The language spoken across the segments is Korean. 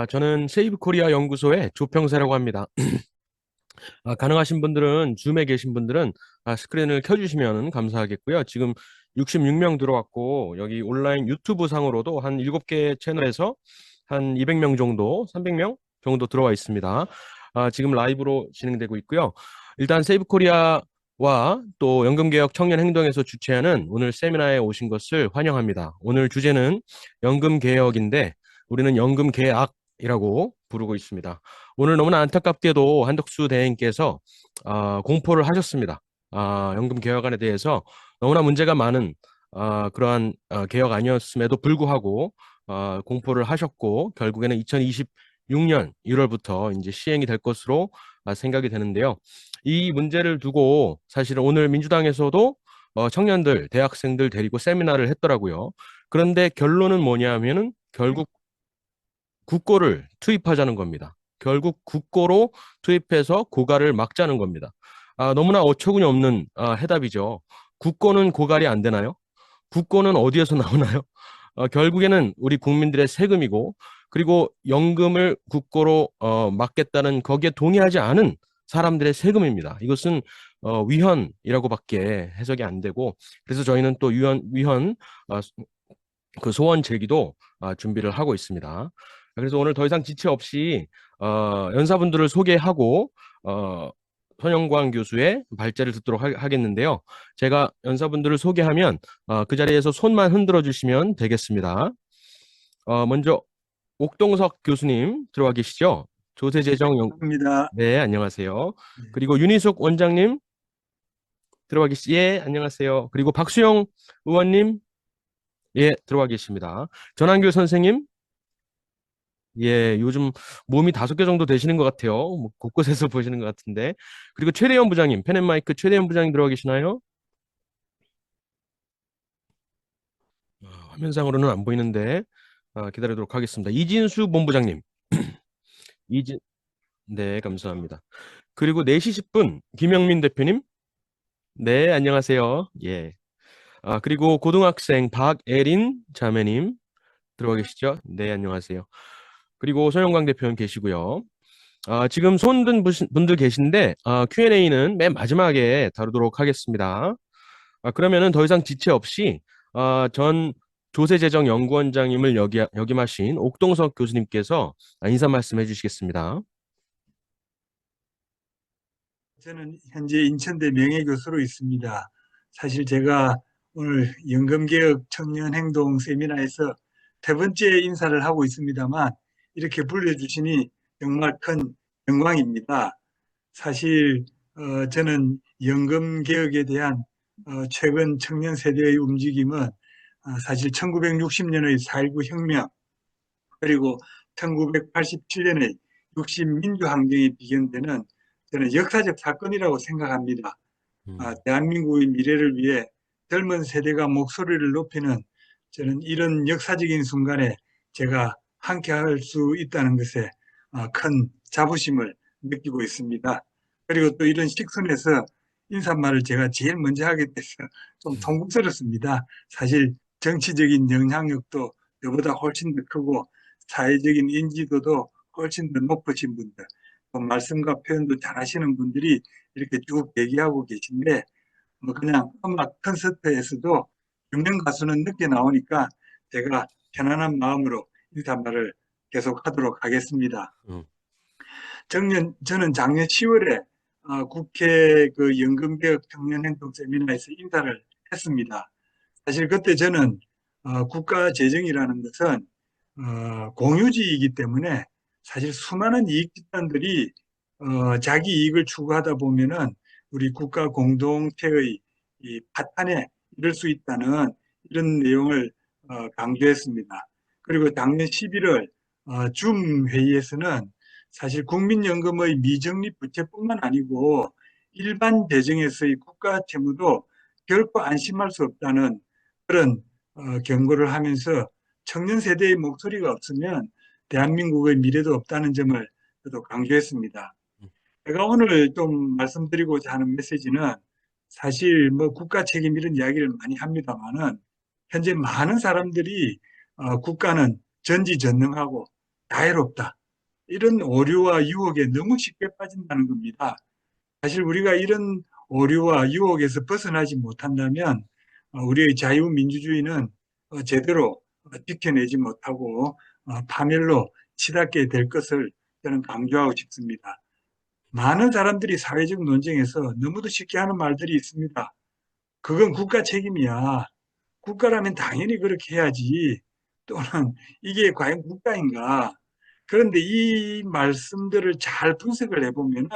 저는 세이브 코리아 연구소의 조평사라고 합니다. 가능하신 분들은, 줌에 계신 분들은 스크린을 켜주시면 감사하겠고요. 지금 66명 들어왔고, 여기 온라인 유튜브 상으로도 한 7개 채널에서 한 200명 정도, 300명 정도 들어와 있습니다. 지금 라이브로 진행되고 있고요. 일단 세이브 코리아와 또 연금개혁 청년행동에서 주최하는 오늘 세미나에 오신 것을 환영합니다. 오늘 주제는 연금개혁인데, 우리는 연금개혁이라고 부르고 있습니다. 오늘 너무나 안타깝게도 한덕수 대행께서 공포를 하셨습니다. 연금 개혁안에 대해서 너무나 문제가 많은 그러한 개혁 아니었음에도 불구하고 공포를 하셨고 결국에는 2026년 1월부터 이제 시행이 될 것으로 생각이 되는데요. 이 문제를 두고 사실은 오늘 민주당에서도 청년들, 대학생들 데리고 세미나를 했더라고요. 그런데 결론은 뭐냐면은 결국 국고를 투입하자는 겁니다. 결국 국고로 투입해서 고갈을 막자는 겁니다. 너무나 어처구니 없는 해답이죠. 국고는 고갈이 안 되나요? 국고는 어디에서 나오나요? 결국에는 우리 국민들의 세금이고 그리고 연금을 국고로 막겠다는 거기에 동의하지 않은 사람들의 세금입니다. 이것은 위헌이라고밖에 해석이 안 되고 그래서 저희는 또 위헌 그 소원 제기도 준비를 하고 있습니다. 그래서 오늘 더 이상 지체 없이 연사분들을 소개하고 손영광 교수의 발제를 듣도록 하겠는데요. 제가 연사분들을 소개하면 그 자리에서 손만 흔들어 주시면 되겠습니다. 먼저 옥동석 교수님 들어와 계시죠? 조세재정 입니다. 네, 안녕하세요. 네. 그리고 윤희숙 원장님 들어와 계시 예, 안녕하세요. 그리고 박수영 의원님 예, 들어와 계십니다. 전한규 선생님 예, 요즘 몸이 5개 정도 되시는 것 같아요. 뭐 곳곳에서 보시는 것 같은데. 그리고 최대현 부장님, 펜앤마이크 최대현 부장님 들어와 계시나요? 화면상으로는 안 보이는데 기다리도록 하겠습니다. 이진수 본부장님. 이진, 네, 감사합니다. 그리고 4시 10분 김영민 대표님. 네, 안녕하세요. 예. 그리고 고등학생 박예린 자매님 들어와 계시죠? 네, 안녕하세요. 그리고 소영광 대표님 계시고요. 지금 손든 분들 계신데 Q&A는 맨 마지막에 다루도록 하겠습니다. 그러면은 더 이상 지체 없이 전 조세재정연구원장님을 역임하신 옥동석 교수님께서 인사 말씀해 주시겠습니다. 저는 현재 인천대 명예교수로 있습니다. 사실 제가 오늘 연금개혁 청년행동 세미나에서 3번째 인사를 하고 있습니다만 이렇게 불러주시니 정말 큰 영광입니다. 사실 저는 연금개혁에 대한 최근 청년 세대의 움직임은 사실 1960년의 4.19 혁명 그리고 1987년의 60 민주항쟁에 비견되는 저는 역사적 사건이라고 생각합니다. 대한민국의 미래를 위해 젊은 세대가 목소리를 높이는 저는 이런 역사적인 순간에 제가 함께할 수 있다는 것에 큰 자부심을 느끼고 있습니다. 그리고 또 이런 식순에서 인사말을 제가 제일 먼저 하게 돼서 좀 송구스럽습니다. 사실 정치적인 영향력도 저보다 훨씬 더 크고 사회적인 인지도도 훨씬 더 높으신 분들, 또 말씀과 표현도 잘하시는 분들이 이렇게 쭉 얘기하고 계신데 뭐 그냥 음악 콘서트에서도 유명 가수는 늦게 나오니까 제가 편안한 마음으로 인사말을 계속하도록 하겠습니다. 저는 작년 10월에 국회 그 연금개혁 청년행동 세미나에서 인사를 했습니다. 사실 그때 저는 국가 재정이라는 것은 공유지이기 때문에 사실 수많은 이익 집단들이 자기 이익을 추구하다 보면은 우리 국가 공동체의 이 파탄에 이를 수 있다는 이런 내용을 강조했습니다. 그리고 작년 11월 줌 회의에서는 사실 국민연금의 미적립 부채뿐만 아니고 일반 재정에서의 국가 채무도 결코 안심할 수 없다는 그런 경고를 하면서 청년 세대의 목소리가 없으면 대한민국의 미래도 없다는 점을 저도 강조했습니다. 제가 오늘 좀 말씀드리고자 하는 메시지는 사실 뭐 국가 책임 이런 이야기를 많이 합니다만은 현재 많은 사람들이 국가는 전지전능하고 자유롭다. 이런 오류와 유혹에 너무 쉽게 빠진다는 겁니다. 사실 우리가 이런 오류와 유혹에서 벗어나지 못한다면 우리의 자유민주주의는 제대로 지켜내지 못하고 파멸로 치닫게 될 것을 저는 강조하고 싶습니다. 많은 사람들이 사회적 논쟁에서 너무도 쉽게 하는 말들이 있습니다. 그건 국가 책임이야. 국가라면 당연히 그렇게 해야지. 또는 이게 과연 국가인가? 그런데 이 말씀들을 잘 분석을 해보면은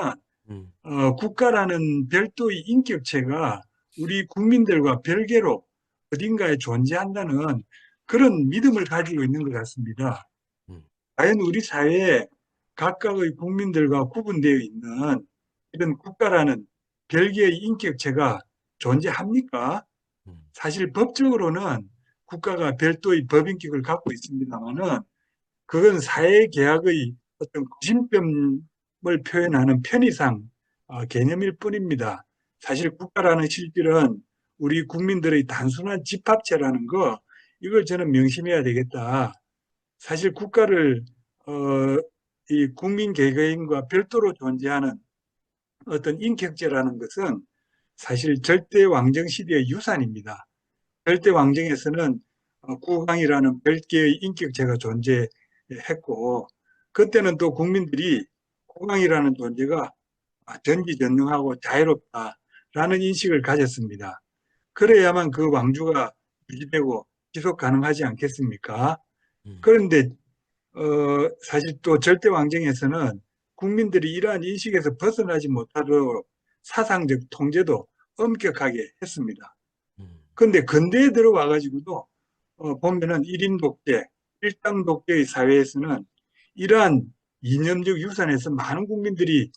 음, 국가라는 별도의 인격체가 우리 국민들과 별개로 어딘가에 존재한다는 그런 믿음을 가지고 있는 것 같습니다. 음, 과연 우리 사회에 각각의 국민들과 구분되어 있는 이런 국가라는 별개의 인격체가 존재합니까? 음, 사실 법적으로는 국가가 별도의 법인격을 갖고 있습니다만은 그건 사회계약의 어떤 구심점을 표현하는 편의상 개념일 뿐입니다. 사실 국가라는 실질은 우리 국민들의 단순한 집합체라는 거, 이걸 저는 명심해야 되겠다. 사실 국가를 이 국민 개개인과 별도로 존재하는 어떤 인격체라는 것은 사실 절대 왕정 시대의 유산입니다. 절대 왕정에서는 국왕이라는 별개의 인격체가 존재했고, 그때는 또 국민들이 국왕이라는 존재가 전지전능하고 자유롭다라는 인식을 가졌습니다. 그래야만 그 왕조가 유지되고 지속 가능하지 않겠습니까? 음, 그런데 사실 또 절대 왕정에서는 국민들이 이러한 인식에서 벗어나지 못하도록 사상적 통제도 엄격하게 했습니다. 음, 그런데 근대에 들어와 가지고도 보면은 1인 독재, 일당 독재의 사회에서는 이러한 이념적 유산에서 많은 국민들이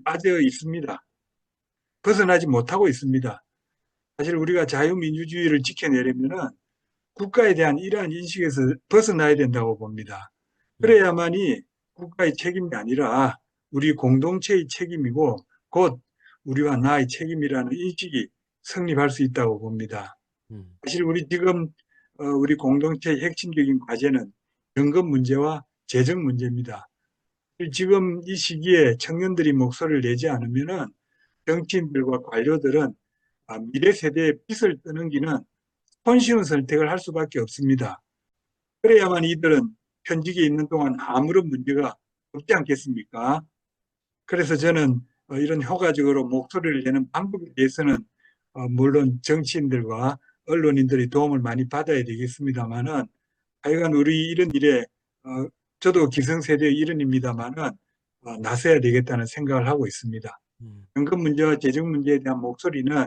빠져 있습니다. 벗어나지 못하고 있습니다. 사실 우리가 자유민주주의를 지켜내려면은 국가에 대한 이러한 인식에서 벗어나야 된다고 봅니다. 음, 그래야만이 국가의 책임이 아니라 우리 공동체의 책임이고 곧 우리와 나의 책임이라는 인식이 성립할 수 있다고 봅니다. 음, 사실 우리 지금 우리 공동체의 핵심적인 과제는 연금 문제와 재정 문제입니다. 지금 이 시기에 청년들이 목소리를 내지 않으면은 정치인들과 관료들은 미래 세대의 빚을 떠넘기는 손쉬운 선택을 할 수밖에 없습니다. 그래야만 이들은 현직에 있는 동안 아무런 문제가 없지 않겠습니까? 그래서 저는 이런 효과적으로 목소리를 내는 방법에 대해서는 물론 정치인들과 언론인들의 도움을 많이 받아야 되겠습니다만은 하여간 우리 이런 일에 어, 저도 기성세대의 일원입니다만은 나서야 되겠다는 생각을 하고 있습니다. 음, 연금 문제와 재정 문제에 대한 목소리는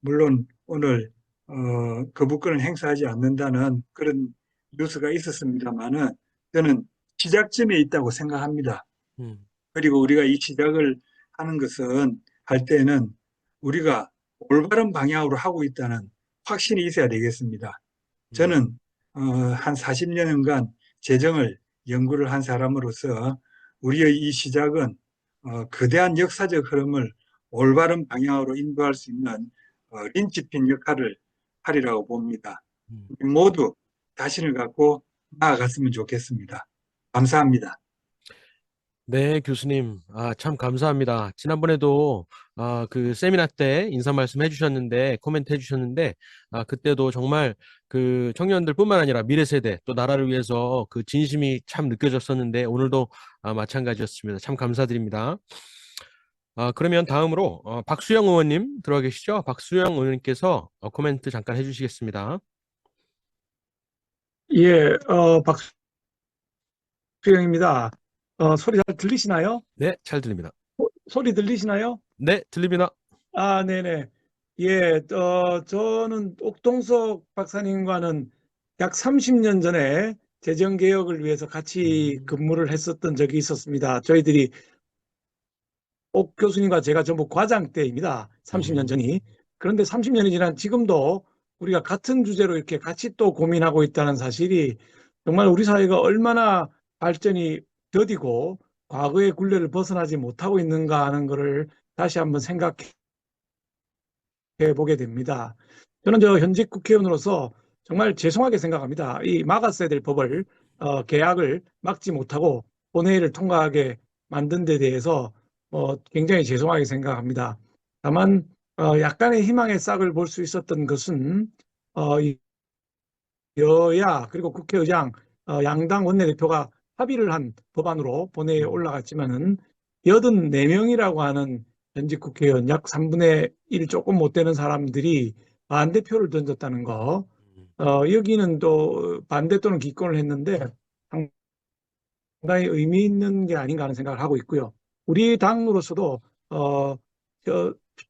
물론 오늘 거부권을 행사하지 않는다는 그런 뉴스가 있었습니다만은 저는 시작점에 있다고 생각합니다. 음, 그리고 우리가 이 시작을 하는 것은 할 때는 우리가 올바른 방향으로 하고 있다는 확신이 있어야 되겠습니다. 음, 저는 한 40년간 재정을 연구를 한 사람으로서 우리의 이 시작은 거대한 역사적 흐름을 올바른 방향으로 인도할 수 있는 린치핀 역할을 하리라고 봅니다. 음. 우리 모두 자신을 갖고 나아갔으면 좋겠습니다. 감사합니다. 네, 교수님. 참 감사합니다. 지난번에도 그 세미나 때 인사 말씀 해주셨는데, 코멘트 해주셨는데, 그때도 정말 그 청년들뿐만 아니라 미래 세대 또 나라를 위해서 그 진심이 참 느껴졌었는데, 오늘도 마찬가지였습니다. 참 감사드립니다. 그러면 다음으로 박수영 의원님 들어와 계시죠? 박수영 의원님께서 코멘트 잠깐 해주시겠습니다. 예, 박수영입니다. 소리 잘 들리시나요? 네, 잘 들립니다. 소리 들리시나요? 네, 들립니다. 네네. 예, 저는 옥동석 박사님과는 약 30년 전에 재정개혁을 위해서 같이 음, 근무를 했었던 적이 있었습니다. 저희들이 옥 교수님과 제가 전부 과장 때입니다. 30년 음, 전이. 그런데 30년이 지난 지금도 우리가 같은 주제로 이렇게 같이 또 고민하고 있다는 사실이 정말 우리 사회가 얼마나 발전이 더디고 과거의 굴레를 벗어나지 못하고 있는가 하는 것을 다시 한번 생각해 보게 됩니다. 저는 현직 국회의원으로서 정말 죄송하게 생각합니다. 이 막았어야 될 법을 계약을 막지 못하고 본회의를 통과하게 만든 데 대해서 굉장히 죄송하게 생각합니다. 다만 약간의 희망의 싹을 볼 수 있었던 것은 이 여야 그리고 국회의장 양당 원내대표가 합의를 한 법안으로 본회의에 올라갔지만은 84명이라고 하는 현직 국회의원 약 3분의 1 조금 못 되는 사람들이 반대표를 던졌다는 거. 여기는 또 반대 또는 기권을 했는데 상당히 의미 있는 게 아닌가 하는 생각을 하고 있고요. 우리 당으로서도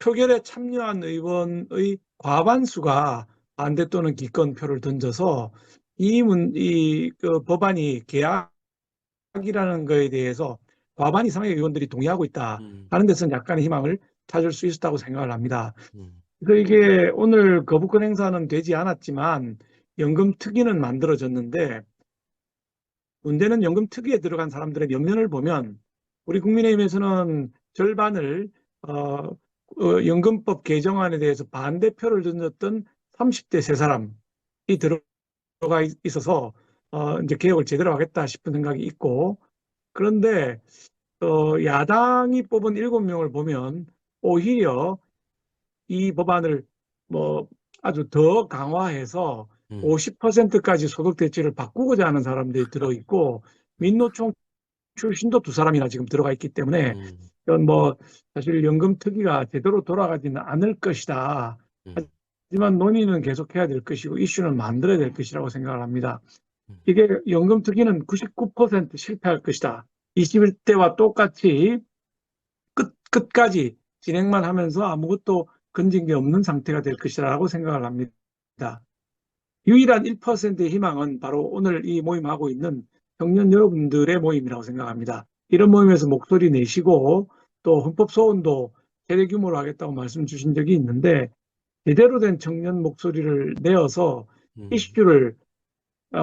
표결에 참여한 의원의 과반수가 반대 또는 기권표를 던져서 그 법안이 계약이라는 거에 대해서 과반 이상의 의원들이 동의하고 있다 하는 데서는 약간의 희망을 찾을 수 있었다고 생각을 합니다. 그래서 이게 오늘 거부권 행사는 되지 않았지만 연금 특위는 만들어졌는데 문제는 연금 특위에 들어간 사람들의 면면을 보면 우리 국민의힘에서는 절반을 연금법 개정안에 대해서 반대표를 던졌던 30대 세 사람이 들어가 있어서 이제 개혁을 제대로 하겠다 싶은 생각이 있고, 그런데 야당이 뽑은 7명을 보면 오히려 이 법안을 뭐 아주 더 강화해서 50%까지 소득 대체를 바꾸고자 하는 사람들이 들어있고 민노총 출신도 2사람이나 지금 들어가 있기 때문에 이건 뭐 사실 연금 특위가 제대로 돌아가지는 않을 것이다. 하지만 논의는 계속해야 될 것이고 이슈는 만들어야 될 것이라고 생각을 합니다. 이게 연금 특위는 99% 실패할 것이다. 21대와 똑같이 끝까지 진행만 하면서 아무것도 건진 게 없는 상태가 될 것이라고 생각을 합니다. 유일한 1%의 희망은 바로 오늘 이 모임하고 있는 청년 여러분들의 모임이라고 생각합니다. 이런 모임에서 목소리 내시고 또 헌법 소원도 최대 규모로 하겠다고 말씀 주신 적이 있는데 제대로 된 청년 목소리를 내어서 이슈를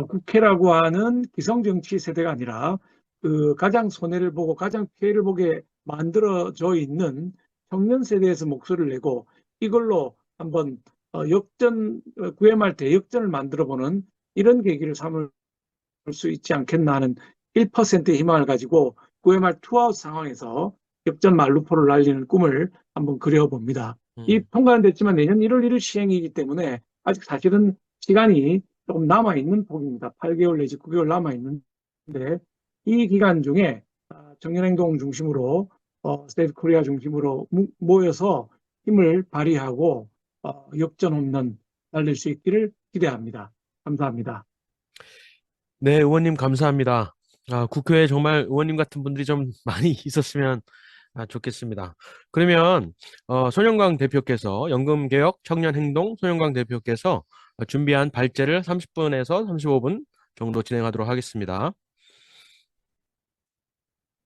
국회라고 하는 기성정치 세대가 아니라 그 가장 손해를 보고 가장 피해를 보게 만들어져 있는 청년 세대에서 목소리를 내고 이걸로 한번 역전 9회 말 대역전을 만들어보는 이런 계기를 삼을 수 있지 않겠나 하는 1%의 희망을 가지고 9회 말 투아웃 상황에서 역전 만루포를 날리는 꿈을 한번 그려봅니다. 이 통과는 됐지만 내년 1월 1일 시행이기 때문에 아직 사실은 시간이 조금 남아있는 폭입니다. 8개월 내지 9개월 남아있는데 이 기간 중에 청년행동 중심으로 스테이트 코리아 중심으로 모여서 힘을 발휘하고 역전 홈런 날릴 수 있기를 기대합니다. 감사합니다. 네, 의원님 감사합니다. 국회에 정말 의원님 같은 분들이 좀 많이 있었으면 좋겠습니다. 그러면 손영광 대표께서 연금개혁 청년행동 손영광 대표께서 준비한 발제를 30분에서 35분 정도 진행하도록 하겠습니다.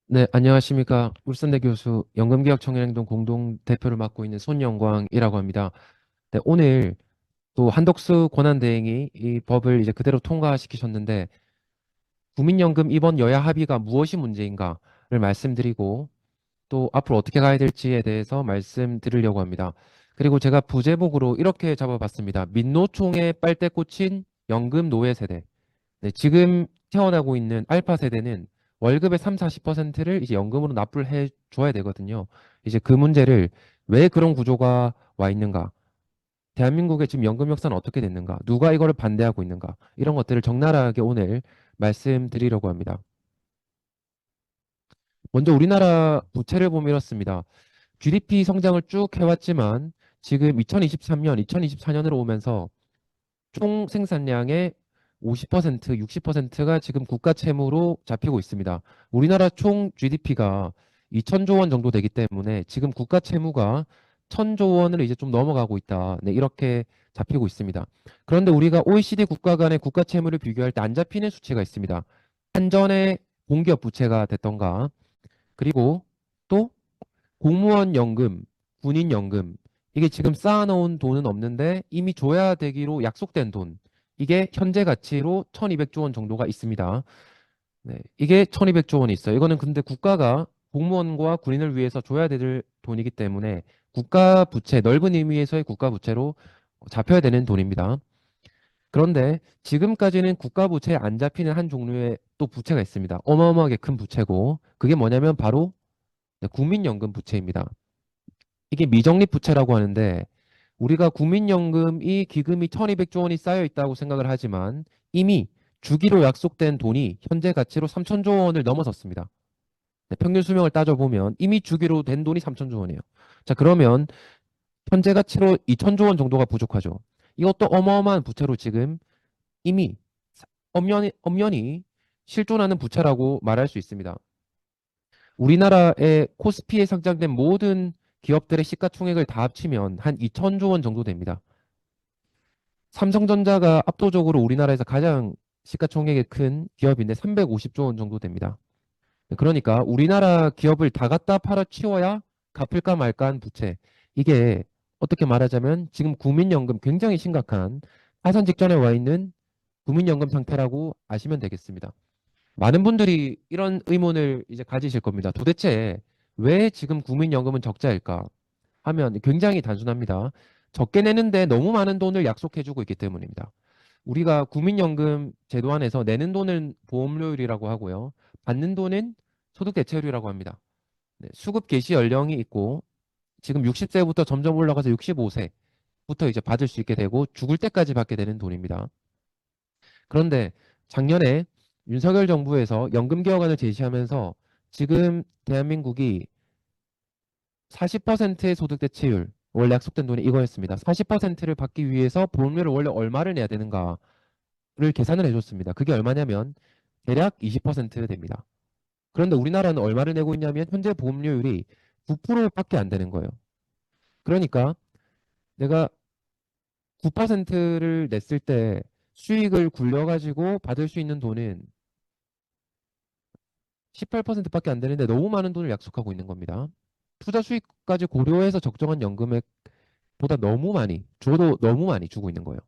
네, 안녕하십니까. 울산대 교수 연금개혁 청년행동 공동대표를 맡고 있는 손영광이라고 합니다. 네, 오늘 또 한덕수 권한대행이 이 법을 이제 그대로 통과시키셨는데 국민연금 이번 여야 합의가 무엇이 문제인가를 말씀드리고 또 앞으로 어떻게 가야 될지에 대해서 말씀드리려고 합니다. 그리고 제가 부제목으로 이렇게 잡아봤습니다. 민노총에 빨대 꽂힌 연금 노예 세대. 네, 지금 태어나고 있는 알파 세대는 월급의 3, 40%를 이제 연금으로 납부를 해 줘야 되거든요. 이제 그 문제를 왜 그런 구조가 와 있는가? 대한민국의 지금 연금 역사는 어떻게 됐는가? 누가 이거를 반대하고 있는가? 이런 것들을 적나라하게 오늘 말씀드리려고 합니다. 먼저 우리나라 부채를 보면 이렇습니다. GDP 성장을 쭉 해왔지만 지금 2023년, 2024년으로 오면서 총 생산량의 50%, 60%가 지금 국가 채무로 잡히고 있습니다. 우리나라 총 GDP가 2천조 원 정도 되기 때문에 지금 국가 채무가 1,000조 원을 이제 좀 넘어가고 있다. 네, 이렇게 잡히고 있습니다. 그런데 우리가 OECD 국가 간의 국가 채무를 비교할 때 안 잡히는 수치가 있습니다. 한전의 공기업 부채가 됐던가, 그리고 또 공무원 연금, 군인 연금, 이게 지금 쌓아놓은 돈은 없는데 이미 줘야 되기로 약속된 돈, 이게 현재 가치로 1,200조 원 정도가 있습니다. 네, 이게 1,200조 원이 있어요. 이거는 근데 국가가 공무원과 군인을 위해서 줘야 될 돈이기 때문에 국가 부채, 넓은 의미에서의 국가 부채로 잡혀야 되는 돈입니다. 그런데 지금까지는 국가 부채에 안 잡히는 한 종류의 또 부채가 있습니다. 어마어마하게 큰 부채고 그게 뭐냐면 바로 국민연금 부채입니다. 이게 미적립 부채라고 하는데 우리가 국민연금이 기금이 1200조 원이 쌓여 있다고 생각을 하지만 이미 주기로 약속된 돈이 현재 가치로 3000조 원을 넘어섰습니다. 네, 평균 수명을 따져보면 이미 주기로 된 돈이 3000조 원이에요. 자, 그러면 현재 가치로 2000조 원 정도가 부족하죠. 이것도 어마어마한 부채로 지금 이미 엄연히 실존하는 부채라고 말할 수 있습니다. 우리나라의 코스피에 상장된 모든 기업들의 시가총액을 다 합치면 한 2000조 원 정도 됩니다. 삼성전자가 압도적으로 우리나라에서 가장 시가총액이 큰 기업인데 350조 원 정도 됩니다. 그러니까 우리나라 기업을 다 갖다 팔아치워야 갚을까 말까 한 부채. 이게 어떻게 말하자면 지금 국민연금 굉장히 심각한 파산 직전에 와 있는 국민연금 상태라고 아시면 되겠습니다. 많은 분들이 이런 의문을 이제 가지실 겁니다. 도대체 왜 지금 국민연금은 적자일까 하면 굉장히 단순합니다. 적게 내는데 너무 많은 돈을 약속해주고 있기 때문입니다. 우리가 국민연금 제도 안에서 내는 돈은 보험료율이라고 하고요. 받는 돈은 소득대체율이라고 합니다. 네, 수급 개시 연령이 있고 지금 60세부터 점점 올라가서 65세부터 이제 받을 수 있게 되고 죽을 때까지 받게 되는 돈입니다. 그런데 작년에 윤석열 정부에서 연금 개혁안을 제시하면서 지금 대한민국이 40%의 소득 대체율, 원래 약속된 돈이 이거였습니다. 40%를 받기 위해서 보험료를 원래 얼마를 내야 되는가를 계산을 해줬습니다. 그게 얼마냐면 대략 20% 됩니다. 그런데 우리나라는 얼마를 내고 있냐면 현재 보험료율이 9%밖에 안 되는 거예요. 그러니까 내가 9%를 냈을 때 수익을 굴려가지고 받을 수 있는 돈은 18%밖에 안 되는데 너무 많은 돈을 약속하고 있는 겁니다. 투자 수익까지 고려해서 적정한 연금액보다 너무 많이, 줘도 너무 많이 주고 있는 거예요.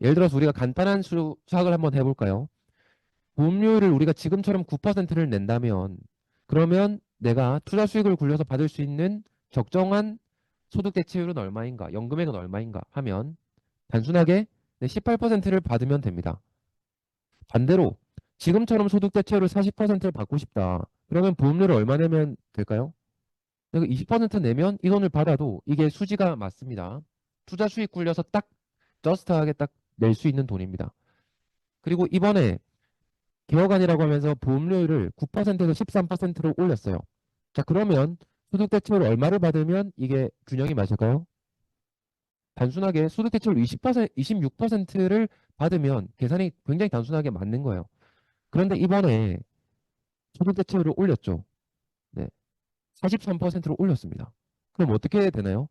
예를 들어서 우리가 간단한 수학을 한번 해볼까요? 보험료를 우리가 지금처럼 9%를 낸다면 그러면 내가 투자 수익을 굴려서 받을 수 있는 적정한 소득 대체율은 얼마인가, 연금액은 얼마인가 하면 단순하게 18%를 받으면 됩니다. 반대로 지금처럼 소득 대체율을 40%를 받고 싶다. 그러면 보험료를 얼마 내면 될까요? 내가 20% 내면 이 돈을 받아도 이게 수지가 맞습니다. 투자 수익 굴려서 딱 저스트하게 딱 낼 수 있는 돈입니다. 그리고 이번에 개혁안이라고 하면서 보험료율을 9%에서 13%로 올렸어요. 자, 그러면 소득 대체율 얼마를 받으면 이게 균형이 맞을까요? 단순하게 소득 대체율 20%, 26%를 받으면 계산이 굉장히 단순하게 맞는 거예요. 그런데 이번에 소득 대체율을 올렸죠. 네. 43%로 올렸습니다. 그럼 어떻게 되나요?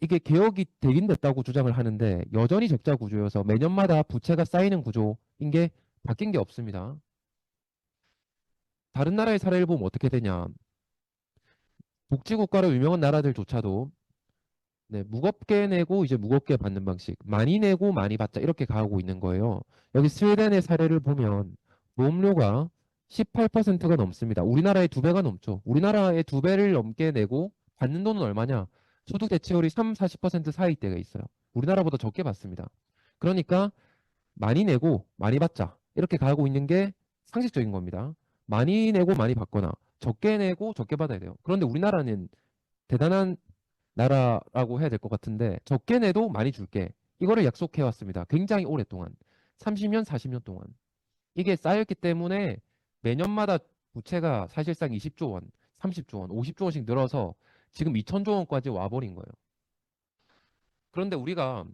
이게 개혁이 되긴 됐다고 주장을 하는데 여전히 적자 구조여서 매년마다 부채가 쌓이는 구조인 게 바뀐 게 없습니다. 다른 나라의 사례를 보면 어떻게 되냐? 복지국가로 유명한 나라들조차도 네, 무겁게 내고 이제 무겁게 받는 방식, 많이 내고 많이 받자 이렇게 가고 있는 거예요. 여기 스웨덴의 사례를 보면 보험료가 18%가 넘습니다. 우리나라의 2배가 넘죠. 우리나라의 2배를 넘게 내고 받는 돈은 얼마냐? 소득 대체율이 3, 40% 사이 때가 있어요. 우리나라보다 적게 받습니다. 그러니까 많이 내고 많이 받자 이렇게 가고 있는 게 상식적인 겁니다. 많이 내고 많이 받거나 적게 내고 적게 받아야 돼요. 그런데 우리나라는 대단한 나라라고 해야 될 것 같은데 적게 내도 많이 줄게. 이거를 약속해 왔습니다. 굉장히 오랫동안. 30년, 40년 동안. 이게 쌓였기 때문에 매년마다 부채가 사실상 20조 원, 30조 원, 50조 원씩 늘어서 지금 2천조 원까지 와버린 거예요. 그런데 우리가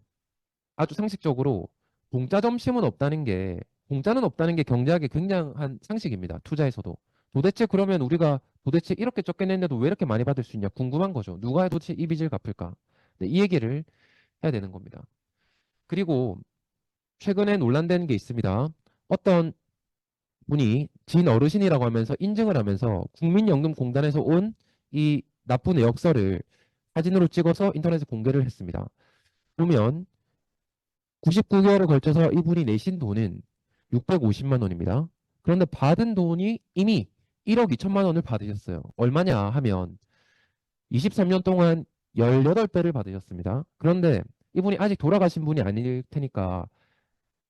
아주 상식적으로 공짜는 없다는 게 경제학의 굉장한 상식입니다. 투자에서도. 도대체 그러면 우리가 도대체 이렇게 적게 냈는데도 왜 이렇게 많이 받을 수 있냐 궁금한 거죠. 누가 도대체 이 빚을 갚을까? 네, 이 얘기를 해야 되는 겁니다. 그리고 최근에 논란되는 게 있습니다. 어떤 분이 진 어르신이라고 하면서 인증을 하면서 국민연금공단에서 온 이 납부 내역서를 사진으로 찍어서 인터넷에 공개를 했습니다. 보면 99개월에 걸쳐서 이분이 내신 돈은 650만 원입니다. 그런데 받은 돈이 이미 1억 2천만 원을 받으셨어요. 얼마냐 하면 23년 동안 18배를 받으셨습니다. 그런데 이분이 아직 돌아가신 분이 아닐 테니까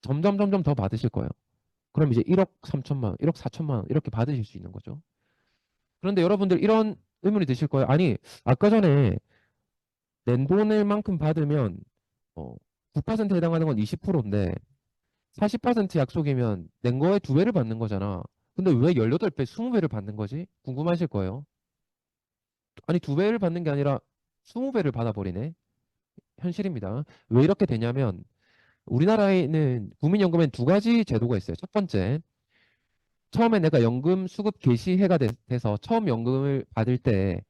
점점 더 받으실 거예요. 그럼 이제 1억 3천만 원, 1억 4천만 원 이렇게 받으실 수 있는 거죠. 그런데 여러분들 이런 의문이 드실 거예요. 아니, 아까 전에 낸 돈을만큼 받으면 9%에 해당하는 건 20%인데 40% 약속이면 낸 거에 2배를 받는 거잖아. 근데 왜 18배, 20배를 받는 거지? 궁금하실 거예요. 아니, 2배를 받는 게 아니라 20배를 받아버리네. 현실입니다. 왜 이렇게 되냐면 우리나라에는 국민연금엔 두 가지 제도가 있어요. 첫 번째, 처음에 내가 연금 수급 개시해가 돼서 처음 연금을 받을 때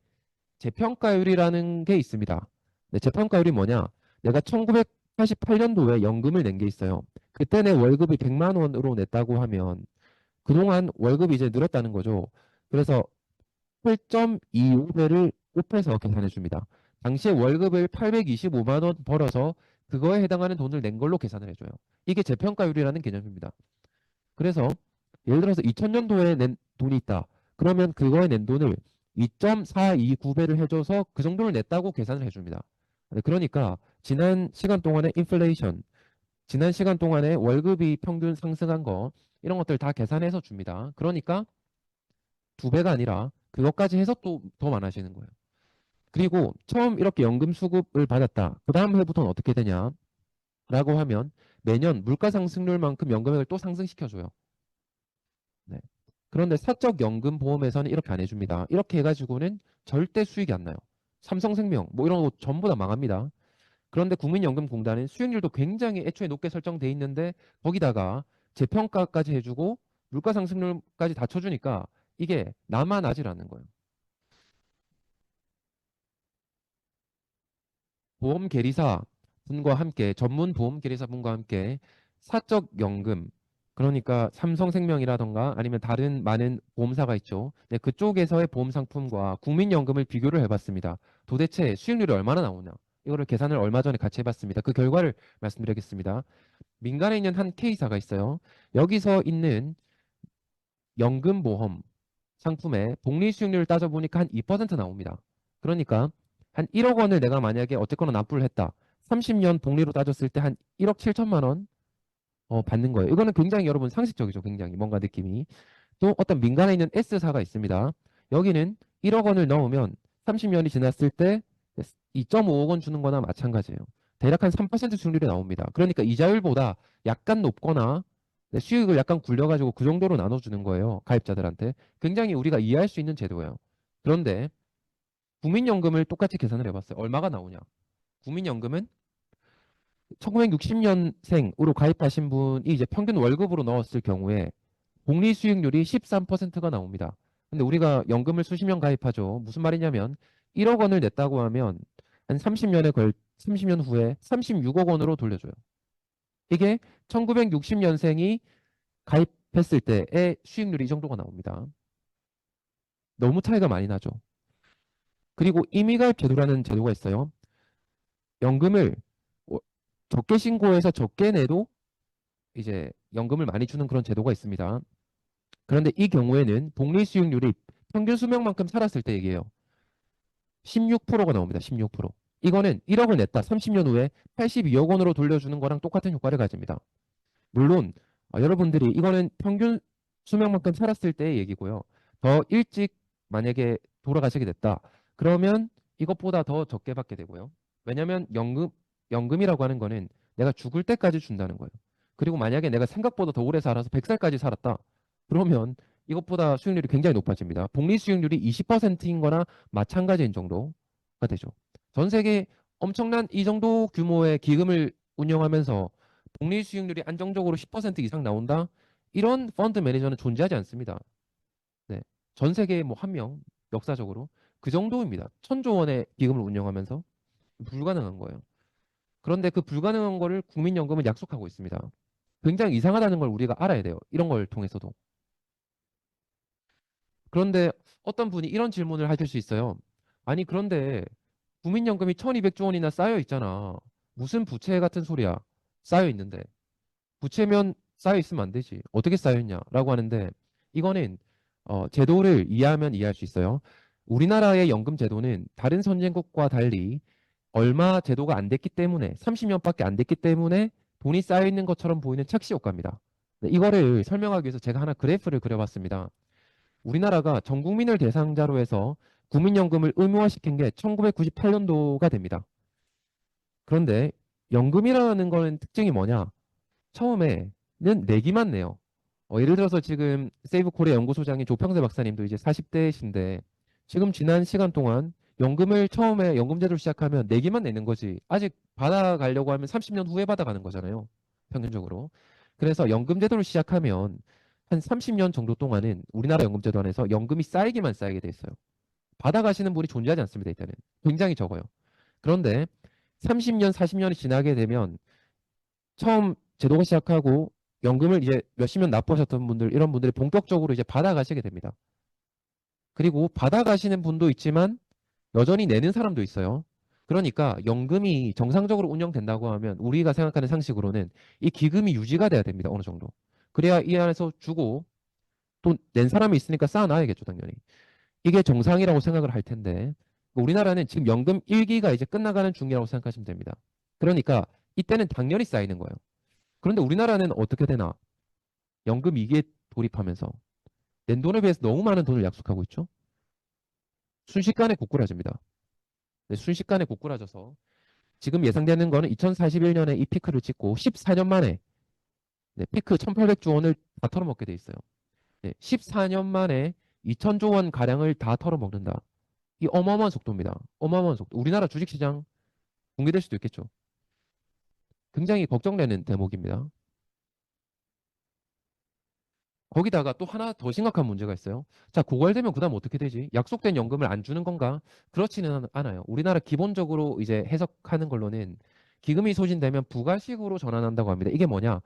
재평가율이라는 게 있습니다. 네, 재평가율이 뭐냐? 내가 1988년도에 연금을 낸 게 있어요. 그때 내 월급이 100만 원으로 냈다고 하면 그동안 월급이 이제 늘었다는 거죠. 그래서 8.25배를 곱해서 계산해 줍니다. 당시에 월급을 825만 원 벌어서 그거에 해당하는 돈을 낸 걸로 계산을 해줘요. 이게 재평가율이라는 개념입니다. 그래서 예를 들어서 2000년도에 낸 돈이 있다. 그러면 그거에 낸 돈을 2.429배를 해줘서 그 정도를 냈다고 계산을 해줍니다. 네, 그러니까 지난 시간 동안의 인플레이션, 지난 시간 동안에 월급이 평균 상승한 거 이런 것들 다 계산해서 줍니다. 그러니까 2배가 아니라 그것까지 해서 또 더 많아지는 거예요. 그리고 처음 이렇게 연금 수급을 받았다. 그 다음 해부터는 어떻게 되냐? 라고 하면 매년 물가 상승률만큼 연금액을 또 상승시켜줘요. 네. 그런데 사적 연금 보험에서는 이렇게 안 해줍니다. 이렇게 해가지고는 절대 수익이 안 나요. 삼성생명 뭐 이런 거 전부 다 망합니다. 그런데 국민연금공단은 수익률도 굉장히 애초에 높게 설정돼 있는데 거기다가 재평가까지 해주고 물가 상승률까지 다 쳐주니까 이게 나만 아질 않는 거예요. 보험 계리사 분과 함께 전문 보험 계리사 분과 함께 사적 연금 그러니까 삼성생명이라던가 아니면 다른 많은 보험사가 있죠. 네, 그쪽에서의 보험 상품과 국민연금을 비교를 해봤습니다. 도대체 수익률이 얼마나 나오냐? 이거를 계산을 얼마 전에 같이 해봤습니다. 그 결과를 말씀드리겠습니다. 민간에 있는 한 K사가 있어요. 여기서 있는 연금보험 상품의 복리 수익률을 따져보니까 한 2% 나옵니다. 그러니까 한 1억 원을 내가 만약에 어쨌거나 납부를 했다. 30년 복리로 따졌을 때 한 1억 7천만 원 받는 거예요. 이거는 굉장히 여러분 상식적이죠. 굉장히 뭔가 느낌이. 또 어떤 민간에 있는 S사가 있습니다. 여기는 1억 원을 넣으면 30년이 지났을 때 2.5억 원 주는 거나 마찬가지예요. 대략 한 3% 수익률이 나옵니다. 그러니까 이자율보다 약간 높거나 네, 수익을 약간 굴려가지고 그 정도로 나눠주는 거예요. 가입자들한테. 굉장히 우리가 이해할 수 있는 제도예요. 그런데 국민연금을 똑같이 계산을 해봤어요. 얼마가 나오냐? 국민연금은 1960년생으로 가입하신 분이 이제 평균 월급으로 넣었을 경우에 복리 수익률이 13%가 나옵니다. 근데 우리가 연금을 수십 년 가입하죠. 무슨 말이냐면 1억 원을 냈다고 하면 한 30년 후에 36억 원으로 돌려줘요. 이게 1960년생이 가입했을 때의 수익률이 이 정도가 나옵니다. 너무 차이가 많이 나죠. 그리고 임의가입 제도라는 제도가 있어요. 연금을 어, 적게 신고해서 적게 내도 이제 연금을 많이 주는 그런 제도가 있습니다. 그런데 이 경우에는 복리 수익률이 평균 수명만큼 살았을 때 얘기해요. 16%가 나옵니다. 16%. 이거는 1억을 냈다. 30년 후에 82억 원으로 돌려주는 거랑 똑같은 효과를 가집니다. 물론 여러분들이 이거는 평균 수명만큼 살았을 때의 얘기고요. 더 일찍 만약에 돌아가시게 됐다. 그러면 이것보다 더 적게 받게 되고요. 왜냐하면 연금이라고 하는 거는 내가 죽을 때까지 준다는 거예요. 그리고 만약에 내가 생각보다 더 오래 살아서 100살까지 살았다. 그러면 이것보다 수익률이 굉장히 높아집니다. 복리 수익률이 20%인 거나 마찬가지인 정도가 되죠. 전 세계 엄청난 이 정도 규모의 기금을 운영하면서 복리 수익률이 안정적으로 10% 이상 나온다? 이런 펀드 매니저는 존재하지 않습니다. 네. 전 세계에 뭐 한 명, 역사적으로 그 정도입니다. 1,000조 원의 기금을 운영하면서 불가능한 거예요. 그런데 그 불가능한 거를 국민연금은 약속하고 있습니다. 굉장히 이상하다는 걸 우리가 알아야 돼요. 이런 걸 통해서도. 그런데 어떤 분이 이런 질문을 하실 수 있어요. 아니, 그런데 국민연금이 1,200조 원이나 쌓여 있잖아. 무슨 부채 같은 소리야. 쌓여 있는데. 부채면 쌓여 있으면 안 되지. 어떻게 쌓여 있냐라고 하는데 이거는 제도를 이해하면 이해할 수 있어요. 우리나라의 연금 제도는 다른 선진국과 달리 얼마 제도가 안 됐기 때문에 30년밖에 안 됐기 때문에 돈이 쌓여 있는 것처럼 보이는 착시 효과입니다. 네, 이거를 설명하기 위해서 제가 하나 그래프를 그려봤습니다. 우리나라가 전 국민을 대상자로 해서 국민연금을 의무화시킨 게 1998년도가 됩니다. 그런데 연금이라는 거는 특징이 뭐냐? 처음에는 내기만 내요. 예를 들어서 지금 세이브 코리아 연구소장인 조평세 박사님도 이제 40대이신데 지금 지난 시간 동안 연금을 처음에 연금제도를 시작하면 내기만 내는 거지. 아직 받아가려고 하면 30년 후에 받아가는 거잖아요. 평균적으로. 그래서 연금제도를 시작하면 한 30년 정도 동안은 우리나라 연금제도 안에서 연금이 쌓이기만 쌓이게 돼 있어요. 받아가시는 분이 존재하지 않습니다. 이때는. 굉장히 적어요. 그런데 30년, 40년이 지나게 되면 처음 제도가 시작하고 연금을 이제 몇십 년 납부하셨던 분들, 이런 분들이 본격적으로 이제 받아가시게 됩니다. 그리고 받아가시는 분도 있지만 여전히 내는 사람도 있어요. 그러니까 연금이 정상적으로 운영된다고 하면 우리가 생각하는 상식으로는 이 기금이 유지가 돼야 됩니다. 어느 정도. 그래야 이 안에서 주고 또 낸 사람이 있으니까 쌓아놔야겠죠, 당연히. 이게 정상이라고 생각을 할 텐데 우리나라는 지금 연금 1기가 이제 끝나가는 중이라고 생각하시면 됩니다. 그러니까 이때는 당연히 쌓이는 거예요. 그런데 우리나라는 어떻게 되나? 연금 2기에 돌입하면서 낸 돈에 비해서 너무 많은 돈을 약속하고 있죠. 순식간에 고꾸라집니다. 네, 순식간에 고꾸라져서 지금 예상되는 거는 2041년에 이 피크를 찍고 14년 만에 네, 피크 1800조 원을 다 털어먹게 돼 있어요. 네, 14년 만에 2000조 원 가량을 다 털어먹는다. 이 어마어마한 속도입니다. 어마어마한 속도. 우리나라 주식시장 붕괴될 수도 있겠죠. 굉장히 걱정되는 대목입니다. 거기다가 또 하나 더 심각한 문제가 있어요. 자, 고갈되면 그 다음 어떻게 되지? 약속된 연금을 안 주는 건가? 그렇지는 않아요. 우리나라 기본적으로 이제 해석하는 걸로는 기금이 소진되면 부가식으로 전환한다고 합니다. 이게 뭐냐?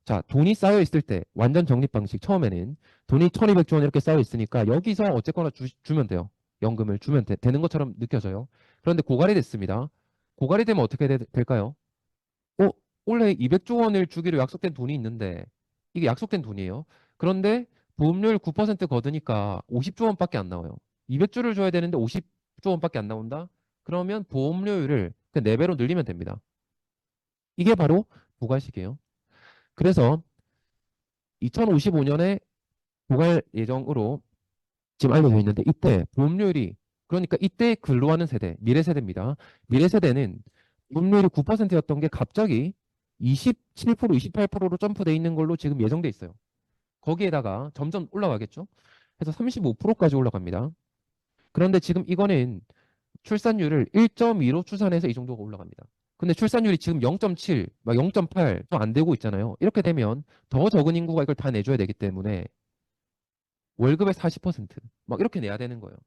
자, 돈이 쌓여 있을 때 완전 적립 방식 처음에는 돈이 1200조 원 이렇게 쌓여 있으니까 여기서 어쨌거나 주면 돼요. 연금을 주면 되는 것처럼 느껴져요. 그런데 고갈이 됐습니다. 고갈이 되면 어떻게 될까요? 원래 200조 원을 주기로 약속된 돈이 있는데 이게 약속된 돈이에요. 그런데 보험료율 9% 거두니까 50조 원밖에 안 나와요. 200조를 줘야 되는데 50조 원밖에 안 나온다? 그러면 보험료율을 그 4배로 늘리면 됩니다. 이게 바로 부가식이에요. 그래서 2055년에 고갈 예정으로 지금 알려져 있는데 이때 보험료율이 그러니까 이때 근로하는 세대, 미래 세대입니다. 미래 세대는 보험료율이 9%였던 게 갑자기 27%, 28%로 점프돼 있는 걸로 지금 예정돼 있어요. 거기에다가 점점 올라가겠죠. 그래서 35%까지 올라갑니다. 그런데 지금 이거는 출산율을 1.2로 추산해서 이 정도가 올라갑니다. 근데 출산율이 지금 0.7, 막 0.8 또 안 되고 있잖아요. 이렇게 되면 더 적은 인구가 이걸 다 내줘야 되기 때문에 월급의 40%막 이렇게 내야 되는 거예요.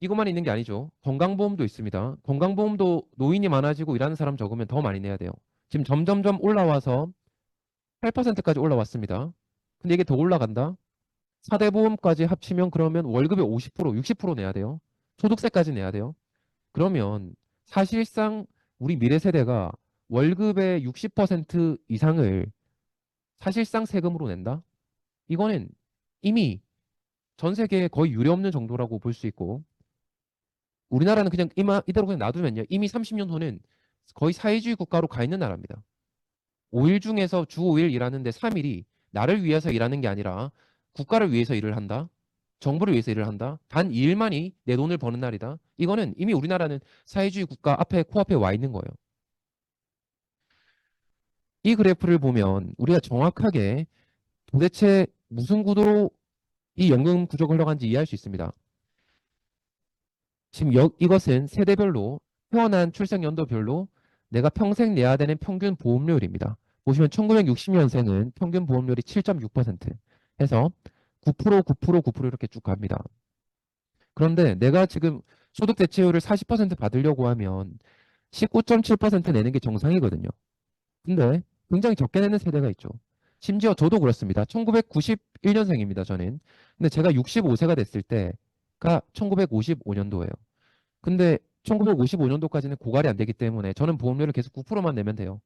이것만 있는 게 아니죠. 건강보험도 있습니다. 건강보험도 노인이 많아지고 일하는 사람 적으면 더 많이 내야 돼요. 지금 점점점 올라와서 8%까지 올라왔습니다. 근데 이게 더 올라간다? 4대 보험까지 합치면 그러면 월급의 50%, 60% 내야 돼요. 소득세까지 내야 돼요. 그러면 사실상 우리 미래 세대가 월급의 60% 이상을 사실상 세금으로 낸다? 이거는 이미 전 세계에 거의 유례없는 정도라고 볼 수 있고 우리나라는 그냥 이대로 그냥 놔두면요. 이미 30년 후는 거의 사회주의 국가로 가 있는 나라입니다. 5일 중에서 주 5일 일하는데 3일이 나를 위해서 일하는 게 아니라 국가를 위해서 일을 한다. 정부를 위해서 일을 한다. 단 2일만이 내 돈을 버는 날이다. 이거는 이미 우리나라는 사회주의 국가 앞에 코앞에 와 있는 거예요. 이 그래프를 보면 우리가 정확하게 도대체 무슨 구도로 이 연금 구조가 흘러간지 이해할 수 있습니다. 지금 이것은 세대별로 태어난 출생 연도별로 내가 평생 내야 되는 평균 보험료율입니다. 보시면 1960년생은 평균 보험료율이 7.6% 해서 9%, 9%, 9% 이렇게 쭉 갑니다. 그런데 내가 지금 소득 대체율을 40% 받으려고 하면 19.7% 내는 게 정상이거든요. 근데 굉장히 적게 내는 세대가 있죠. 심지어 저도 그렇습니다. 1991년생입니다, 저는. 근데 제가 65세가 됐을 때가 1955년도예요. 근데 1955년도까지는 고갈이 안 되기 때문에 저는 보험료를 계속 9%만 내면 돼요.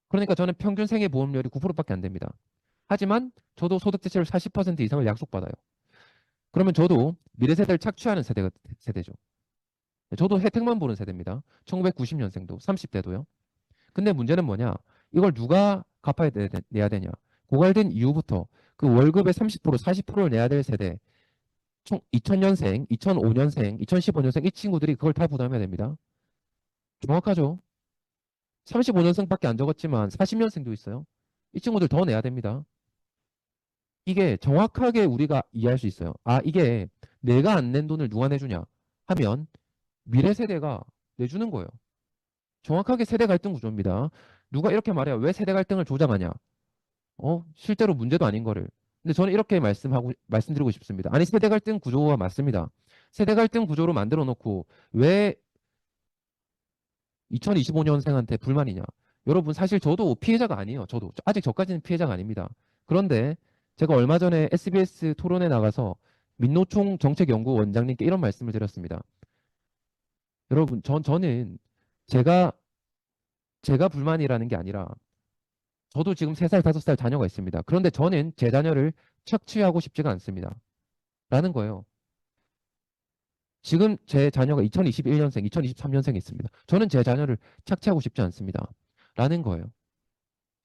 그러니까 저는 평균 생애 보험료율이 9%밖에 안 됩니다. 하지만 저도 소득 대체율 40% 이상을 약속받아요. 그러면 저도 미래 세대를 착취하는 세대죠. 저도 혜택만 보는 세대입니다. 1990년생도 30대도요. 근데 문제는 뭐냐? 이걸 누가 내야 되냐? 고갈된 이후부터 그 월급의 30%, 40%를 내야 될 세대, 총 2000년생, 2005년생, 2015년생 이 친구들이 그걸 다 부담해야 됩니다. 정확하죠? 35년생밖에 안 적었지만 40년생도 있어요. 이 친구들 더 내야 됩니다. 이게 정확하게 우리가 이해할 수 있어요. 아, 이게 내가 안 낸 돈을 누가 내주냐 하면 미래 세대가 내주는 거예요. 정확하게 세대 갈등 구조입니다. 누가 이렇게 말해요. 왜 세대 갈등을 조장하냐? 실제로 문제도 아닌 거를. 근데 저는 이렇게 말씀드리고 싶습니다. 아니, 세대 갈등 구조가 맞습니다. 세대 갈등 구조로 만들어 놓고 왜 2025년생한테 불만이냐? 여러분, 사실 저도 피해자가 아니에요. 저도. 아직 저까지는 피해자가 아닙니다. 그런데 제가 얼마 전에 SBS 토론에 나가서 민노총 정책연구원장님께 이런 말씀을 드렸습니다. 여러분, 저는 제가 불만이라는 게 아니라 저도 지금 3살, 5살 자녀가 있습니다. 그런데 저는 제 자녀를 착취하고 싶지가 않습니다. 라는 거예요. 지금 제 자녀가 2021년생, 2023년생이 있습니다. 저는 제 자녀를 착취하고 싶지 않습니다. 라는 거예요.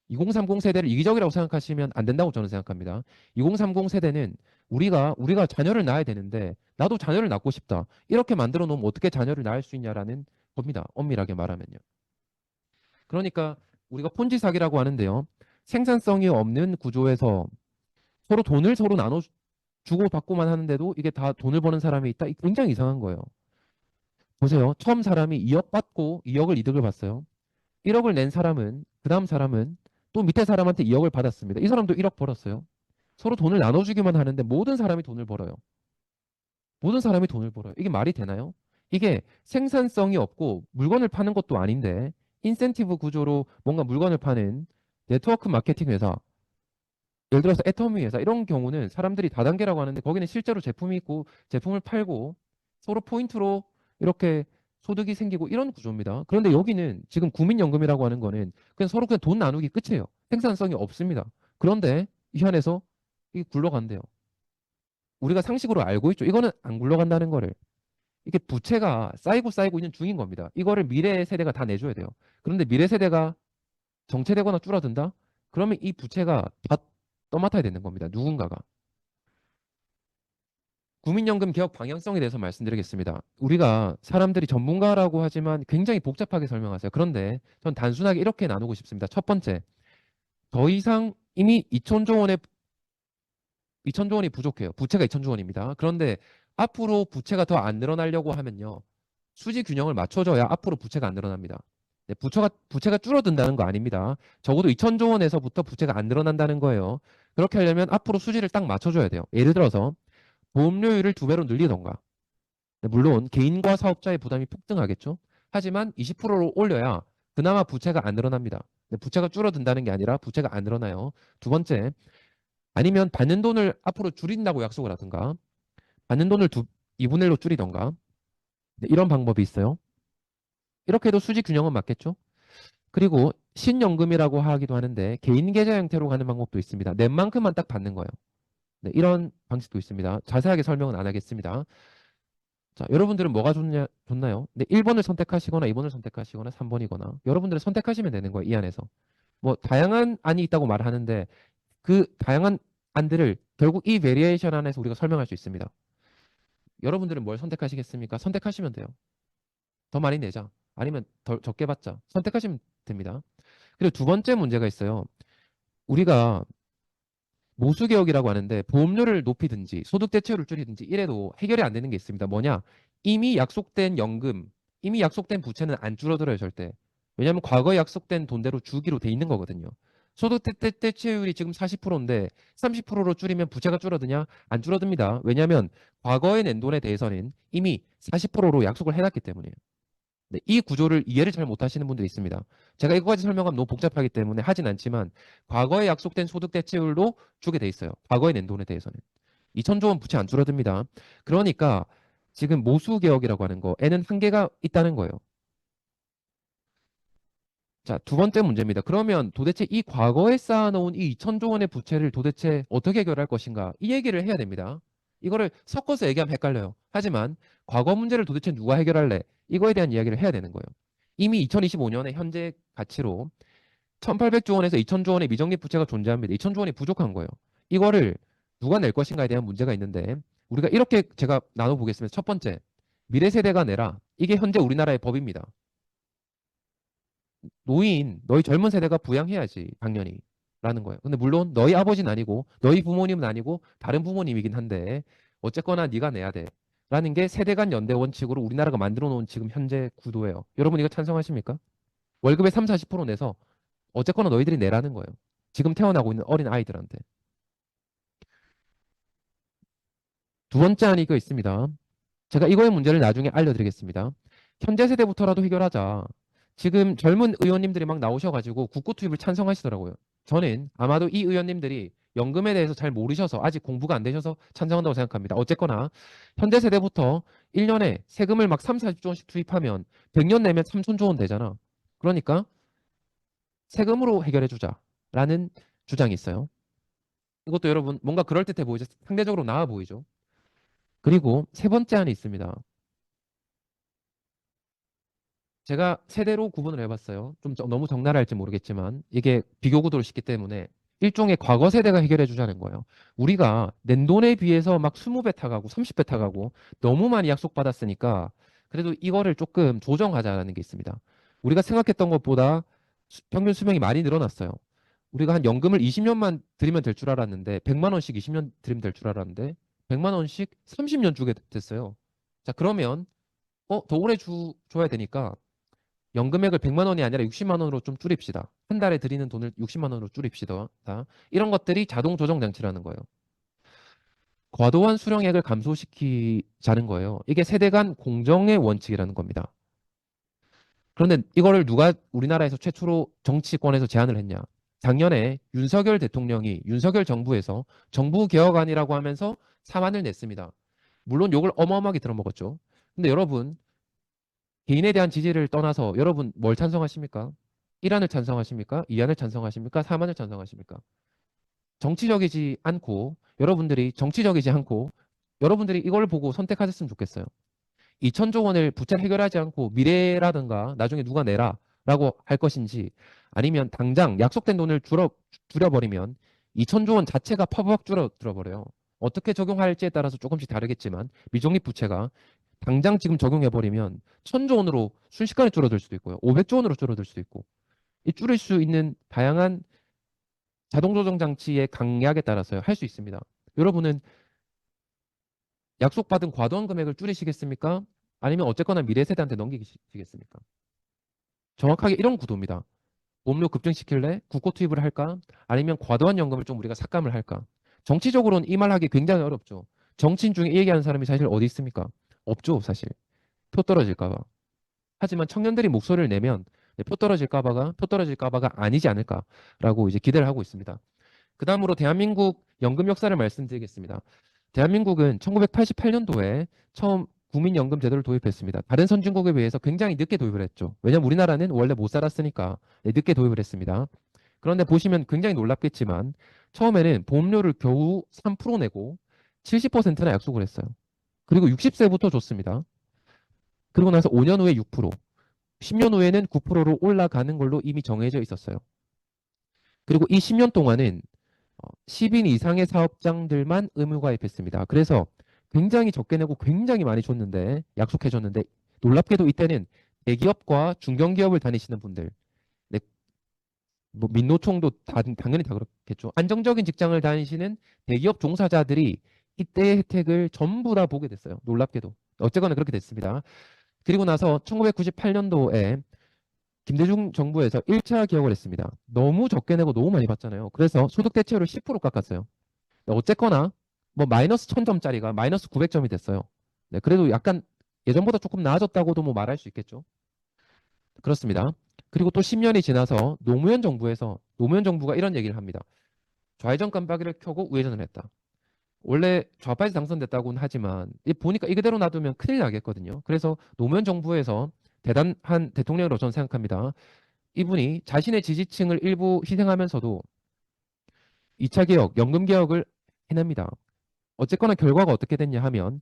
2030 세대를 이기적이라고 생각하시면 안 된다고 저는 생각합니다. 2030 세대는 우리가 자녀를 낳아야 되는데 나도 자녀를 낳고 싶다. 이렇게 만들어 놓으면 어떻게 자녀를 낳을 수 있냐라는 겁니다. 엄밀하게 말하면요. 그러니까 우리가 폰지 사기라고 하는데요. 생산성이 없는 구조에서 서로 돈을 서로 나눠 주고 받고만 하는데도 이게 다 돈을 버는 사람이 있다. 이게 굉장히 이상한 거예요. 보세요. 처음 사람이 2억 받고 2억을 이득을 봤어요. 1억을 낸 사람은 그 다음 사람은 또 밑에 사람한테 2억을 받았습니다. 이 사람도 1억 벌었어요. 서로 돈을 나눠주기만 하는데 모든 사람이 돈을 벌어요. 모든 사람이 돈을 벌어요. 이게 말이 되나요? 이게 생산성이 없고 물건을 파는 것도 아닌데 인센티브 구조로 뭔가 물건을 파는 네트워크 마케팅 회사, 예를 들어서 애터미 회사 이런 경우는 사람들이 다단계라고 하는데 거기는 실제로 제품이 있고 제품을 팔고 서로 포인트로 이렇게 소득이 생기고 이런 구조입니다. 그런데 여기는 지금 국민연금이라고 하는 거는 그냥 서로 그냥 돈 나누기 끝이에요. 생산성이 없습니다. 그런데 이 안에서 이게 굴러간대요. 우리가 상식으로 알고 있죠. 이거는 안 굴러간다는 거를. 이게 부채가 쌓이고 있는 중인 겁니다. 이거를 미래 세대가 다 내줘야 돼요. 그런데 미래 세대가 정체되거나 줄어든다? 그러면 이 부채가 다 떠맡아야 되는 겁니다. 누군가가. 국민연금 개혁 방향성에 대해서 말씀드리겠습니다. 우리가 사람들이 전문가라고 하지만 굉장히 복잡하게 설명하세요. 그런데 전 단순하게 이렇게 나누고 싶습니다. 첫 번째, 더 이상 이미 2천조 원이 부족해요. 부채가 2천조 원입니다. 그런데 앞으로 부채가 더 안 늘어나려고 하면요. 수지 균형을 맞춰줘야 앞으로 부채가 안 늘어납니다. 네, 부채가 줄어든다는 거 아닙니다. 적어도 2천조 원에서부터 부채가 안 늘어난다는 거예요. 그렇게 하려면 앞으로 수지를 딱 맞춰줘야 돼요. 예를 들어서 보험료율을 2배로 늘리던가. 네, 물론 개인과 사업자의 부담이 폭등하겠죠. 하지만 20%로 올려야 그나마 부채가 안 늘어납니다. 네, 부채가 줄어든다는 게 아니라 부채가 안 늘어나요. 두 번째, 아니면 받는 돈을 앞으로 줄인다고 약속을 하든가 받는 돈을 2분의 1로 줄이던가 네, 이런 방법이 있어요. 이렇게 해도 수지 균형은 맞겠죠. 그리고 신연금이라고 하기도 하는데 개인 계좌 형태로 가는 방법도 있습니다. 낸 만큼만 딱 받는 거예요. 네, 이런 방식도 있습니다. 자세하게 설명은 안 하겠습니다. 자, 여러분들은 뭐가 좋나요? 네, 1번을 선택하시거나 2번을 선택하시거나 3번이거나 여러분들은 선택하시면 되는 거예요. 이 안에서. 뭐 다양한 안이 있다고 말하는데 그 다양한 안들을 결국 이 베리에이션 안에서 우리가 설명할 수 있습니다. 여러분들은 뭘 선택하시겠습니까? 선택하시면 돼요. 더 많이 내자. 아니면 더 적게 받자. 선택하시면 됩니다. 그리고 두 번째 문제가 있어요. 우리가 모수개혁이라고 하는데 보험료를 높이든지 소득 대체율을 줄이든지 이래도 해결이 안 되는 게 있습니다. 뭐냐? 이미 약속된 연금, 이미 약속된 부채는 안 줄어들어요, 절대. 왜냐하면 과거에 약속된 돈대로 주기로 돼 있는 거거든요. 소득 대체율이 지금 40%인데 30%로 줄이면 부채가 줄어드냐? 안 줄어듭니다. 왜냐하면 과거에 낸 돈에 대해서는 이미 40%로 약속을 해놨기 때문이에요. 네, 이 구조를 이해를 잘 못하시는 분들이 있습니다. 제가 이거까지 설명하면 너무 복잡하기 때문에 하진 않지만 과거에 약속된 소득 대체율로 주게 돼 있어요. 과거에 낸 돈에 대해서는. 2천조 원 부채 안 줄어듭니다. 그러니까 지금 모수개혁이라고 하는 거에는 한계가 있다는 거예요. 자, 두 번째 문제입니다. 그러면 도대체 이 과거에 쌓아놓은 이 2천조 원의 부채를 도대체 어떻게 해결할 것인가? 이 얘기를 해야 됩니다. 이거를 섞어서 얘기하면 헷갈려요. 하지만 과거 문제를 도대체 누가 해결할래? 이거에 대한 이야기를 해야 되는 거예요. 이미 2025년에 현재 가치로 1,800조 원에서 2,000조 원의 미적립 부채가 존재합니다. 2,000조 원이 부족한 거예요. 이거를 누가 낼 것인가에 대한 문제가 있는데 우리가 이렇게 제가 나눠보겠습니다. 첫 번째, 미래 세대가 내라. 이게 현재 우리나라의 법입니다. 노인, 너희 젊은 세대가 부양해야지 당연히 라는 거예요. 근데 물론 너희 아버지는 아니고 너희 부모님은 아니고 다른 부모님이긴 한데 어쨌거나 네가 내야 돼 라는 게 세대 간 연대 원칙으로 우리나라가 만들어 놓은 지금 현재 구도예요. 여러분 이거 찬성하십니까? 월급의 3, 40% 내서 어쨌거나 너희들이 내라는 거예요. 지금 태어나고 있는 어린 아이들한테. 두 번째 안이 이거 있습니다. 제가 이거의 문제를 나중에 알려드리겠습니다. 현재 세대부터라도 해결하자. 지금 젊은 의원님들이 막 나오셔가지고 국고 투입을 찬성하시더라고요. 저는 아마도 이 의원님들이 연금에 대해서 잘 모르셔서 아직 공부가 안 되셔서 찬성한다고 생각합니다. 어쨌거나 현재 세대부터 1년에 세금을 막 3, 40조 원씩 투입하면 100년 내면 3천조 원 되잖아. 그러니까 세금으로 해결해주자라는 주장이 있어요. 이것도 여러분 뭔가 그럴듯해 보이죠? 상대적으로 나아 보이죠? 그리고 세 번째 안이 있습니다. 제가 세대로 구분을 해봤어요. 좀 너무 적나라할지 모르겠지만 이게 비교 구도를 싣기 때문에 일종의 과거 세대가 해결해 주자는 거예요. 우리가 낸 돈에 비해서 막 20배 타가고 30배 타가고 너무 많이 약속받았으니까 그래도 이거를 조금 조정하자라는 게 있습니다. 우리가 생각했던 것보다 평균 수명이 많이 늘어났어요. 우리가 한 연금을 20년만 드리면 될 줄 알았는데 100만 원씩 20년 드리면 될 줄 알았는데 100만 원씩 30년 주게 됐어요. 자, 그러면 더 오래 줘야 되니까 연금액을 100만 원이 아니라 60만 원으로 좀 줄입시다. 한 달에 드리는 돈을 60만 원으로 줄입시다. 이런 것들이 자동 조정 장치라는 거예요. 과도한 수령액을 감소시키자는 거예요. 이게 세대 간 공정의 원칙이라는 겁니다. 그런데 이거를 누가 우리나라에서 최초로 정치권에서 제안을 했냐? 작년에 윤석열 대통령이 윤석열 정부에서 정부개혁안이라고 하면서 사안을 냈습니다. 물론 욕을 어마어마하게 들어먹었죠. 근데 여러분 개인에 대한 지지를 떠나서 여러분 뭘 찬성하십니까? 1안을 찬성하십니까? 2안을 찬성하십니까? 3안을 찬성하십니까? 정치적이지 않고 여러분들이 이걸 보고 선택하셨으면 좋겠어요. 2천조 원을 부채를 해결하지 않고 미래라든가 나중에 누가 내라라고 할 것인지 아니면 당장 약속된 돈을 줄여버리면 2천조 원 자체가 퍼벅 줄어들어버려요. 어떻게 적용할지에 따라서 조금씩 다르겠지만 미적립 부채가 당장 지금 적용해버리면 1,000조 원으로 순식간에 줄어들 수도 있고요. 500조 원으로 줄어들 수도 있고 이 줄일 수 있는 다양한 자동 조정 장치의 강약에 따라서요. 할 수 있습니다. 여러분은 약속받은 과도한 금액을 줄이시겠습니까? 아니면 어쨌거나 미래 세대한테 넘기시겠습니까? 정확하게 이런 구도입니다. 보험료 급증시킬래? 국고 투입을 할까? 아니면 과도한 연금을 좀 우리가 삭감을 할까? 정치적으로는 이 말 하기 굉장히 어렵죠. 정치인 중에 이 얘기하는 사람이 사실 어디 있습니까? 없죠, 사실. 표 떨어질까 봐. 하지만 청년들이 목소리를 내면 표 떨어질까 봐가 아니지 않을까라고 이제 기대를 하고 있습니다. 그 다음으로 대한민국 연금 역사를 말씀드리겠습니다. 대한민국은 1988년도에 처음 국민연금 제도를 도입했습니다. 다른 선진국에 비해서 굉장히 늦게 도입을 했죠. 왜냐하면 우리나라는 원래 못 살았으니까 늦게 도입을 했습니다. 그런데 보시면 굉장히 놀랍겠지만 처음에는 보험료를 겨우 3% 내고 70%나 약속을 했어요. 그리고 60세부터 줬습니다. 그리고 나서 5년 후에 6%, 10년 후에는 9%로 올라가는 걸로 이미 정해져 있었어요. 그리고 이 10년 동안은 10인 이상의 사업장들만 의무 가입했습니다. 그래서 굉장히 적게 내고 굉장히 많이 줬는데 약속해줬는데 놀랍게도 이때는 대기업과 중견기업을 다니시는 분들, 네, 뭐 민노총도 당연히 다 그렇겠죠. 안정적인 직장을 다니시는 대기업 종사자들이 이때의 혜택을 전부 다 보게 됐어요. 놀랍게도. 어쨌거나 그렇게 됐습니다. 그리고 나서 1998년도에 김대중 정부에서 1차 개혁을 했습니다. 너무 적게 내고 너무 많이 받잖아요. 그래서 소득 대체율을 10% 깎았어요. 어쨌거나 뭐 마이너스 1000점짜리가 마이너스 900점이 됐어요. 네, 그래도 약간 예전보다 조금 나아졌다고도 뭐 말할 수 있겠죠. 그렇습니다. 그리고 또 10년이 지나서 노무현 정부가 이런 얘기를 합니다. 좌회전 깜빡이를 켜고 우회전을 했다. 원래 좌파에서 당선됐다고는 하지만 보니까 이 그대로 놔두면 큰일 나겠거든요. 그래서 노무현 정부에서 대단한 대통령으로 저는 생각합니다. 이분이 자신의 지지층을 일부 희생하면서도 2차 개혁, 연금 개혁을 해냅니다. 어쨌거나 결과가 어떻게 됐냐 하면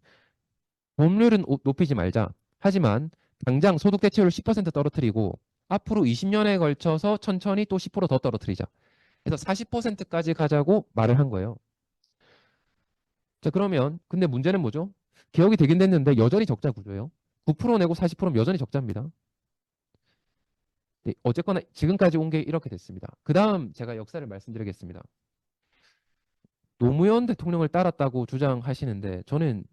보험료는 높이지 말자. 하지만 당장 소득 대체율 10% 떨어뜨리고 앞으로 20년에 걸쳐서 천천히 또 10%더 떨어뜨리자. 그래서 40%까지 가자고 말을 한 거예요. 자, 그러면 근데 문제는 뭐죠? 개혁이 되긴 됐는데 여전히 적자 구조예요. 9% 내고 40%면 여전히 적자입니다. 네, 어쨌거나 지금까지 온 게 이렇게 됐습니다. 그 다음 제가 역사를 말씀드리겠습니다. 노무현 대통령을 따랐다고 주장하시는데 저는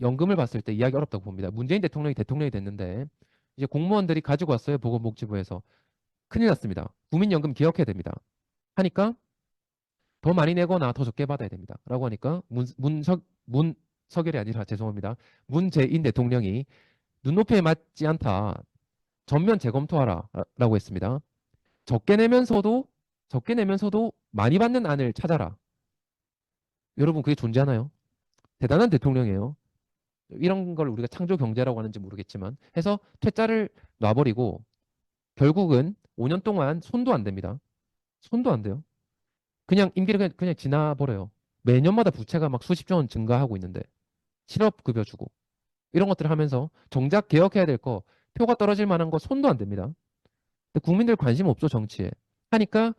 연금을 봤을 때 이해하기 어렵다고 봅니다. 문재인 대통령이 됐는데 이제 공무원들이 가지고 왔어요. 보건복지부에서. 큰일 났습니다. 국민연금 개혁해야 됩니다. 하니까 더 많이 내거나 더 적게 받아야 됩니다. 라고 하니까 문석열이 아니라 죄송합니다. 문재인 대통령이 눈높이에 맞지 않다. 전면 재검토하라 라고 했습니다. 적게 내면서도 많이 받는 안을 찾아라. 여러분 그게 존재하나요? 대단한 대통령이에요. 이런 걸 우리가 창조 경제라고 하는지 모르겠지만 해서 퇴짜를 놔버리고 결국은 5년 동안 손도 안 됩니다. 손도 안 돼요. 그냥 임기를 그냥 지나버려요. 매년마다 부채가 막 수십조 원 증가하고 있는데 실업급여 주고 이런 것들을 하면서 정작 개혁해야 될 거 표가 떨어질 만한 거 손도 안 됩니다. 근데 국민들 관심 없어 정치에 하니까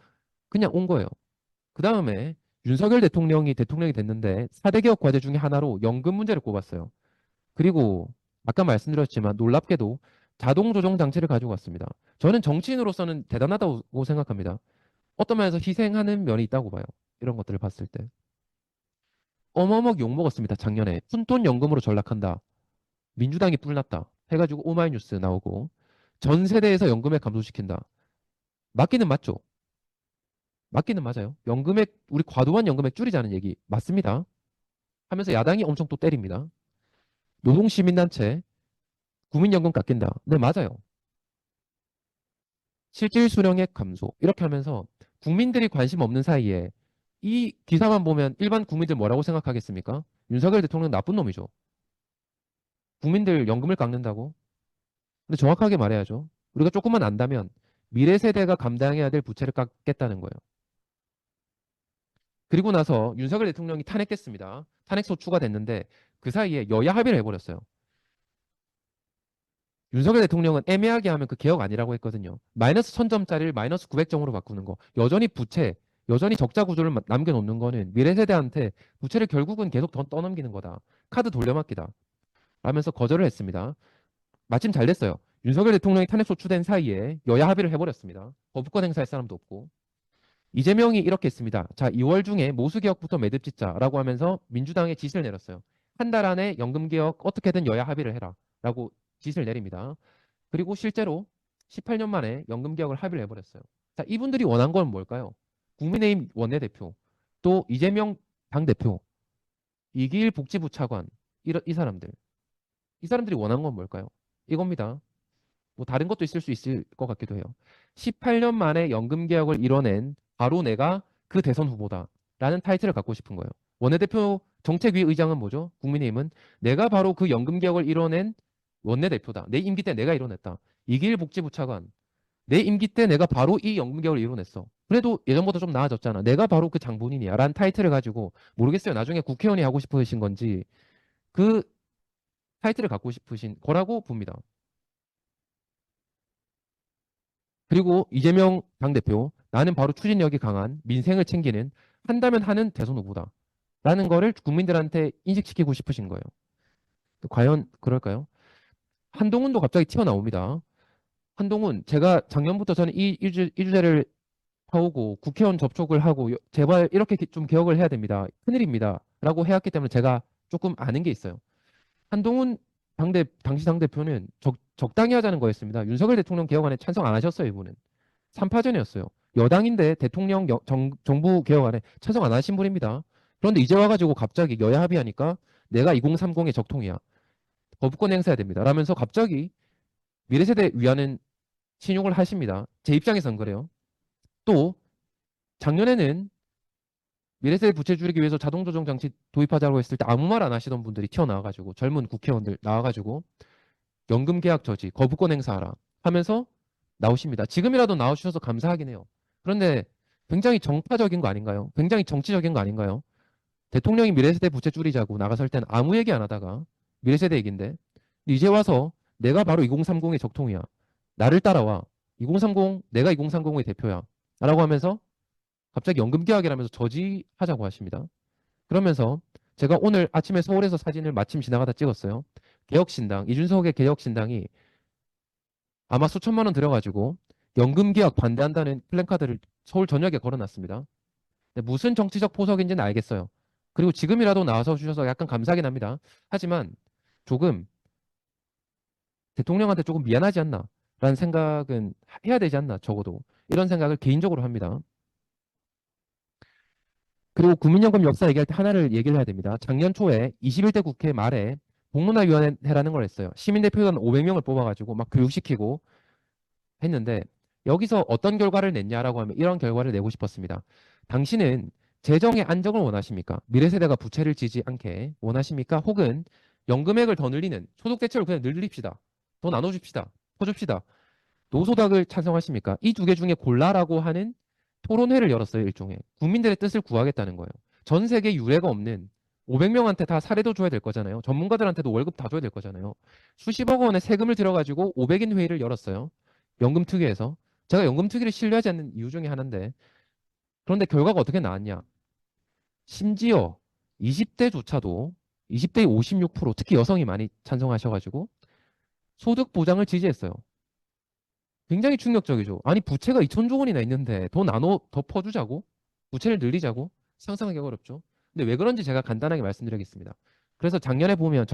그냥 온 거예요. 그 다음에 윤석열 대통령이 됐는데 4대 개혁 과제 중에 하나로 연금 문제를 꼽았어요. 그리고 아까 말씀드렸지만 놀랍게도 자동 조정 장치를 가지고 왔습니다. 저는 정치인으로서는 대단하다고 생각합니다. 어떤 면에서 희생하는 면이 있다고 봐요. 이런 것들을 봤을 때. 어마어마하게 욕먹었습니다. 작년에. 푼돈 연금으로 전락한다. 민주당이 뿔났다. 해가지고 오마이뉴스 나오고 전 세대에서 연금액 감소시킨다. 맞기는 맞죠. 맞기는 맞아요. 연금액 우리 과도한 연금액 줄이자는 얘기 맞습니다. 하면서 야당이 엄청 또 때립니다. 노동시민단체 국민연금 깎인다. 네, 맞아요. 실질 수령액 감소. 이렇게 하면서 국민들이 관심 없는 사이에 이 기사만 보면 일반 국민들 뭐라고 생각하겠습니까? 윤석열 대통령 나쁜 놈이죠. 국민들 연금을 깎는다고? 근데 정확하게 말해야죠. 우리가 조금만 안다면 미래 세대가 감당해야 될 부채를 깎겠다는 거예요. 그리고 나서 윤석열 대통령이 탄핵됐습니다. 탄핵소추가 됐는데 그 사이에 여야 합의를 해버렸어요. 윤석열 대통령은 애매하게 하면 그 개혁 아니라고 했거든요. 마이너스 1000점짜리를 마이너스 900점으로 바꾸는 거. 여전히 부채, 여전히 적자 구조를 남겨놓는 거는 미래 세대한테 부채를 결국은 계속 더 떠넘기는 거다. 카드 돌려막기다. 라면서 거절을 했습니다. 마침 잘 됐어요. 윤석열 대통령이 탄핵 소추된 사이에 여야 합의를 해버렸습니다. 거부권 행사할 사람도 없고. 이재명이 이렇게 했습니다. 자, 2월 중에 모수개혁부터 매듭 짓자라고 하면서 민주당에 지시를 내렸어요. 한 달 안에 연금개혁 어떻게든 여야 합의를 해라. 라고 지시를 내립니다. 그리고 실제로 18년 만에 연금개혁을 합의를 해버렸어요. 자, 이분들이 원한 건 뭘까요? 국민의힘 원내대표, 또 이재명 당대표, 이기일 복지부 차관, 이 사람들. 이 사람들이 원한 건 뭘까요? 이겁니다. 뭐 다른 것도 있을 수 있을 것 같기도 해요. 18년 만에 연금개혁을 이뤄낸 바로 내가 그 대선 후보다 라는 타이틀을 갖고 싶은 거예요. 원내대표 정책위 의장은 뭐죠? 국민의힘은 내가 바로 그 연금개혁을 이뤄낸 원내대표다. 내 임기 때 내가 이뤄냈다. 이길 복지부 차관. 내 임기 때 내가 바로 이 연금개혁을 이뤄냈어. 그래도 예전보다 좀 나아졌잖아. 내가 바로 그 장본인이야. 라는 타이틀을 가지고 모르겠어요. 나중에 국회의원이 하고 싶으신 건지 그 타이틀을 갖고 싶으신 거라고 봅니다. 그리고 이재명 당대표 나는 바로 추진력이 강한 민생을 챙기는 한다면 하는 대선 후보다. 라는 거를 국민들한테 인식시키고 싶으신 거예요. 과연 그럴까요? 한동훈도 갑자기 튀어나옵니다. 한동훈 제가 작년부터 저는 이 주제를 파오고 국회의원 접촉을 하고 제발 이렇게 좀 개혁을 해야 됩니다. 큰일입니다. 라고 해왔기 때문에 제가 조금 아는 게 있어요. 한동훈 당시 당대표는 적당히 하자는 거였습니다. 윤석열 대통령 개혁안에 찬성 안 하셨어요. 이분은. 3파전이었어요. 여당인데 대통령 정부 개혁안에 찬성 안 하신 분입니다. 그런데 이제 와가지고 갑자기 여야 합의하니까 내가 2030의 적통이야. 거부권 행사해야 됩니다. 라면서 갑자기 미래세대 위하는 신용을 하십니다. 제 입장에선 그래요. 또 작년에는 미래세대 부채 줄이기 위해서 자동조정 장치 도입하자고 했을 때 아무 말 안 하시던 분들이 튀어나와가지고 젊은 국회의원들 나와가지고 연금 계약 저지, 거부권 행사하라 하면서 나오십니다. 지금이라도 나와주셔서 감사하긴 해요. 그런데 굉장히 정파적인 거 아닌가요? 굉장히 정치적인 거 아닌가요? 대통령이 미래세대 부채 줄이자고 나가설 때는 아무 얘기 안 하다가 미래세대 얘기인데 이제 와서 내가 바로 2030의 적통이야. 나를 따라와. 2030, 내가 2030의 대표야. 라고 하면서 갑자기 연금개혁이라면서 저지하자고 하십니다. 그러면서 제가 오늘 아침에 서울에서 사진을 마침 지나가다 찍었어요. 개혁신당, 이준석의 개혁신당이 아마 수천만 원 들여가지고 연금개혁 반대한다는 플랜카드를 서울 전역에 걸어놨습니다. 근데 무슨 정치적 포석인지는 알겠어요. 그리고 지금이라도 나와서 주셔서 약간 감사하긴 합니다. 하지만 조금 대통령한테 조금 미안하지 않나 라는 생각은 해야 되지 않나, 적어도. 이런 생각을 개인적으로 합니다. 그리고 국민연금 역사 얘기할 때 하나를 얘기를 해야 됩니다. 작년 초에 21대 국회 말에 공론화위원회라는 걸 했어요. 시민대표단 500명을 뽑아가지고 막 교육시키고 했는데, 여기서 어떤 결과를 냈냐라고 하면 이런 결과를 내고 싶었습니다. 당신은 재정의 안정을 원하십니까? 미래 세대가 부채를 지지 않게 원하십니까? 혹은 연금액을 더 늘리는 소득 대체를 그냥 늘립시다. 더 나눠줍시다. 퍼줍시다. 노소득을 찬성하십니까? 이 두 개 중에 골라라고 하는 토론회를 열었어요. 일종의 국민들의 뜻을 구하겠다는 거예요. 전 세계 유례가 없는 500명한테 다 사례도 줘야 될 거잖아요. 전문가들한테도 월급 다 줘야 될 거잖아요. 수십억 원의 세금을 들여가지고 500인 회의를 열었어요. 연금특위에서. 제가 연금특위를 신뢰하지 않는 이유 중에 하나인데, 그런데 결과가 어떻게 나왔냐? 심지어 20대조차도 20대의 56%, 특히 여성이 많이 찬성하셔가지고 소득 보장을 지지했어요. 굉장히 충격적이죠. 아니, 부채가 2천조 원이나 있는데 더 퍼주자고? 부채를 늘리자고? 상상하기 어렵죠. 근데 왜 그런지 제가 간단하게 말씀드리겠습니다. 그래서 작년에 보면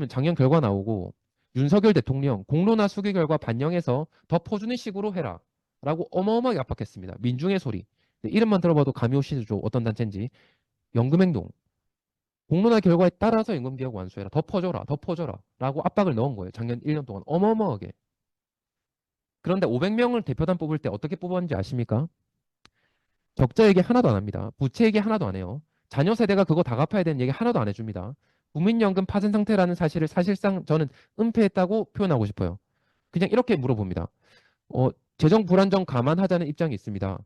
작년 결과 나오고 윤석열 대통령 공론화 수기 결과 반영해서 더 퍼주는 식으로 해라 라고 어마어마하게 압박했습니다. 민중의 소리. 이름만 들어봐도 감이 오시죠. 어떤 단체인지. 연금행동. 공론화 결과에 따라서 연금개혁 완수해라. 더 퍼줘라. 더 퍼줘라. 라고 압박을 넣은 거예요. 작년 1년 동안. 어마어마하게. 그런데 500명을 대표단 뽑을 때 어떻게 뽑았는지 아십니까? 적자 얘기 하나도 안 합니다. 부채 얘기 하나도 안 해요. 자녀 세대가 그거 다 갚아야 되는 얘기 하나도 안 해줍니다. 국민연금 파산 상태라는 사실을 사실상 저는 은폐했다고 표현하고 싶어요. 그냥 이렇게 물어봅니다. 재정 불안정 감안하자는 입장이 있습니다.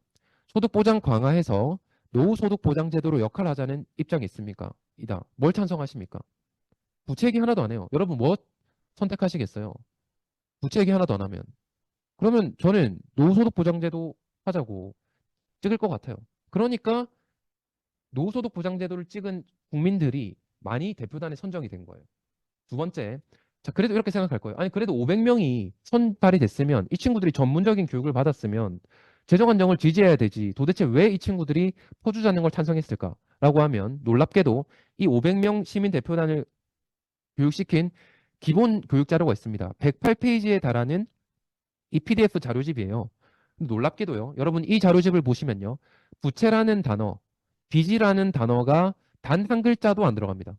소득 보장 강화해서 노후 소득 보장 제도로 역할하자는 입장이 있습니까? 이다. 뭘 찬성하십니까? 부채 얘기 하나도 안 해요. 여러분 뭐 선택하시겠어요? 부채 얘기 하나도 안 하면. 그러면 저는 노후소득 보장제도 하자고 찍을 것 같아요. 그러니까 노후소득 보장제도를 찍은 국민들이 많이 대표단에 선정이 된 거예요. 두 번째, 자, 그래도 이렇게 생각할 거예요. 아니, 그래도 500명이 선발이 됐으면, 이 친구들이 전문적인 교육을 받았으면 재정 안정을 지지해야 되지. 도대체 왜 이 친구들이 퍼주자는 걸 찬성했을까? 라고 하면 놀랍게도 이 500명 시민 대표단을 교육시킨 기본 교육 자료가 있습니다. 108페이지에 달하는 이 PDF 자료집이에요. 놀랍게도요. 여러분 이 자료집을 보시면요. 부채라는 단어, 빚이라는 단어가 단 한 글자도 안 들어갑니다.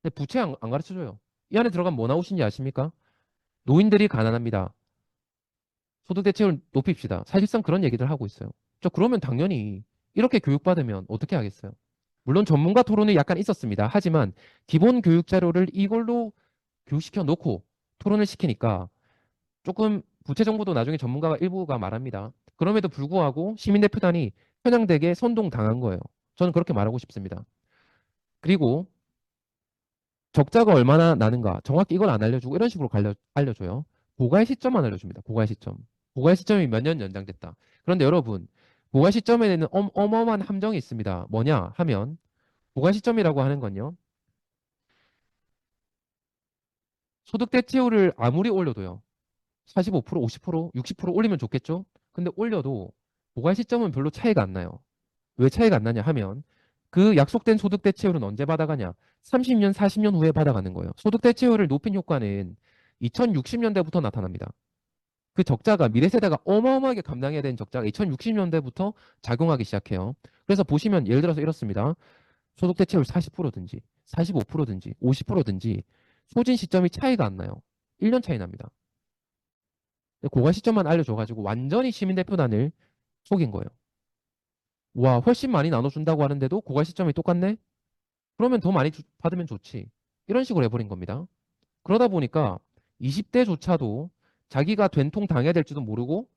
근데 부채 안 가르쳐줘요. 이 안에 들어가면 뭐 나오신지 아십니까? 노인들이 가난합니다. 소득 대체율 높입시다. 사실상 그런 얘기들 하고 있어요. 그러면 당연히 이렇게 교육받으면 어떻게 하겠어요? 물론 전문가 토론이 약간 있었습니다. 하지만 기본 교육 자료를 이걸로 교육시켜 놓고 토론을 시키니까 조금 부채 정보도 나중에 전문가가 일부가 말합니다. 그럼에도 불구하고 시민대표단이 편향되게 선동당한 거예요. 저는 그렇게 말하고 싶습니다. 그리고 적자가 얼마나 나는가 정확히 이걸 안 알려주고 이런 식으로 알려줘요. 고갈 시점만 알려줍니다. 고갈 시점. 고갈 시점이 몇 년 연장됐다. 그런데 여러분 고갈 시점에는 어마어마한 함정이 있습니다. 뭐냐 하면 고갈 시점이라고 하는 건요. 소득 대체율을 아무리 올려도요. 45%, 50%, 60% 올리면 좋겠죠? 근데 올려도 고갈 시점은 별로 차이가 안 나요. 왜 차이가 안 나냐 하면 그 약속된 소득 대체율은 언제 받아가냐? 30년, 40년 후에 받아가는 거예요. 소득 대체율을 높인 효과는 2060년대부터 나타납니다. 그 적자가 미래 세대가 어마어마하게 감당해야 되는 적자가 2060년대부터 작용하기 시작해요. 그래서 보시면 예를 들어서 이렇습니다. 소득 대체율 40%든지 45%든지 50%든지 소진 시점이 차이가 안 나요. 1년 차이 납니다. 고갈 시점만 알려줘가지고 완전히 시민대표단을 속인 거예요. 와, 훨씬 많이 나눠준다고 하는데도 고갈 시점이 똑같네? 그러면 더 많이 받으면 좋지. 이런 식으로 해버린 겁니다. 그러다 보니까 20대조차도 자기가 된통 당해야 될지도 모르고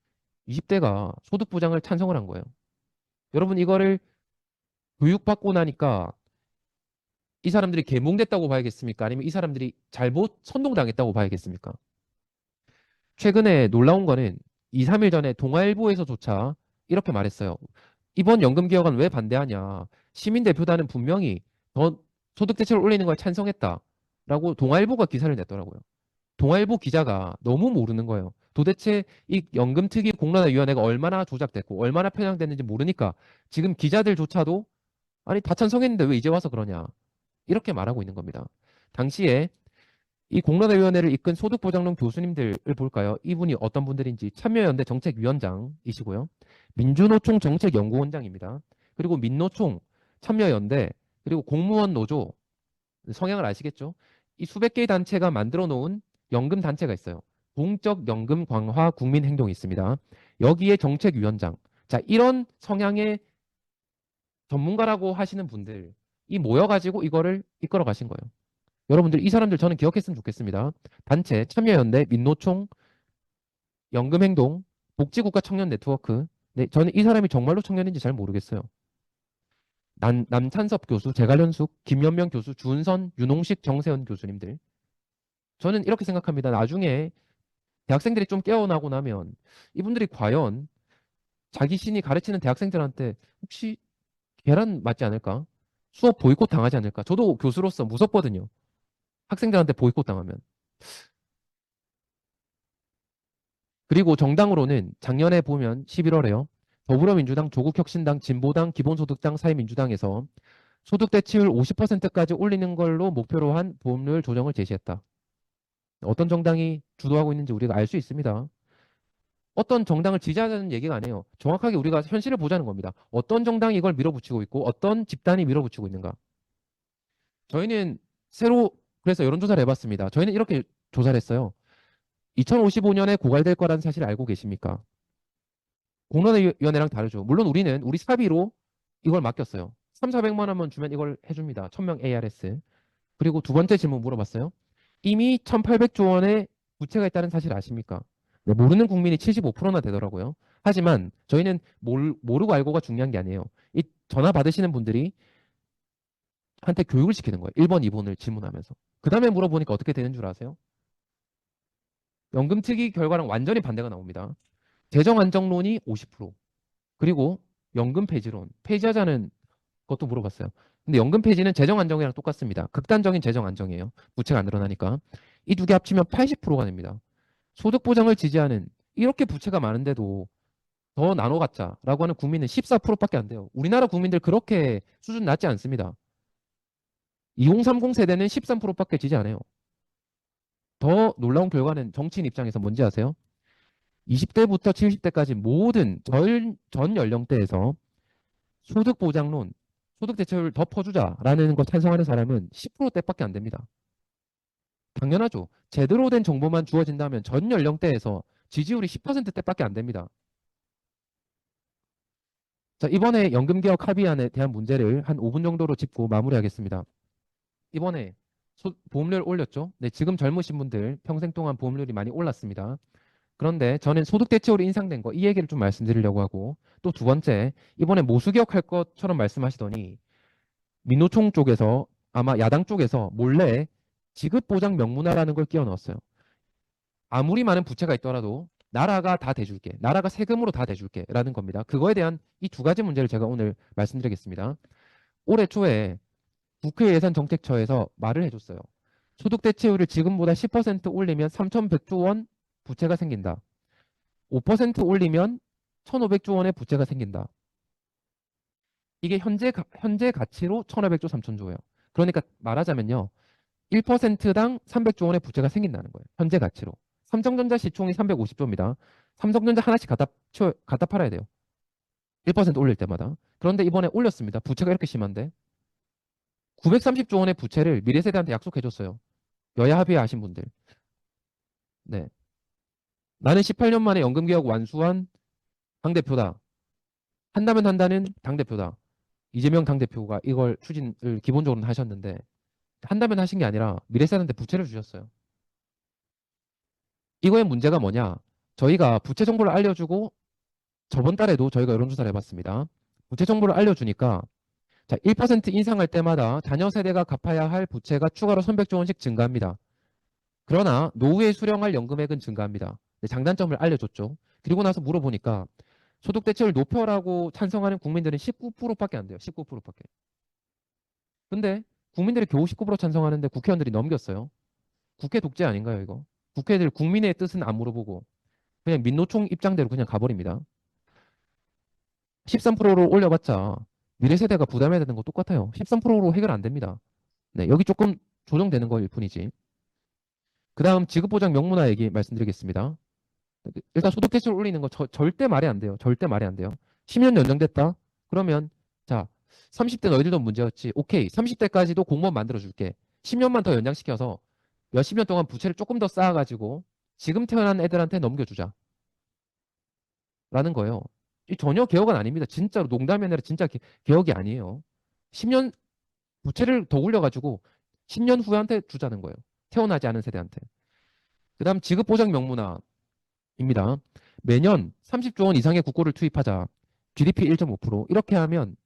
20대가 소득 보장을 찬성을 한 거예요. 여러분 이거를 교육받고 나니까 이 사람들이 개몽됐다고 봐야겠습니까? 아니면 이 사람들이 잘못 선동당했다고 봐야겠습니까? 최근에 놀라운 거는 2, 3일 전에 동아일보에서조차 이렇게 말했어요. 이번 연금 개혁안 왜 반대하냐? 시민 대표단은 분명히 더 소득 대체를 올리는 걸 찬성했다라고 동아일보가 기사를 냈더라고요. 동아일보 기자가 너무 모르는 거예요. 도대체 이 연금특위 공론화위원회가 얼마나 조작됐고 얼마나 편향됐는지 모르니까 지금 기자들조차도 아니 다 찬성했는데 왜 이제 와서 그러냐 이렇게 말하고 있는 겁니다. 당시에 이 공론화위원회를 이끈 소득보장론 교수님들을 볼까요? 이분이 어떤 분들인지 참여연대 정책위원장이시고요. 민주노총 정책연구원장입니다. 그리고 민노총, 참여연대, 그리고 공무원 노조, 성향을 아시겠죠? 이 수백 개의 단체가 만들어 놓은 연금 단체가 있어요. 공적 연금 강화 국민 행동이 있습니다. 여기에 정책위원장. 자, 이런 성향의 전문가라고 하시는 분들이 모여가지고 이거를 이끌어 가신 거예요. 여러분들 이 사람들 저는 기억했으면 좋겠습니다. 단체, 참여연대, 민노총, 연금행동, 복지국가 청년 네트워크. 네, 저는 이 사람이 정말로 청년인지 잘 모르겠어요. 남찬섭 교수, 제갈현숙, 김연명 교수, 주은선, 윤홍식, 정세현 교수님들. 저는 이렇게 생각합니다. 나중에 대학생들이 좀 깨어나고 나면 이분들이 과연 자기 신이 가르치는 대학생들한테 혹시 계란 맞지 않을까? 수업 보이콧 당하지 않을까? 저도 교수로서 무섭거든요. 학생들한테 보이콧 당하면. 그리고 정당으로는 작년에 보면 11월에요. 더불어민주당, 조국혁신당, 진보당, 기본소득당, 사회민주당에서 소득 대체율 50%까지 올리는 걸로 목표로 한 보험료율 조정을 제시했다. 어떤 정당이 주도하고 있는지 우리가 알 수 있습니다. 어떤 정당을 지지하자는 얘기가 아니에요. 정확하게 우리가 현실을 보자는 겁니다. 어떤 정당이 이걸 밀어붙이고 있고 어떤 집단이 밀어붙이고 있는가. 저희는 새로 그래서 여론조사를 해봤습니다. 저희는 이렇게 조사를 했어요. 2055년에 고갈될 거라는 사실을 알고 계십니까? 공론화위원회랑 다르죠. 물론 우리는 우리 사비로 이걸 맡겼어요. 3, 400만 원만 주면 이걸 해줍니다. 1000명 ARS. 그리고 두 번째 질문 물어봤어요. 이미 1800조 원의 부채가 있다는 사실 아십니까? 네, 모르는 국민이 75%나 되더라고요. 하지만 저희는 모르고 알고가 중요한 게 아니에요. 이 전화 받으시는 분들이 한테 교육을 시키는 거예요. 1번, 2번을 질문하면서. 그 다음에 물어보니까 어떻게 되는 줄 아세요? 연금특위 결과랑 완전히 반대가 나옵니다. 재정 안정론이 50%. 그리고 연금 폐지론. 폐지하자는 것도 물어봤어요. 근데 연금 폐지는 재정 안정이랑 똑같습니다. 극단적인 재정 안정이에요. 부채가 안 늘어나니까. 이 두 개 합치면 80%가 됩니다. 소득 보장을 지지하는 이렇게 부채가 많은데도 더 나눠 갖자라고 하는 국민은 14%밖에 안 돼요. 우리나라 국민들 그렇게 수준 낮지 않습니다. 2030 세대는 13%밖에 지지 안 해요. 더 놀라운 결과는 정치인 입장에서 뭔지 아세요? 20대부터 70대까지 모든 전 연령대에서 소득 보장론, 소득 대체율 더 퍼주자라는 거 찬성하는 사람은 10%대밖에 안 됩니다. 당연하죠. 제대로 된 정보만 주어진다면 전 연령대에서 지지율이 10%대밖에 안 됩니다. 자, 이번에 연금개혁 합의안에 대한 문제를 한 5분 정도로 짚고 마무리하겠습니다. 이번에 보험료를 올렸죠. 네, 지금 젊으신 분들 평생 동안 보험료율이 많이 올랐습니다. 그런데 저는 소득 대체율이 인상된 거 이 얘기를 좀 말씀드리려고 하고 또 두 번째 이번에 모수개혁 할 것처럼 말씀하시더니 민노총 쪽에서 아마 야당 쪽에서 몰래 지급보장 명문화라는 걸 끼워 넣었어요. 아무리 많은 부채가 있더라도 나라가 다 대줄게. 나라가 세금으로 다 대줄게 라는 겁니다. 그거에 대한 이 두 가지 문제를 제가 오늘 말씀드리겠습니다. 올해 초에 국회 예산정책처에서 말을 해줬어요. 소득 대체율을 지금보다 10% 올리면 3,100조 원 부채가 생긴다. 5% 올리면 1,500조 원의 부채가 생긴다. 이게 현재 가치로 1,500조, 3,000조예요. 그러니까 말하자면요. 1%당 300조 원의 부채가 생긴다는 거예요. 현재 가치로. 삼성전자 시총이 350조입니다. 삼성전자 하나씩 갖다 팔아야 돼요. 1% 올릴 때마다. 그런데 이번에 올렸습니다. 부채가 이렇게 심한데 930조 원의 부채를 미래 세대한테 약속해줬어요. 여야 합의하신 분들. 네. 나는 18년 만에 연금개혁 완수한 당대표다. 한다면 한다는 당대표다. 이재명 당대표가 이걸 추진을 기본적으로 하셨는데 한다면 하신 게 아니라 미래 세대한테 부채를 주셨어요. 이거의 문제가 뭐냐? 저희가 부채 정보를 알려주고 저번 달에도 저희가 여론조사를 해봤습니다. 부채 정보를 알려주니까 자, 1% 인상할 때마다 자녀 세대가 갚아야 할 부채가 추가로 300조 원씩 증가합니다. 그러나 노후에 수령할 연금액은 증가합니다. 네, 장단점을 알려줬죠. 그리고 나서 물어보니까 소득 대체율 높여라고 찬성하는 국민들은 19%밖에 안 돼요. 19%밖에. 근데 국민들이 겨우 19% 찬성하는데 국회의원들이 넘겼어요. 국회 독재 아닌가요, 이거? 국회들 국민의 뜻은 안 물어보고 그냥 민노총 입장대로 그냥 가버립니다. 13%로 올려봤자 미래 세대가 부담해야 되는 거 똑같아요. 13%로 해결 안 됩니다. 네, 여기 조금 조정되는 거일 뿐이지. 그 다음 지급보장 명문화 얘기 말씀드리겠습니다. 일단 소득 대체율 올리는 거 절대 말이 안 돼요. 절대 말이 안 돼요. 10년 연장됐다? 그러면 자 30대 너희들도 문제였지. 오케이. 30대까지도 공무원 만들어줄게. 10년만 더 연장시켜서 몇십 년 동안 부채를 조금 더 쌓아가지고 지금 태어난 애들한테 넘겨주자. 라는 거예요. 이 전혀 개혁은 아닙니다. 진짜로 농담이 아니라 진짜 개혁이 아니에요. 10년 부채를 더 올려가지고 10년 후에한테 주자는 거예요. 태어나지 않은 세대한테. 그 다음 지급보장 명문화입니다. 매년 30조 원 이상의 국고를 투입하자. GDP 1.5% 이렇게 하면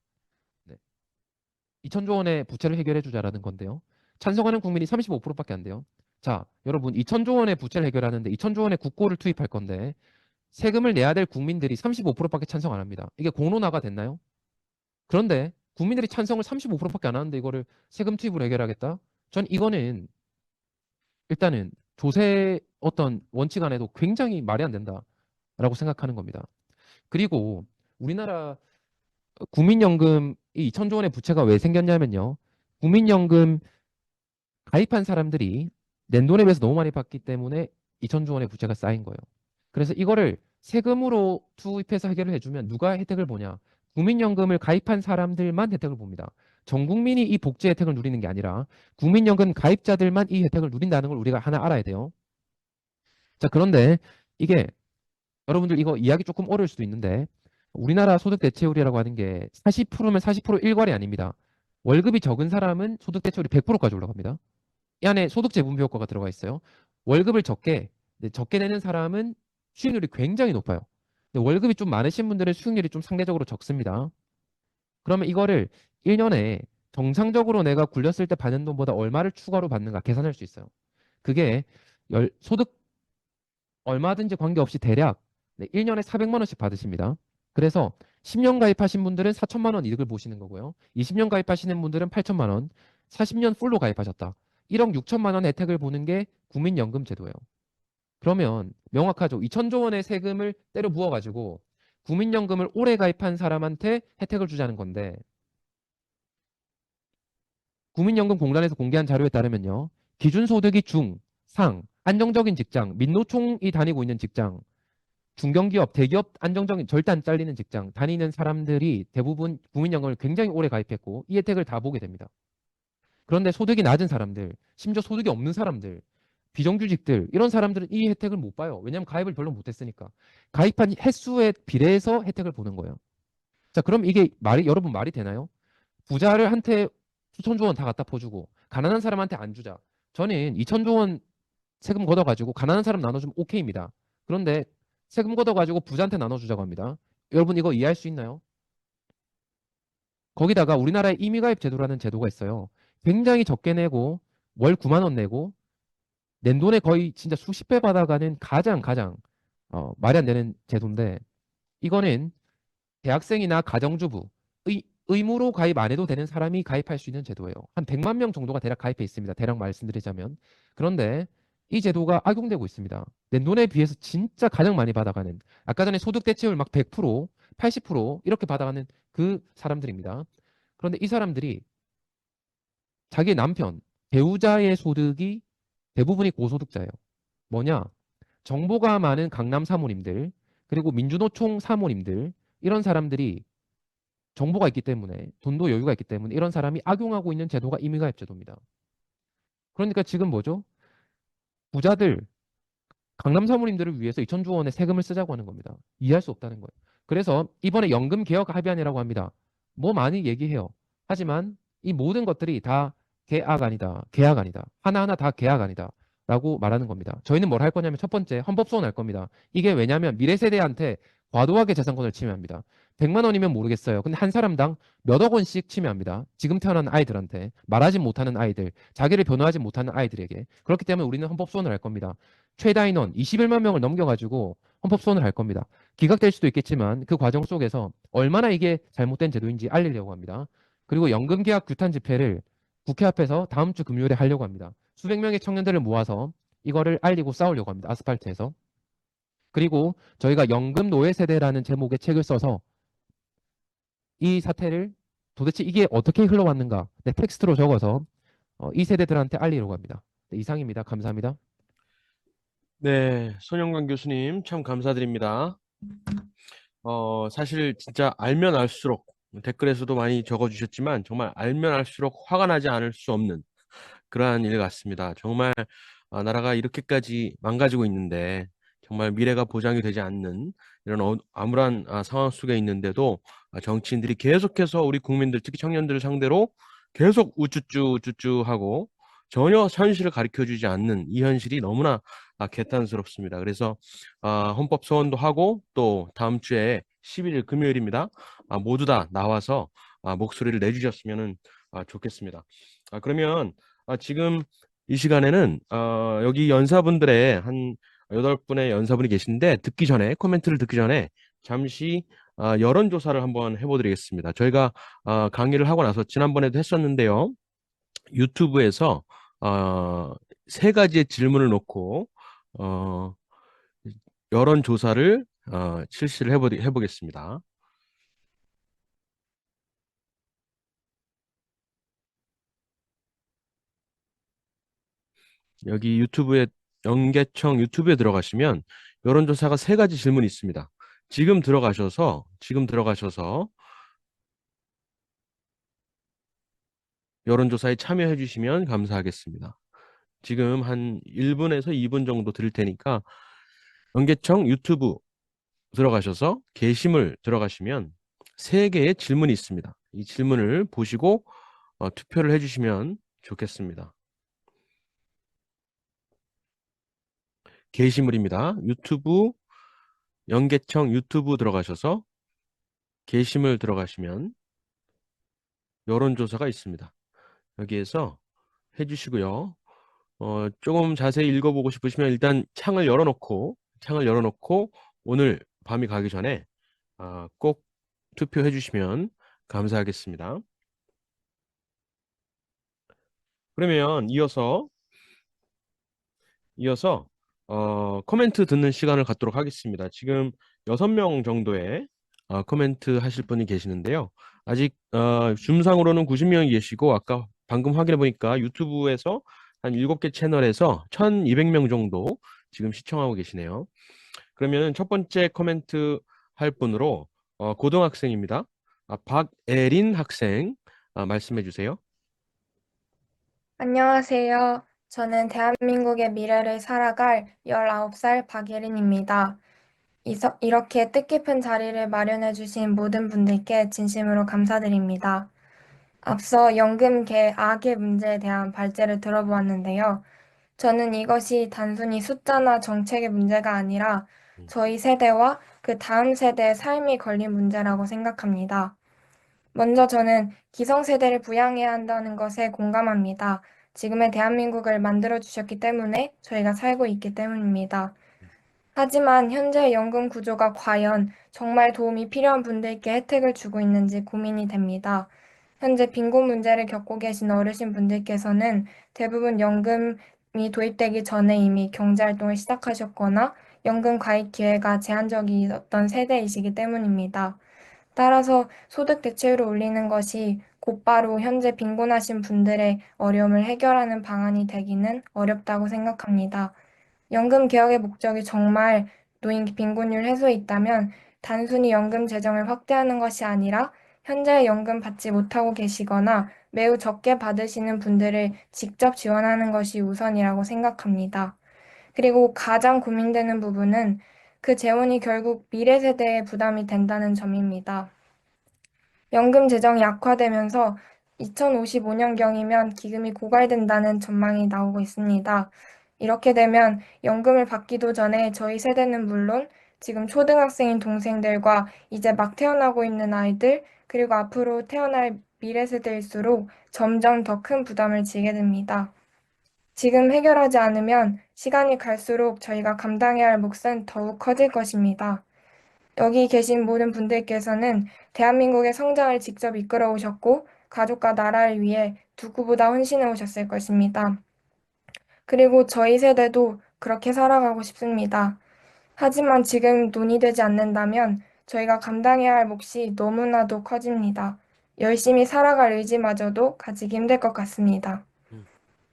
2천조 원의 부채를 해결해 주자라는 건데요. 찬성하는 국민이 35%밖에 안 돼요. 자, 여러분 2천조 원의 부채를 해결하는데 2천조 원의 국고를 투입할 건데 세금을 내야 될 국민들이 35%밖에 찬성 안 합니다. 이게 공론화가 됐나요? 그런데 국민들이 찬성을 35%밖에 안 하는데 이거를 세금 투입으로 해결하겠다? 전 이거는 일단은 조세 어떤 원칙 안에도 굉장히 말이 안 된다라고 생각하는 겁니다. 그리고 우리나라 국민연금이 2천조 원의 부채가 왜 생겼냐면요. 국민연금 가입한 사람들이 낸돈에 비해서 너무 많이 받기 때문에 2천조 원의 부채가 쌓인 거예요. 그래서 이거를 세금으로 투입해서 해결을 해주면 누가 혜택을 보냐? 국민연금을 가입한 사람들만 혜택을 봅니다. 전 국민이 이 복지 혜택을 누리는 게 아니라 국민연금 가입자들만 이 혜택을 누린다는 걸 우리가 하나 알아야 돼요. 자, 그런데 이게 여러분들 이거 이야기 조금 어려울 수도 있는데 우리나라 소득 대체율이라고 하는 게 40%면 40% 일괄이 아닙니다. 월급이 적은 사람은 소득 대체율이 100%까지 올라갑니다. 이 안에 소득 재분배 효과가 들어가 있어요. 월급을 적게 내는 사람은 수익률이 굉장히 높아요. 근데 월급이 좀 많으신 분들은 수익률이 좀 상대적으로 적습니다. 그러면 이거를 1년에 정상적으로 내가 굴렸을 때 받는 돈보다 얼마를 추가로 받는가 계산할 수 있어요. 그게 소득 얼마든지 관계없이 대략 1년에 400만 원씩 받으십니다. 그래서 10년 가입하신 분들은 4천만 원 이득을 보시는 거고요. 20년 가입하시는 분들은 8천만 원, 40년 풀로 가입하셨다. 1억 6천만 원 혜택을 보는 게 국민연금 제도예요. 그러면 명확하죠. 2천조 원의 세금을 때려 부어가지고 국민연금을 오래 가입한 사람한테 혜택을 주자는 건데 국민연금공단에서 공개한 자료에 따르면요. 기준소득이 중, 상, 안정적인 직장, 민노총이 다니고 있는 직장, 중견기업, 대기업 안정적인 절대 안 잘리는 직장 다니는 사람들이 대부분 국민연금을 굉장히 오래 가입했고 이 혜택을 다 보게 됩니다. 그런데 소득이 낮은 사람들, 심지어 소득이 없는 사람들, 비정규직들 이런 사람들은 이 혜택을 못 봐요. 왜냐하면 가입을 별로 못했으니까. 가입한 횟수에 비례해서 혜택을 보는 거예요. 자, 그럼 이게 여러분 말이 되나요? 부자를 한테 수천조 원 다 갖다 퍼주고 가난한 사람한테 안 주자. 저는 2천조 원 세금 걷어가지고 가난한 사람 나눠주면 오케이입니다. 그런데 세금 걷어가지고 부자한테 나눠주자고 합니다. 여러분 이거 이해할 수 있나요? 거기다가 우리나라에 임의가입 제도라는 제도가 있어요. 굉장히 적게 내고 월 9만 원 내고 낸 돈에 거의 진짜 수십 배 받아가는 가장 말이 안 되는 제도인데 이거는 대학생이나 가정주부 의무로 가입 안 해도 되는 사람이 가입할 수 있는 제도예요. 한 100만 명 정도가 대략 가입해 있습니다. 대략 말씀드리자면. 그런데 이 제도가 악용되고 있습니다. 내 돈에 비해서 진짜 가장 많이 받아가는 아까 전에 소득 대체율 막 100%, 80% 이렇게 받아가는 그 사람들입니다. 그런데 이 사람들이 자기 남편, 배우자의 소득이 대부분이 고소득자예요. 뭐냐? 정보가 많은 강남 사모님들 그리고 민주노총 사모님들 이런 사람들이 정보가 있기 때문에 돈도 여유가 있기 때문에 이런 사람이 악용하고 있는 제도가 임의가입 제도입니다. 그러니까 지금 뭐죠? 부자들, 강남 사모님들을 위해서 2천조 원의 세금을 쓰자고 하는 겁니다. 이해할 수 없다는 거예요. 그래서 이번에 연금 개혁 합의안이라고 합니다. 뭐 많이 얘기해요. 하지만 이 모든 것들이 다 개악 아니다. 개악 아니다. 하나하나 다 개악 아니다. 라고 말하는 겁니다. 저희는 뭘 할 거냐면 첫 번째 헌법 소원할 겁니다. 이게 왜냐하면 미래 세대한테 과도하게 재산권을 침해합니다. 100만 원이면 모르겠어요. 근데 한 사람당 몇억 원씩 침해합니다. 지금 태어난 아이들한테, 말하지 못하는 아이들, 자기를 변호하지 못하는 아이들에게. 그렇기 때문에 우리는 헌법 소원을 할 겁니다. 최다 인원 21만 명을 넘겨가지고 헌법 소원을 할 겁니다. 기각될 수도 있겠지만 그 과정 속에서 얼마나 이게 잘못된 제도인지 알리려고 합니다. 그리고 연금 계약 규탄 집회를 국회 앞에서 다음 주 금요일에 하려고 합니다. 수백 명의 청년들을 모아서 이거를 알리고 싸우려고 합니다. 아스팔트에서. 그리고 저희가 연금 노예 세대라는 제목의 책을 써서 이 사태를 도대체 이게 어떻게 흘러왔는가 네, 텍스트로 적어서 이 세대들한테 알리려고 합니다. 네, 이상입니다. 감사합니다. 네, 손영관 교수님 참 감사드립니다. 사실 진짜 알면 알수록 댓글에서도 많이 적어주셨지만 정말 알면 알수록 화가 나지 않을 수 없는 그러한 일 같습니다. 정말 나라가 이렇게까지 망가지고 있는데 정말 미래가 보장이 되지 않는 이런 암울한 상황 속에 있는데도 정치인들이 계속해서 우리 국민들 특히 청년들을 상대로 계속 우쭈쭈 하고 전혀 현실을 가르쳐주지 않는 이 현실이 너무나 개탄스럽습니다. 그래서 헌법 소원도 하고 또 다음 주에 11일 금요일입니다. 모두 다 나와서 목소리를 내주셨으면 좋겠습니다. 그러면 지금 이 시간에는 여기 연사분들의 한 8분의 연사분이 계신데 코멘트를 듣기 전에 잠시 여론조사를 한번 해보드리겠습니다. 저희가 강의를 하고 나서 지난번에도 했었는데요. 유튜브에서 세 가지의 질문을 놓고 여론조사를 실시를 해보겠습니다. 여기 연계청 유튜브에 들어가시면 여론조사가 세 가지 질문이 있습니다. 지금 들어가셔서 여론조사에 참여해 주시면 감사하겠습니다. 지금 한 1분에서 2분 정도 드릴 테니까 연계청 유튜브 들어가셔서 게시물 들어가시면 세 개의 질문이 있습니다. 이 질문을 보시고 투표를 해주시면 좋겠습니다. 게시물입니다. 연계청 유튜브 들어가셔서 게시물 들어가시면 여론조사가 있습니다. 여기에서 해주시고요. 조금 자세히 읽어보고 싶으시면 일단 창을 열어놓고 오늘 밤이 가기 전에 꼭 투표해 주시면 감사하겠습니다. 그러면 이어서 코멘트 듣는 시간을 갖도록 하겠습니다. 지금 6명 정도의 코멘트 하실 분이 계시는데요. 아직 줌상으로는 90명이 계시고 아까 방금 확인해 보니까 유튜브에서 한 7개 채널에서 1200명 정도 지금 시청하고 계시네요. 그러면 첫 번째 코멘트 할 분으로 고등학생입니다. 박애린 학생 말씀해 주세요. 안녕하세요. 저는 대한민국의 미래를 살아갈 19살 박예린입니다. 이렇게 뜻깊은 자리를 마련해 주신 모든 분들께 진심으로 감사드립니다. 앞서 연금 계약의 문제에 대한 발제를 들어보았는데요. 저는 이것이 단순히 숫자나 정책의 문제가 아니라 저희 세대와 그 다음 세대의 삶이 걸린 문제라고 생각합니다. 먼저 저는 기성세대를 부양해야 한다는 것에 공감합니다. 지금의 대한민국을 만들어주셨기 때문에 저희가 살고 있기 때문입니다. 하지만 현재 연금 구조가 과연 정말 도움이 필요한 분들께 혜택을 주고 있는지 고민이 됩니다. 현재 빈곤 문제를 겪고 계신 어르신 분들께서는 대부분 연금이 도입되기 전에 이미 경제활동을 시작하셨거나 연금 가입 기회가 제한적이었던 세대이시기 때문입니다. 따라서 소득 대체율을 올리는 것이 곧바로 현재 빈곤하신 분들의 어려움을 해결하는 방안이 되기는 어렵다고 생각합니다. 연금 개혁의 목적이 정말 노인 빈곤율 해소에 있다면 단순히 연금 재정을 확대하는 것이 아니라 현재 연금 받지 못하고 계시거나 매우 적게 받으시는 분들을 직접 지원하는 것이 우선이라고 생각합니다. 그리고 가장 고민되는 부분은 그 재원이 결국 미래 세대에 부담이 된다는 점입니다. 연금 재정이 악화되면서 2055년경이면 기금이 고갈된다는 전망이 나오고 있습니다. 이렇게 되면 연금을 받기도 전에 저희 세대는 물론 지금 초등학생인 동생들과 이제 막 태어나고 있는 아이들, 그리고 앞으로 태어날 미래 세대일수록 점점 더 큰 부담을 지게 됩니다. 지금 해결하지 않으면 시간이 갈수록 저희가 감당해야 할 몫은 더욱 커질 것입니다. 여기 계신 모든 분들께서는 대한민국의 성장을 직접 이끌어 오셨고, 가족과 나라를 위해 누구보다 헌신해 오셨을 것입니다. 그리고 저희 세대도 그렇게 살아가고 싶습니다. 하지만 지금 논의되지 않는다면 저희가 감당해야 할 몫이 너무나도 커집니다. 열심히 살아갈 의지마저도 가지기 힘들 것 같습니다. 음.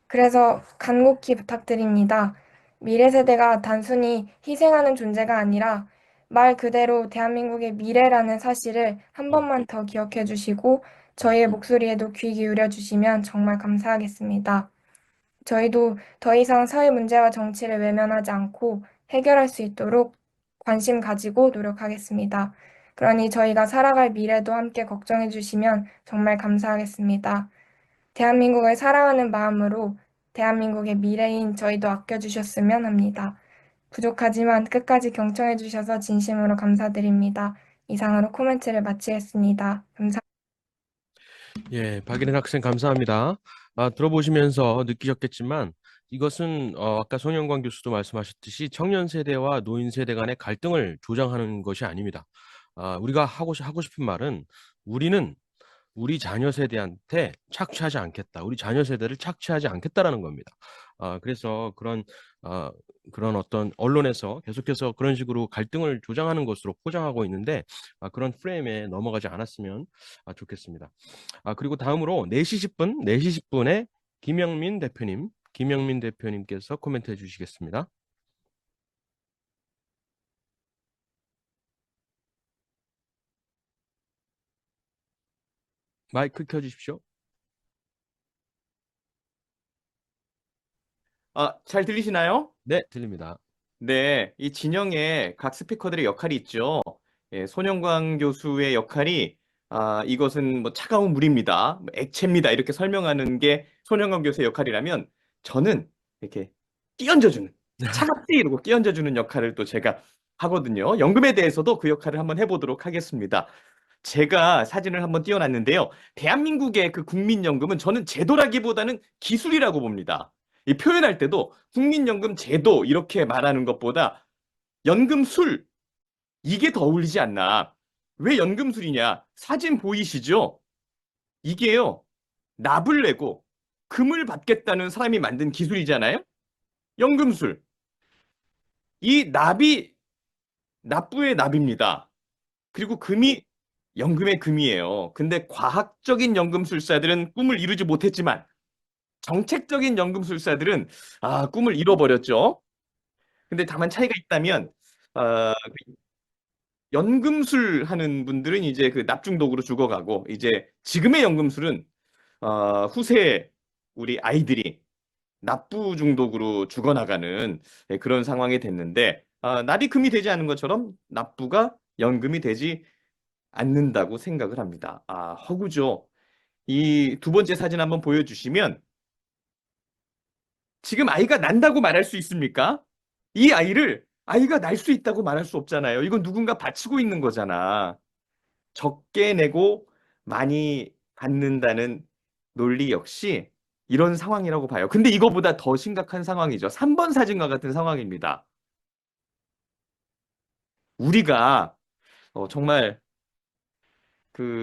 그래서 간곡히 부탁드립니다. 미래 세대가 단순히 희생하는 존재가 아니라 말 그대로 대한민국의 미래라는 사실을 한 번만 더 기억해 주시고 저희의 목소리에도 귀 기울여 주시면 정말 감사하겠습니다. 저희도 더 이상 사회 문제와 정치를 외면하지 않고 해결할 수 있도록 관심 가지고 노력하겠습니다. 그러니 저희가 살아갈 미래도 함께 걱정해 주시면 정말 감사하겠습니다. 대한민국을 사랑하는 마음으로 대한민국의 미래인 저희도 아껴주셨으면 합니다. 부족하지만 끝까지 경청해 주셔서 진심으로 감사드립니다. 이상으로 코멘트를 마치겠습니다. 감사합니다. 예, 박예린 학생 감사합니다. 들어보시면서 느끼셨겠지만 이것은 아까 송영관 교수도 말씀하셨듯이 청년 세대와 노인 세대 간의 갈등을 조장하는 것이 아닙니다. 우리가 하고 싶은 말은 우리는 우리 자녀 세대한테 착취하지 않겠다. 우리 자녀 세대를 착취하지 않겠다라는 겁니다. 그래서 그런 어떤 언론에서 계속해서 그런 식으로 갈등을 조장하는 것으로 포장하고 있는데 그런 프레임에 넘어가지 않았으면 좋겠습니다. 그리고 다음으로 4시 10분, 4시 10분에 김영민 대표님께서 코멘트 해주시겠습니다. 마이크 켜주십시오. 잘 들리시나요? 네, 들립니다. 네, 이 진영에 각 스피커들의 역할이 있죠. 예, 손영광 교수의 역할이 이것은 뭐 차가운 물입니다, 뭐 액체입니다 이렇게 설명하는 게 손영광 교수의 역할이라면 저는 이렇게 끼얹어주는 차갑지 이러고 끼얹어주는 역할을 또 제가 하거든요. 연금에 대해서도 그 역할을 한번 해보도록 하겠습니다. 제가 사진을 한번 띄워놨는데요. 대한민국의 그 국민연금은 저는 제도라기보다는 기술이라고 봅니다. 이 표현할 때도 국민연금 제도 이렇게 말하는 것보다 연금술 이게 더 어울리지 않나. 왜 연금술이냐? 사진 보이시죠? 이게요. 납을 내고 금을 받겠다는 사람이 만든 기술이잖아요. 연금술. 이 납이 납부의 납입니다. 그리고 금이 연금의 금이에요. 근데 과학적인 연금술사들은 꿈을 이루지 못했지만 정책적인 연금술사들은 꿈을 잃어버렸죠. 근데 다만 차이가 있다면 연금술 하는 분들은 이제 그 납중독으로 죽어가고 이제 지금의 연금술은 후세 우리 아이들이 납부 중독으로 죽어나가는 그런 상황이 됐는데 납이 금이 되지 않는 것처럼 납부가 연금이 되지 않는다고 생각을 합니다. 허구죠. 이 두 번째 사진 한번 보여주시면 지금 아이가 난다고 말할 수 있습니까? 이 아이를 아이가 날 수 있다고 말할 수 없잖아요. 이건 누군가 바치고 있는 거잖아. 적게 내고 많이 받는다는 논리 역시 이런 상황이라고 봐요. 근데 이거보다 더 심각한 상황이죠. 3번 사진과 같은 상황입니다. 우리가 정말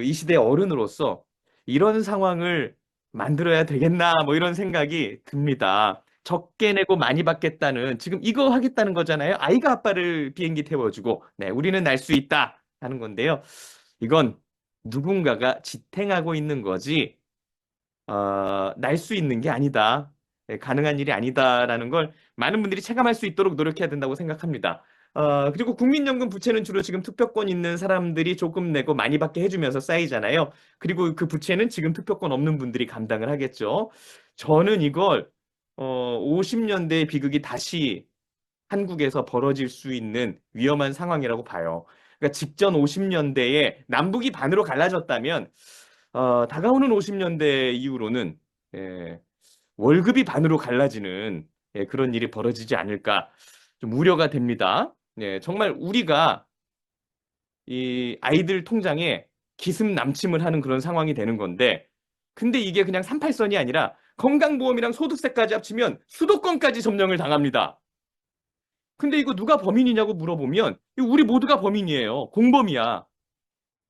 이 시대의 어른으로서 이런 상황을 만들어야 되겠나 뭐 이런 생각이 듭니다. 적게 내고 많이 받겠다는 지금 이거 하겠다는 거잖아요. 아이가 아빠를 비행기 태워주고 네, 우리는 날 수 있다 하는 건데요. 이건 누군가가 지탱하고 있는 거지 날 수 있는 게 아니다. 가능한 일이 아니다라는 걸 많은 분들이 체감할 수 있도록 노력해야 된다고 생각합니다. 그리고 국민연금 부채는 주로 지금 투표권 있는 사람들이 조금 내고 많이 받게 해주면서 쌓이잖아요. 그리고 그 부채는 지금 투표권 없는 분들이 감당을 하겠죠. 저는 이걸 50년대의 비극이 다시 한국에서 벌어질 수 있는 위험한 상황이라고 봐요. 그러니까 직전 50년대에 남북이 반으로 갈라졌다면 다가오는 50년대 이후로는 월급이 반으로 갈라지는 그런 일이 벌어지지 않을까 좀 우려가 됩니다. 네, 정말 우리가 이 아이들 통장에 기습남침을 하는 그런 상황이 되는 건데, 근데 이게 그냥 38선이 아니라 건강보험이랑 소득세까지 합치면 수도권까지 점령을 당합니다. 근데 이거 누가 범인이냐고 물어보면 이거 우리 모두가 범인이에요. 공범이야.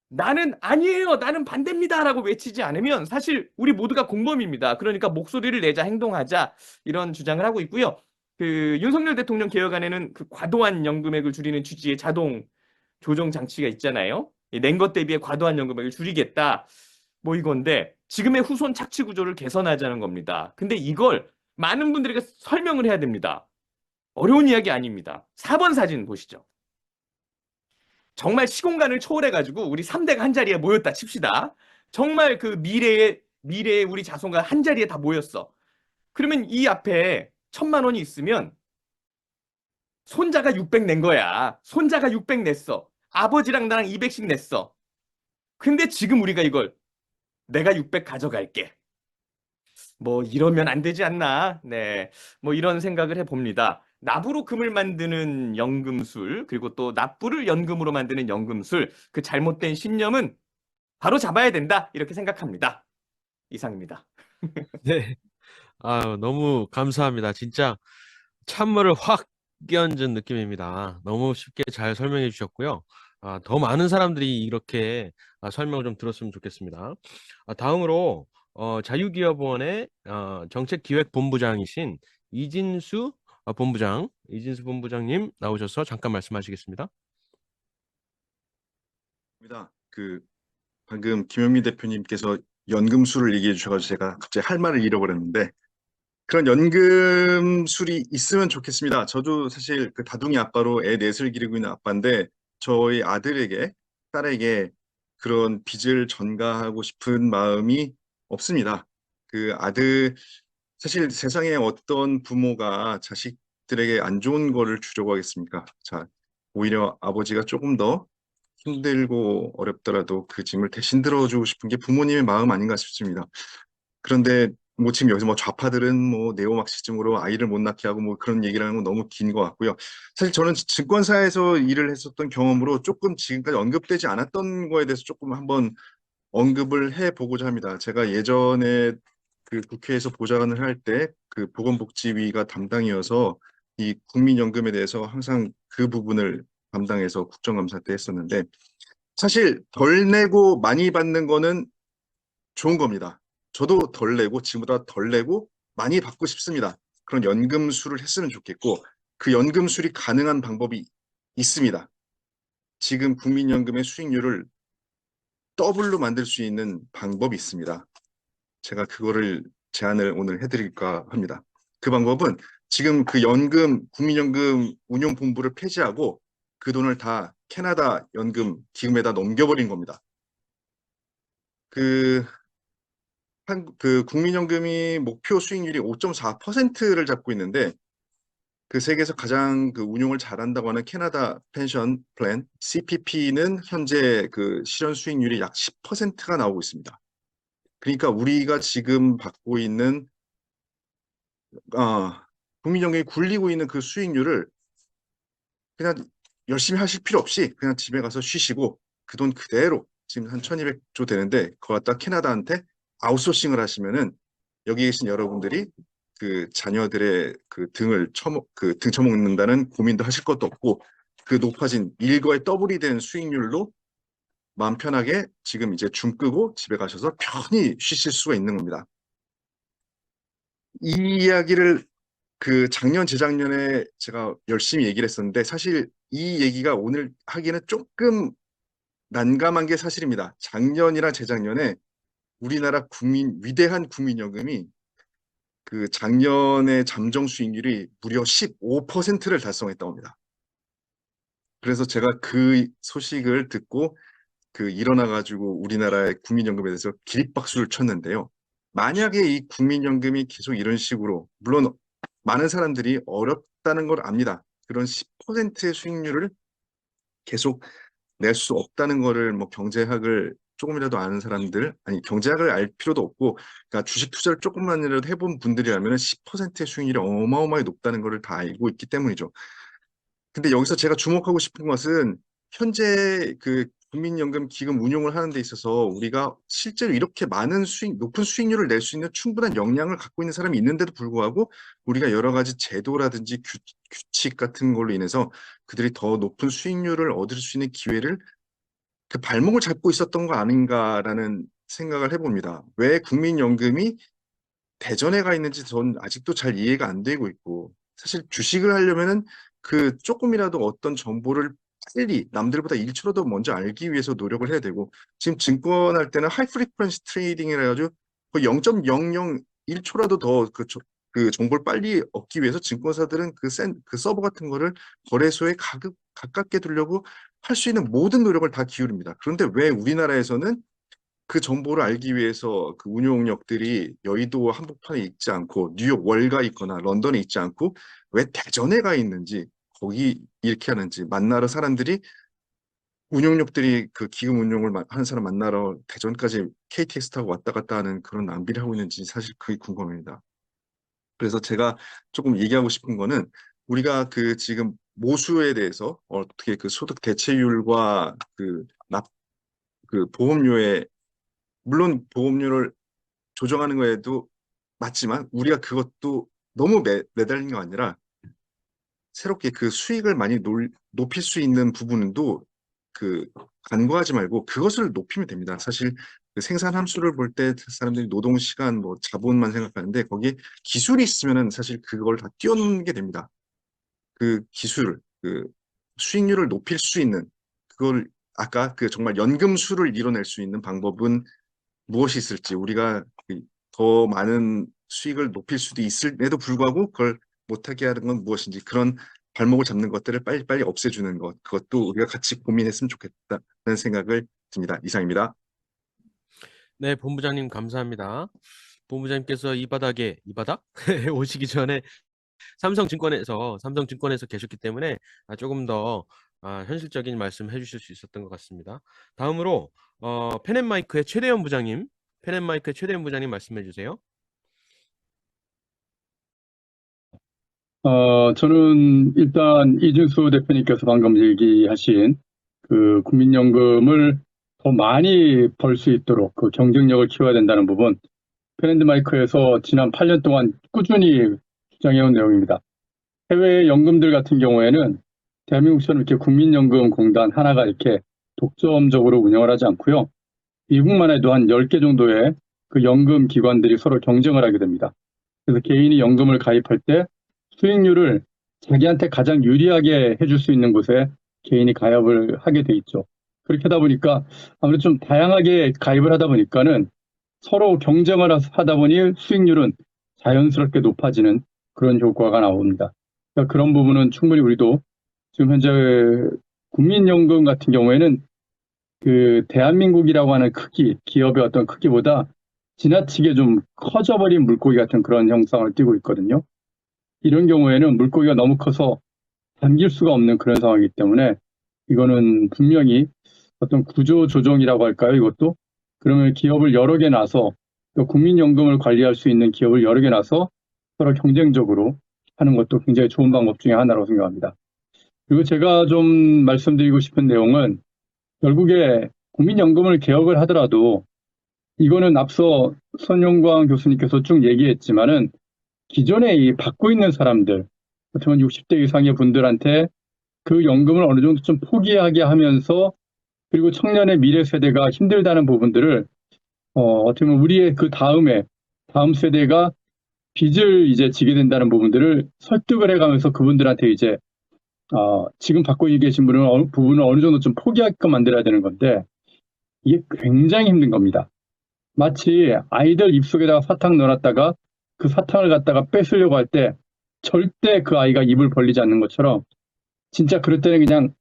나는 아니에요. 나는 반대입니다라고 외치지 않으면 사실 우리 모두가 공범입니다. 그러니까 목소리를 내자, 행동하자 이런 주장을 하고 있고요. 그 윤석열 대통령 개혁안에는 그 과도한 연금액을 줄이는 취지의 자동 조정 장치가 있잖아요. 낸 것 대비해 과도한 연금액을 줄이겠다. 뭐 이건데 지금의 후손 착취 구조를 개선하자는 겁니다. 근데 이걸 많은 분들에게 설명을 해야 됩니다. 어려운 이야기 아닙니다. 4번 사진 보시죠. 정말 시공간을 초월해가지고 우리 3대가 한 자리에 모였다 칩시다. 정말 그 미래의 우리 자손과 한 자리에 다 모였어. 그러면 이 앞에 1,000만 원이 있으면 손자가 600 낸 거야. 손자가 600 냈어. 아버지랑 나랑 200씩 냈어. 근데 지금 우리가 이걸 내가 600 가져갈게. 뭐 이러면 안 되지 않나? 네. 뭐 이런 생각을 해봅니다. 납으로 금을 만드는 연금술, 그리고 또 납부를 연금으로 만드는 연금술, 그 잘못된 신념은 바로 잡아야 된다. 이렇게 생각합니다. 이상입니다. 네. 아유, 너무 감사합니다. 진짜 찬물을 확 끼얹은 느낌입니다. 너무 쉽게 잘 설명해 주셨고요. 더 많은 사람들이 이렇게 설명을 좀 들었으면 좋겠습니다. 다음으로 자유기업원의 정책기획본부장이신 이진수 본부장님 나오셔서 잠깐 말씀하시겠습니다. 그 방금 김현미 대표님께서 연금술을 얘기해 주셔가지고 제가 갑자기 할 말을 잃어버렸는데, 그런 연금술이 있으면 좋겠습니다. 저도 사실 그 다둥이 아빠로 애 넷을 기르고 있는 아빠인데, 저희 아들에게, 딸에게 그런 빚을 전가하고 싶은 마음이 없습니다. 그 아들, 사실 세상에 어떤 부모가 자식들에게 안 좋은 거를 주려고 하겠습니까? 자, 오히려 아버지가 조금 더 힘들고 어렵더라도 그 짐을 대신 들어주고 싶은 게 부모님의 마음 아닌가 싶습니다. 그런데 뭐 지금 여기서 뭐 좌파들은 뭐 네오막시즘으로 아이를 못 낳게 하고 뭐 그런 얘기를 하는 건 너무 긴 것 같고요. 사실 저는 증권사에서 일을 했었던 경험으로 조금 지금까지 언급되지 않았던 거에 대해서 조금 한번 언급을 해보고자 합니다. 제가 예전에 그 국회에서 보좌관을 할 때 그 보건복지위가 담당이어서 이 국민연금에 대해서 항상 그 부분을 담당해서 국정감사 때 했었는데, 사실 덜 내고 많이 받는 거는 좋은 겁니다. 저도 덜 내고 지금보다 덜 내고 많이 받고 싶습니다. 그런 연금술을 했으면 좋겠고, 그 연금술이 가능한 방법이 있습니다. 지금 국민연금의 수익률을 더블로 만들 수 있는 방법이 있습니다. 제가 그거를 제안을 오늘 해드릴까 합니다. 그 방법은 지금 그 국민연금 운용본부를 폐지하고 그 돈을 다 캐나다 연금 기금에다 넘겨버린 겁니다. 그 국민연금이 목표 수익률이 5.4%를 잡고 있는데, 그 세계에서 가장 그 운용을 잘한다고 하는 캐나다 펜션 플랜 CPP는 현재 그 실현 수익률이 약 10%가 나오고 있습니다. 그러니까 우리가 지금 받고 있는 국민연금이 굴리고 있는 그 수익률을 그냥 열심히 하실 필요 없이 그냥 집에 가서 쉬시고 그 돈 그대로 지금 한 1200조 되는데 그거 갖다 캐나다한테 아웃소싱을 하시면은 여기 계신 여러분들이 그 자녀들의 그 등 쳐먹는다는 고민도 하실 것도 없고, 그 높아진 일거의 더블이 된 수익률로 마음 편하게 지금 이제 줌 끄고 집에 가셔서 편히 쉬실 수가 있는 겁니다. 이 이야기를 그 작년 재작년에 제가 열심히 얘기를 했었는데, 사실 이 얘기가 오늘 하기는 조금 난감한 게 사실입니다. 작년이랑 재작년에 우리나라 위대한 국민연금이 그 작년에 잠정 수익률이 무려 15%를 달성했다고 합니다. 그래서 제가 그 소식을 듣고 일어나가지고 우리나라의 국민연금에 대해서 기립박수를 쳤는데요. 만약에 이 국민연금이 계속 이런 식으로, 물론 많은 사람들이 어렵다는 걸 압니다. 그런 10%의 수익률을 계속 낼 수 없다는 거를 뭐 경제학을 조금이라도 아는 사람들, 아니 경제학을 알 필요도 없고, 그러니까 주식 투자를 조금만이라도 해본 분들이라면 10%의 수익률이 어마어마하게 높다는 거를 다 알고 있기 때문이죠. 근데 여기서 제가 주목하고 싶은 것은 현재 그 국민연금 기금 운용을 하는 데 있어서 우리가 실제로 이렇게 많은 높은 수익률을 낼 수 있는 충분한 역량을 갖고 있는 사람이 있는데도 불구하고 우리가 여러 가지 제도라든지 규칙 같은 걸로 인해서 그들이 더 높은 수익률을 얻을 수 있는 기회를 그 발목을 잡고 있었던 거 아닌가라는 생각을 해봅니다. 왜 국민연금이 대전에 가 있는지 전 아직도 잘 이해가 안 되고 있고, 사실 주식을 하려면은 그 조금이라도 어떤 정보를 빨리 남들보다 1초라도 더 먼저 알기 위해서 노력을 해야 되고, 지금 증권 할 때는 하이 프리퀀시 트레이딩이라 가지고 거의 0.001초라도 더 그 정보를 빨리 얻기 위해서 증권사들은 그 서버 같은 거를 거래소에 가깝게 두려고 할 수 있는 모든 노력을 다 기울입니다. 그런데 왜 우리나라에서는 그 정보를 알기 위해서 그 운용력들이 여의도 한복판에 있지 않고 뉴욕 월가 있거나 런던에 있지 않고 왜 대전에 가 있는지, 거기 이렇게 하는지, 만나러 사람들이 운용력들이 그 기금 운용을 하는 사람 만나러 대전까지 KTX 타고 왔다 갔다 하는 그런 낭비를 하고 있는지 사실 그게 궁금합니다. 그래서 제가 조금 얘기하고 싶은 거는 우리가 그 지금 모수에 대해서 어떻게 그 소득 대체율과 그 보험료에, 물론 보험료를 조정하는 거에도 맞지만 우리가 그것도 너무 매달린 거 아니라 새롭게 그 수익을 많이 높일 수 있는 부분도 그 간과하지 말고 그것을 높이면 됩니다. 사실 그 생산 함수를 볼 때 사람들이 노동 시간, 뭐 자본만 생각하는데 거기에 기술이 있으면은 사실 그걸 다 뛰어넘는 게 됩니다. 그 기술, 그 수익률을 높일 수 있는 그걸 아까 그 정말 연금술을 이뤄낼 수 있는 방법은 무엇이 있을지, 우리가 더 많은 수익을 높일 수도 있음에도 불구하고 그걸 못하게 하는 건 무엇인지, 그런 발목을 잡는 것들을 빨리빨리 없애주는 것, 그것도 우리가 같이 고민했으면 좋겠다는 생각을 듭니다. 이상입니다. 네, 본부장님 감사합니다. 본부장님께서 이 바닥 오시기 전에 삼성증권에서 계셨기 때문에 조금 더 현실적인 말씀 해주실 수 있었던 것 같습니다. 다음으로 펜앤마이크의 최대현 부장님, 말씀해 주세요. 저는 일단 이준수 대표님께서 방금 얘기하신 그 국민연금을 더 많이 벌 수 있도록 그 경쟁력을 키워야 된다는 부분, 펜앤마이크에서 지난 8년 동안 꾸준히 주장해온 내용입니다. 해외 연금들 같은 경우에는 대한민국처럼 이렇게 국민연금공단 하나가 이렇게 독점적으로 운영을 하지 않고요. 미국만 해도 한 10개 정도의 그 연금 기관들이 서로 경쟁을 하게 됩니다. 그래서 개인이 연금을 가입할 때 수익률을 자기한테 가장 유리하게 해줄 수 있는 곳에 개인이 가입을 하게 돼 있죠. 그렇게 하다 보니까 아무래도 좀 다양하게 가입을 하다 보니까는 서로 경쟁을 하다 보니 수익률은 자연스럽게 높아지는 그런 효과가 나옵니다. 그러니까 그런 부분은 충분히 우리도 지금 현재 국민연금 같은 경우에는 그 대한민국이라고 하는 크기, 기업의 어떤 크기보다 지나치게 좀 커져버린 물고기 같은 그런 형상을 띠고 있거든요. 이런 경우에는 물고기가 너무 커서 담길 수가 없는 그런 상황이기 때문에 이거는 분명히 어떤 구조 조정이라고 할까요, 이것도? 그러면 기업을 여러 개 놔서, 국민연금을 관리할 수 있는 기업을 여러 개 놔서 서로 경쟁적으로 하는 것도 굉장히 좋은 방법 중에 하나라고 생각합니다. 그리고 제가 좀 말씀드리고 싶은 내용은 결국에 국민연금을 개혁을 하더라도 이거는 앞서 손영광 교수님께서 쭉 얘기했지만은 기존에 이 받고 있는 사람들, 같은 60대 이상의 분들한테 그 연금을 어느 정도 좀 포기하게 하면서, 그리고 청년의 미래 세대가 힘들다는 부분들을 어떻게 보면 우리의 그 다음 세대가 빚을 이제 지게 된다는 부분들을 설득을 해가면서 그분들한테 이제 지금 받고 계신 부분을 어느 정도 좀 포기하게끔 만들어야 되는 건데, 이게 굉장히 힘든 겁니다. 마치 아이들 입속에다가 사탕 넣어놨다가 그 사탕을 갖다가 뺏으려고 할 때 절대 그 아이가 입을 벌리지 않는 것처럼, 진짜 그럴 때는 그냥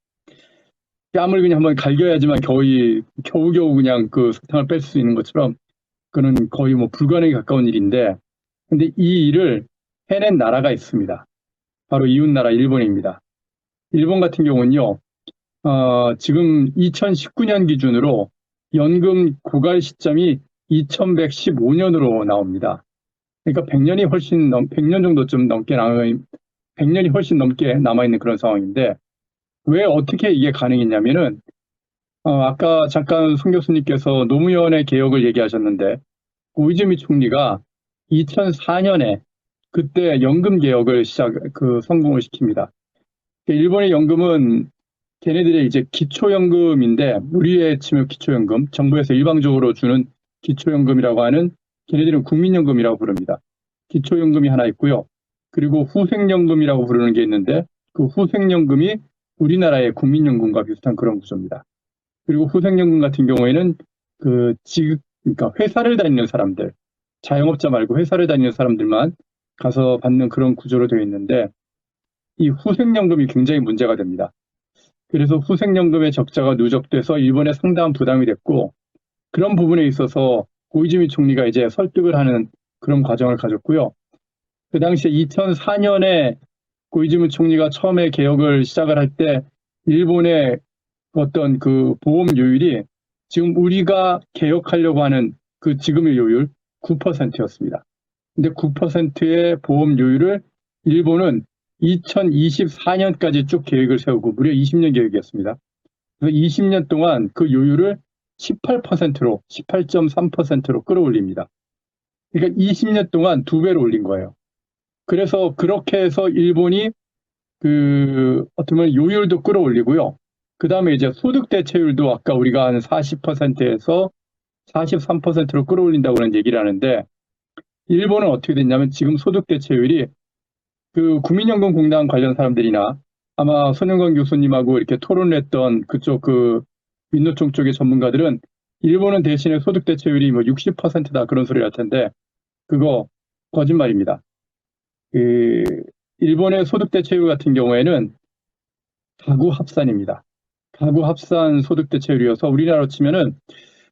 뺨을 그냥 한번 갈겨야지만 겨우겨우 그냥 그 사탕을 뺄 수 있는 것처럼, 그는 거의 뭐 불가능에 가까운 일인데, 근데 이 일을 해낸 나라가 있습니다. 바로 이웃나라 일본입니다. 일본 같은 경우는요, 지금 2019년 기준으로 연금 고갈 시점이 2115년으로 나옵니다. 그러니까 100년 정도 좀 넘게 100년이 훨씬 넘게 남아있는 그런 상황인데 왜 어떻게 이게 가능했냐면은 아까 잠깐 송 교수님께서 노무현의 개혁을 얘기하셨는데 고이즈미 총리가 2004년에 그때 연금 개혁을 성공을 시킵니다. 일본의 연금은 걔네들의 이제 기초연금인데 우리의 치면 기초연금, 정부에서 일방적으로 주는 기초연금이라고 하는 걔네들은 국민연금이라고 부릅니다. 기초연금이 하나 있고요. 그리고 후생연금이라고 부르는 게 있는데 그 후생연금이 우리나라의 국민연금과 비슷한 그런 구조입니다. 그리고 후생연금 같은 경우에는 그러니까 회사를 다니는 사람들, 자영업자 말고 회사를 다니는 사람들만 가서 받는 그런 구조로 되어 있는데 이 후생연금이 굉장히 문제가 됩니다. 그래서 후생연금의 적자가 누적돼서 일본에 상당한 부담이 됐고 그런 부분에 있어서 고이즈미 총리가 이제 설득을 하는 그런 과정을 가졌고요. 그 당시에 2004년에 고이즈미 총리가 처음에 개혁을 시작을 할 때 일본의 어떤 그 보험료율이 지금 우리가 개혁하려고 하는 그 지금의 요율 9%였습니다. 근데 9%의 보험료율을 일본은 2024년까지 쭉 계획을 세우고 무려 20년 계획이었습니다. 그래서 20년 동안 그 요율을 18%로 18.3%로 끌어올립니다. 그러니까 20년 동안 2배로 올린 거예요. 그래서 그렇게 해서 일본이 어떻게 보면 요율도 끌어올리고요. 그 다음에 이제 소득 대체율도 아까 우리가 한 40%에서 43%로 끌어올린다고는 얘기를 하는데 일본은 어떻게 됐냐면 지금 소득 대체율이 그 국민연금공단 관련 사람들이나 아마 손영관 교수님하고 이렇게 토론을 했던 그쪽 민노총 쪽의 전문가들은 일본은 대신에 소득 대체율이 뭐 60%다 그런 소리를 할 텐데 그거 거짓말입니다. 일본의 소득 대체율 같은 경우에는 가구 합산입니다. 가구 합산 소득 대체율이어서 우리나라로 치면은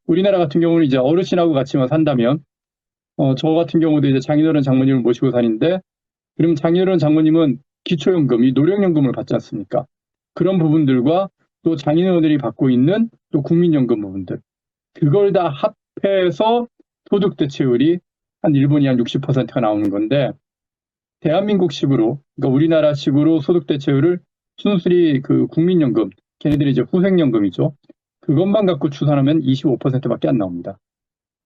우리나라 같은 경우는 이제 어르신하고 같이만 산다면 저 같은 경우도 이제 장인어른 장모님을 모시고 사는데 그럼 장인어른 장모님은 기초연금, 이 노령연금을 받지 않습니까? 그런 부분들과 또 장인어른들이 받고 있는 또 국민연금 부분들 그걸 다 합해서 소득 대체율이 한 일본이 한 60%가 나오는 건데 대한민국식으로 그러니까 우리나라식으로 소득 대체율을 순수히 그 국민연금 걔네들이 이제 후생연금이죠. 그것만 갖고 추산하면 25%밖에 안 나옵니다.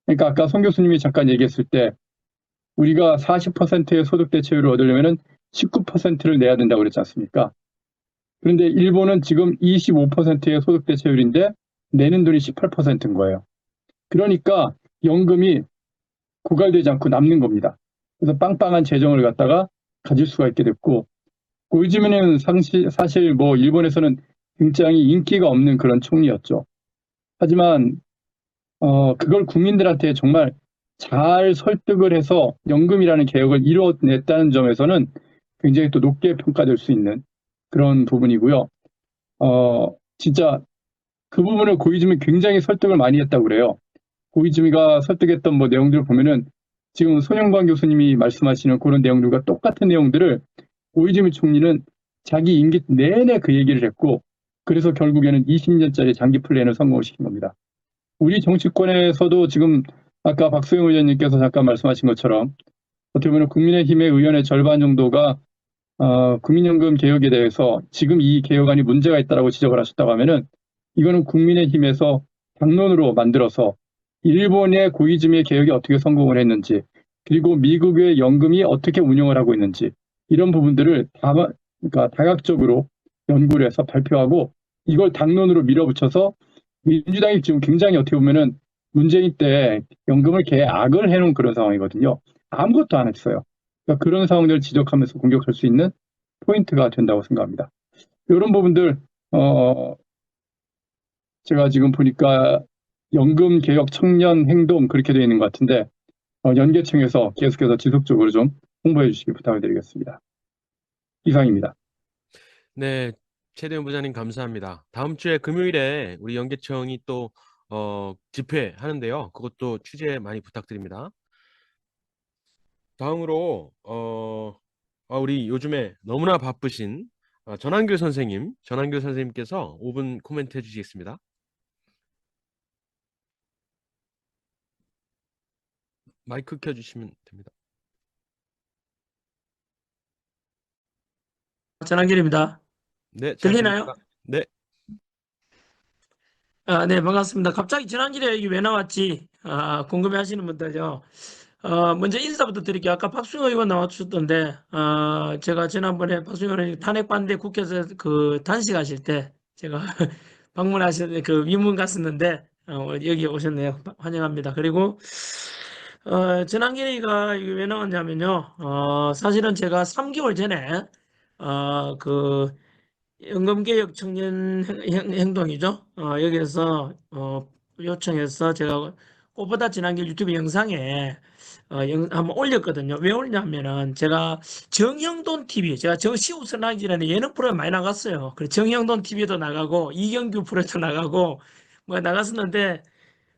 그러니까 아까 송 교수님이 잠깐 얘기했을 때 우리가 40%의 소득 대체율을 얻으려면 19%를 내야 된다고 그랬지 않습니까? 그런데 일본은 지금 25%의 소득 대체율인데 내는 돈이 18%인 거예요. 그러니까 연금이 고갈되지 않고 남는 겁니다. 그래서 빵빵한 재정을 갖다가 가질 수가 있게 됐고 고이즈미는 사실 뭐 일본에서는 굉장히 인기가 없는 그런 총리였죠. 하지만 그걸 국민들한테 정말 잘 설득을 해서 연금이라는 개혁을 이뤄냈다는 점에서는 굉장히 또 높게 평가될 수 있는 그런 부분이고요. 진짜 그 부분을 고이즈미 굉장히 설득을 많이 했다고 그래요. 고이즈미가 설득했던 뭐 내용들을 보면은 지금 손영관 교수님이 말씀하시는 그런 내용들과 똑같은 내용들을 고이즈미 총리는 자기 임기 내내 그 얘기를 했고 그래서 결국에는 20년짜리 장기 플랜을 성공을 시킨 겁니다. 우리 정치권에서도 지금 아까 박수영 의원님께서 잠깐 말씀하신 것처럼 어떻게 보면 국민의힘의 의원의 절반 정도가 국민연금 개혁에 대해서 지금 이 개혁안이 문제가 있다고 지적을 하셨다고 하면은 이거는 국민의힘에서 당론으로 만들어서 일본의 고이즈미의 개혁이 어떻게 성공을 했는지 그리고 미국의 연금이 어떻게 운영을 하고 있는지 이런 부분들을 그러니까 다각적으로 연구를 해서 발표하고 이걸 당론으로 밀어붙여서 민주당이 지금 굉장히 어떻게 보면은 문재인 때 연금을 개악을 해놓은 그런 상황이거든요. 아무것도 안 했어요. 그러니까 그런 상황들을 지적하면서 공격할 수 있는 포인트가 된다고 생각합니다. 이런 부분들 제가 지금 보니까 연금 개혁 청년 행동 그렇게 되어 있는 것 같은데 연계청에서 계속해서 지속적으로 좀 홍보해 주시기 부탁을 드리겠습니다. 이상입니다. 네, 최대현 부장님 감사합니다. 다음 주에 금요일에 우리 연계청이 또 집회하는데요. 그것도 취재 많이 부탁드립니다. 다음으로 우리 요즘에 너무나 바쁘신 전한길 선생님께서 5분 코멘트 해주시겠습니다. 마이크 켜주시면 됩니다. 전한길입니다. 네, 잘 들리나요? 들립니다. 네. 네, 반갑습니다. 갑자기 전한길에 여기 왜 나왔지? 궁금해 하시는 분들요. 먼저 인사부터 드릴게요. 아까 박수영 의원 나와주셨던데, 제가 지난번에 박수영 의원이 탄핵 반대 국회에서 그 단식하실 때 제가 방문하실 때 그 위문 갔었는데, 오늘 여기 오셨네요. 환영합니다. 그리고, 전한길이가 이게 왜 나왔냐면요. 사실은 제가 3개월 전에, 그, 연금개혁 청년 행동이죠. 여기에서 요청해서 제가 꽃보다 지난 길 유튜브 영상에 한번 올렸거든요. 왜 올렸냐면은 제가 정형돈 TV, 제가 저 시우스 나기 전에 예능 프로에 많이 나갔어요. 그리고 정형돈 TV도 나가고 이경규 프로에도 나가고 뭐 나갔었는데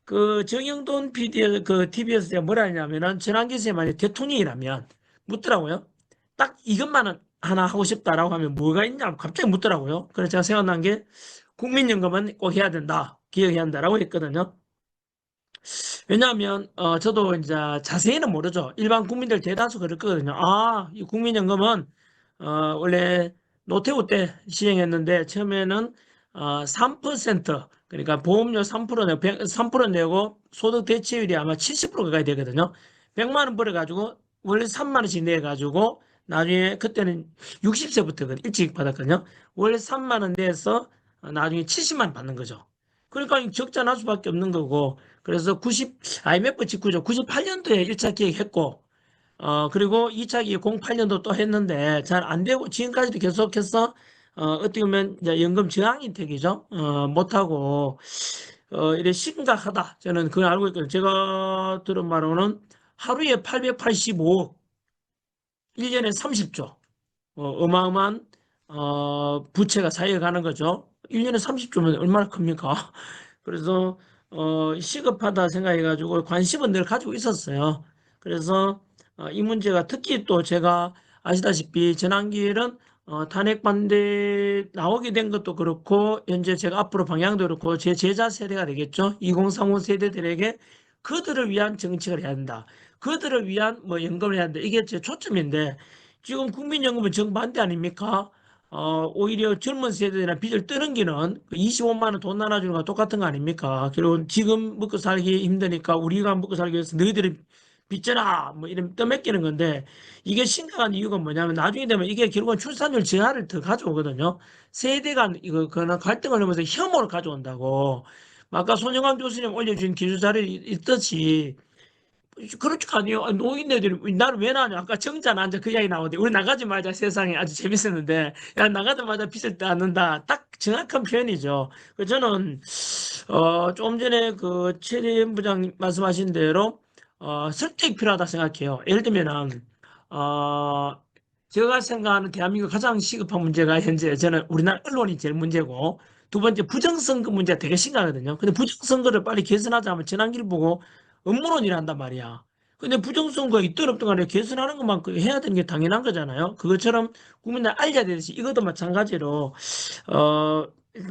그 정영돈 PD 그 TV에서 제가 뭐라 했냐면은 전환기 쌤만이 대통령이라면 묻더라고요. 딱 이것만은 하나 하고 싶다라고 하면 뭐가 있냐 갑자기 묻더라고요. 그래서 제가 생각난 게 국민연금은 꼭 해야 된다, 기억해야 한다라고 했거든요. 왜냐하면 저도 이제 자세히는 모르죠. 일반 국민들 대다수 그랬거든요. 이 국민연금은 원래 노태우 때 시행했는데 처음에는 3% 그러니까 보험료 3% 내고 3% 내고 소득 대체율이 아마 70% 가까이 되거든요. 100만 원 벌어가지고 원래 3만 원씩 내가지고 나중에 그때는 60세부터 일찍 받았거든요. 원래 3만 원 내서 나중에 70만 원 받는 거죠. 그러니까 적자 날 수밖에 없는 거고 그래서 IMF 직후죠. 98년도에 1차 기획했고, 그리고 2차 기획 08년도 또 했는데 잘 안 되고 지금까지도 계속해서, 어떻게 보면 이제 연금 저항이 되기죠. 못하고, 이래 심각하다. 저는 그걸 알고 있거든요. 제가 들은 바로는 하루에 885억, 1년에 30조. 어마어마한 부채가 쌓여가는 거죠. 1년에 30조면 얼마나 큽니까? 그래서 시급하다 생각해가지고 관심은 늘 가지고 있었어요. 그래서 이 문제가 특히 또 제가 아시다시피 전환기일은 탄핵 반대 나오게 된 것도 그렇고 현재 제가 앞으로 방향도 그렇고 제 제자 세대가 되겠죠. 2035 세대들에게 그들을 위한 정책을 해야 된다. 그들을 위한 뭐 연금을 해야 된다. 이게 제 초점인데 지금 국민연금은 정반대 아닙니까? 오히려 젊은 세대나 빚을 떠넘기는 25만 원 돈 나눠주는 거 똑같은 거 아닙니까? 그리고 지금 먹고 살기 힘드니까 우리가 먹고 살기 위해서 너희들이 빚져라 뭐 이런 떠맡기는 건데 이게 심각한 이유가 뭐냐면 나중에 되면 이게 결국은 출산율 저하를 더 가져오거든요. 세대 간 이거 그런 갈등을 넘어서 혐오를 가져온다고. 아까 손영환 교수님 올려준 기술 자료에 있듯이 그렇지 아니요. 노인네들이 나를 왜 나냐? 아까 정자 난자 그 이야기 나오는데 우리 나가지 말자 세상에 아주 재밌었는데 야 나가자마자 빚을 떼안는다. 딱 정확한 표현이죠. 저는 좀 전에 그 최대현 부장 말씀하신 대로 설득이 필요하다 생각해요. 예를 들면은 어 제가 생각하는 대한민국 가장 시급한 문제가 현재 저는 우리나라 언론이 제일 문제고 두 번째 부정선거 문제가 되게 심각하거든요. 근데 부정선거를 빨리 개선하자면 전환기를 보고 업무론이라 한단 말이야. 근데 부정선거 있든 없든 간에 개선하는 것만큼 해야 되는 게 당연한 거잖아요. 그것처럼 국민들 알려야 되듯이 이것도 마찬가지로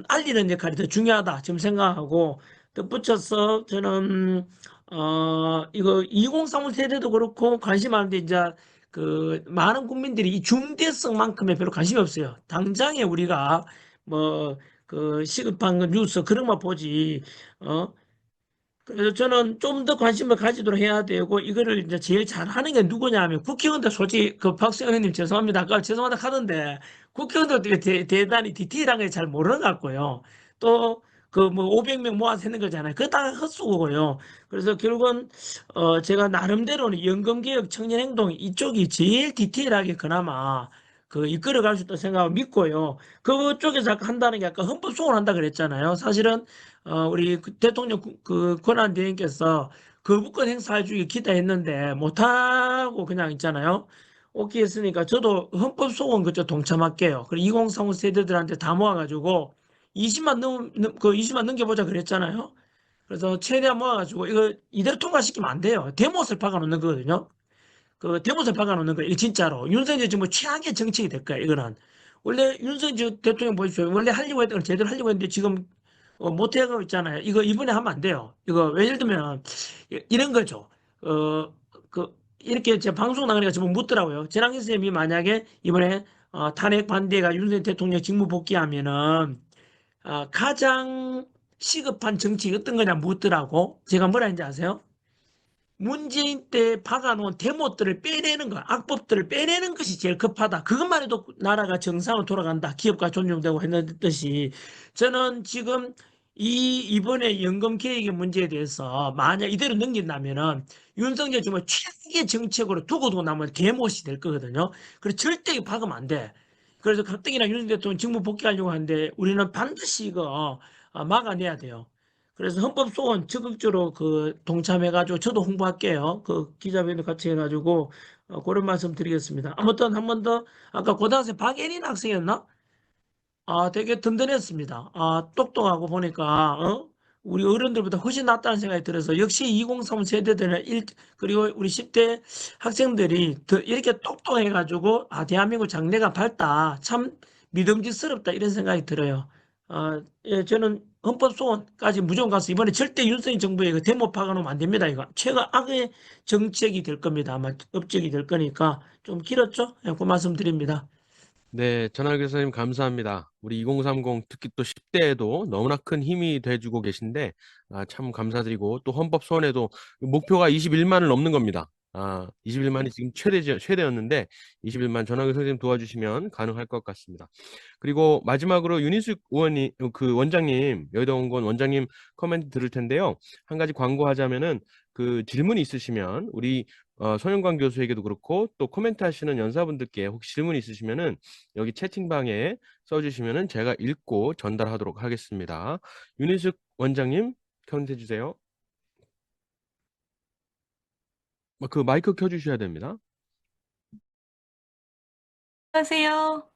알리는 역할이 더 중요하다 지금 생각하고 덧붙여서 저는 이거 2035 세대도 그렇고 관심 많은데 이제 그 많은 국민들이 이 중대성만큼에 별로 관심이 없어요. 당장에 우리가 뭐 그 시급한 거 뉴스 그런 거 보지 그래서 저는 좀 더 관심을 가지도록 해야 되고 이거를 이제 제일 잘하는 게 누구냐 하면 국회의원들 솔직히 그 박수영 의원님 죄송합니다. 아까 죄송하다 하던데 국회의원들 대단히 디테일한 게 잘 모르는 것 같고요. 또 그 뭐 500명 모아서 했는 거잖아요. 그거 다 헛수고고요. 그래서 결국은 제가 나름대로는 연금개혁 청년행동 이쪽이 제일 디테일하게 그나마 그 이끌어갈 수 있다고 생각하고 믿고요. 그쪽에서 아까 한다는 게 아까 헌법 소원을 한다 그랬잖아요. 사실은 우리 대통령 그 권한 대행께서 거부권 행사해주기 기대했는데 못하고 그냥 있잖아요. 오케이 했으니까 저도 헌법 소원 그쪽 동참할게요. 그리고 2035 세대들한테 다 모아가지고 20만 넘겨보자 그랬잖아요. 그래서 최대한 모아가지고 이거 이대로 통과시키면 안 돼요. 데모스를 박아놓는 거거든요. 그 데모스를 박아놓는 거예요. 이게 진짜로. 윤석열이 지금 뭐 최악의 정책이 될 거야, 이거는. 원래 윤석열 대통령 보십시오. 원래 하려고 했던 걸 제대로 하려고 했는데 지금 못해가고 있잖아요. 이거 이번에 하면 안 돼요. 이거 예를 들면 이런 거죠. 이렇게 제 방송 나가니까 저분 묻더라고요. 전학생 쌤이 만약에 이번에 탄핵 반대가 윤석열 대통령 직무 복귀하면은 가장 시급한 정책이 어떤 거냐 묻더라고. 제가 뭐라 했는지 아세요? 문재인 때 박아놓은 대못들을 빼내는 거, 악법들을 빼내는 것이 제일 급하다. 그것만 해도 나라가 정상으로 돌아간다. 기업가 존중되고 했듯이 저는 지금 이번에 연금 개혁의 문제에 대해서 만약 이대로 넘긴다면은 윤석열 정말 최악의 정책으로 두고 나면 대못이 될 거거든요. 그래서 절대 이거 박으면 안 돼. 그래서 가뜩이나 윤석열 대통령 직무 복귀하려고 하는데 우리는 반드시 이거 막아내야 돼요. 그래서 헌법소원 적극적으로 동참해가지고 저도 홍보할게요. 기자회견도 같이 해가지고 그런 말씀 드리겠습니다. 아무튼 한 번 더 아까 고등학생 박예린 학생이었나? 되게 든든했습니다. 똑똑하고 보니까 우리 어른들보다 훨씬 낫다는 생각이 들어서 역시 2030 세대들은 그리고 우리 10대 학생들이 더 이렇게 똑똑해가지고 대한민국 장래가 밝다. 참 믿음직스럽다 이런 생각이 들어요. 예, 저는 헌법소원까지 무조건 가서 이번에 절대 윤석열 정부의 대못 박아놓으면 안 됩니다. 이거 최악의 정책이 될 겁니다. 아마 업적이 될 거니까 좀 길었죠? 예, 그 말씀 드립니다. 네, 전할 교수님 감사합니다. 우리 2030 특히 또 10대에도 너무나 큰 힘이 돼주고 계신데 참 감사드리고 또 헌법 소원에도 목표가 21만을 넘는 겁니다. 21만이 지금 최대였는데 21만 전학 선생님 도와주시면 가능할 것 같습니다. 그리고 마지막으로 윤희숙 의원이 원장님 여의도원권 원장님 코멘트 들을 텐데요. 한 가지 광고하자면은 질문이 있으시면 우리 손영관 교수에게도 그렇고 또 코멘트 하시는 연사분들께 혹시 질문 있으시면은 여기 채팅방에 써주시면은 제가 읽고 전달하도록 하겠습니다. 윤희숙 원장님 코멘트 해주세요. 마이크 켜주셔야 됩니다. 안녕하세요.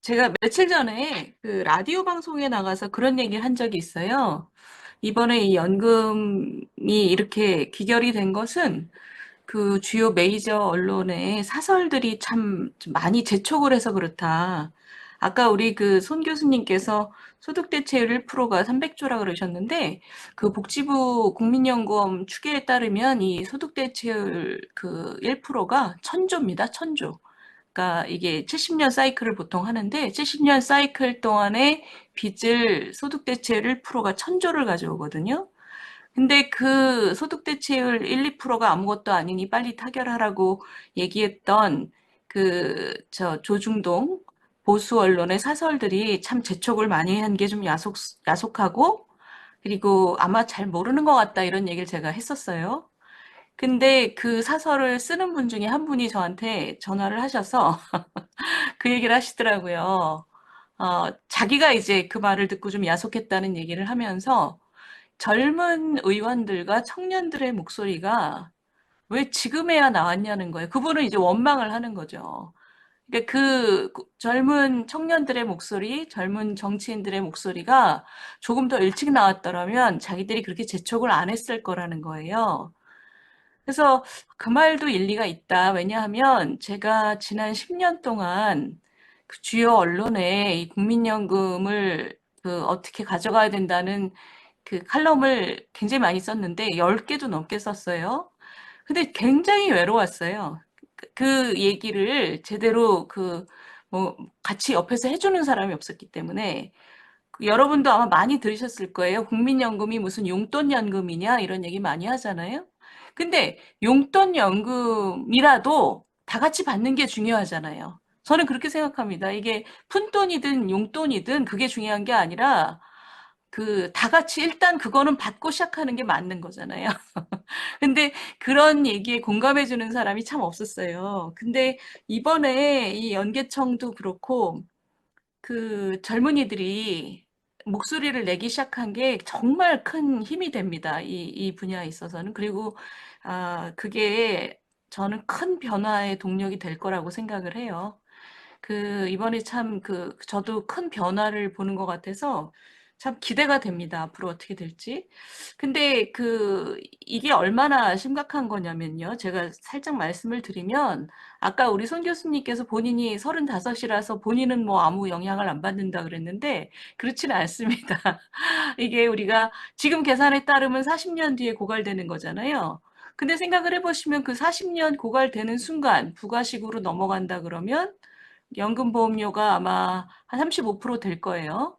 제가 며칠 전에 라디오 방송에 나가서 그런 얘기를 한 적이 있어요. 이번에 이 연금이 이렇게 기결이 된 것은 주요 메이저 언론의 사설들이 참 많이 재촉을 해서 그렇다. 아까 우리 손 교수님께서 소득 대체율 1%가 300조라 그러셨는데 복지부 국민연금 추계에 따르면 이 소득 대체율 1%가 1000조입니다. 1000조. 그러니까 이게 70년 사이클을 보통 하는데 70년 사이클 동안에 빚을 소득 대체율 1%가 1000조를 가져오거든요. 근데 소득 대체율 1, 2%가 아무것도 아니니 빨리 타결하라고 얘기했던 조중동 보수 언론의 사설들이 참 재촉을 많이 한 게 좀 야속하고 그리고 아마 잘 모르는 것 같다 이런 얘기를 제가 했었어요. 근데 그 사설을 쓰는 분 중에 한 분이 저한테 전화를 하셔서 그 얘기를 하시더라고요. 자기가 이제 그 말을 듣고 좀 야속했다는 얘기를 하면서 젊은 의원들과 청년들의 목소리가 왜 지금에야 나왔냐는 거예요. 그분은 이제 원망을 하는 거죠. 그러니까 젊은 청년들의 목소리, 젊은 정치인들의 목소리가 조금 더 일찍 나왔더라면 자기들이 그렇게 재촉을 안 했을 거라는 거예요. 그래서 그 말도 일리가 있다. 왜냐하면 제가 지난 10년 동안 주요 언론에 이 국민연금을 어떻게 가져가야 된다는 칼럼을 굉장히 많이 썼는데 10개도 넘게 썼어요. 근데 굉장히 외로웠어요. 그 얘기를 제대로 같이 옆에서 해주는 사람이 없었기 때문에 여러분도 아마 많이 들으셨을 거예요. 국민연금이 무슨 용돈연금이냐 이런 얘기 많이 하잖아요. 근데 용돈연금이라도 다 같이 받는 게 중요하잖아요. 저는 그렇게 생각합니다. 이게 푼돈이든 용돈이든 그게 중요한 게 아니라 다 같이 일단 그거는 받고 시작하는 게 맞는 거잖아요. 근데 그런 얘기에 공감해 주는 사람이 참 없었어요. 근데 이번에 이 연계청도 그렇고 젊은이들이 목소리를 내기 시작한 게 정말 큰 힘이 됩니다. 이 분야에 있어서는. 그리고 그게 저는 큰 변화의 동력이 될 거라고 생각을 해요. 이번에 참 저도 큰 변화를 보는 것 같아서 참 기대가 됩니다. 앞으로 어떻게 될지. 근데 이게 얼마나 심각한 거냐면요. 제가 살짝 말씀을 드리면 아까 우리 손 교수님께서 본인이 35이라서 본인은 뭐 아무 영향을 안 받는다 그랬는데 그렇지는 않습니다. 이게 우리가 지금 계산에 따르면 40년 뒤에 고갈되는 거잖아요. 근데 생각을 해보시면 그 40년 고갈되는 순간 부가식으로 넘어간다 그러면 연금보험료가 아마 한 35% 될 거예요.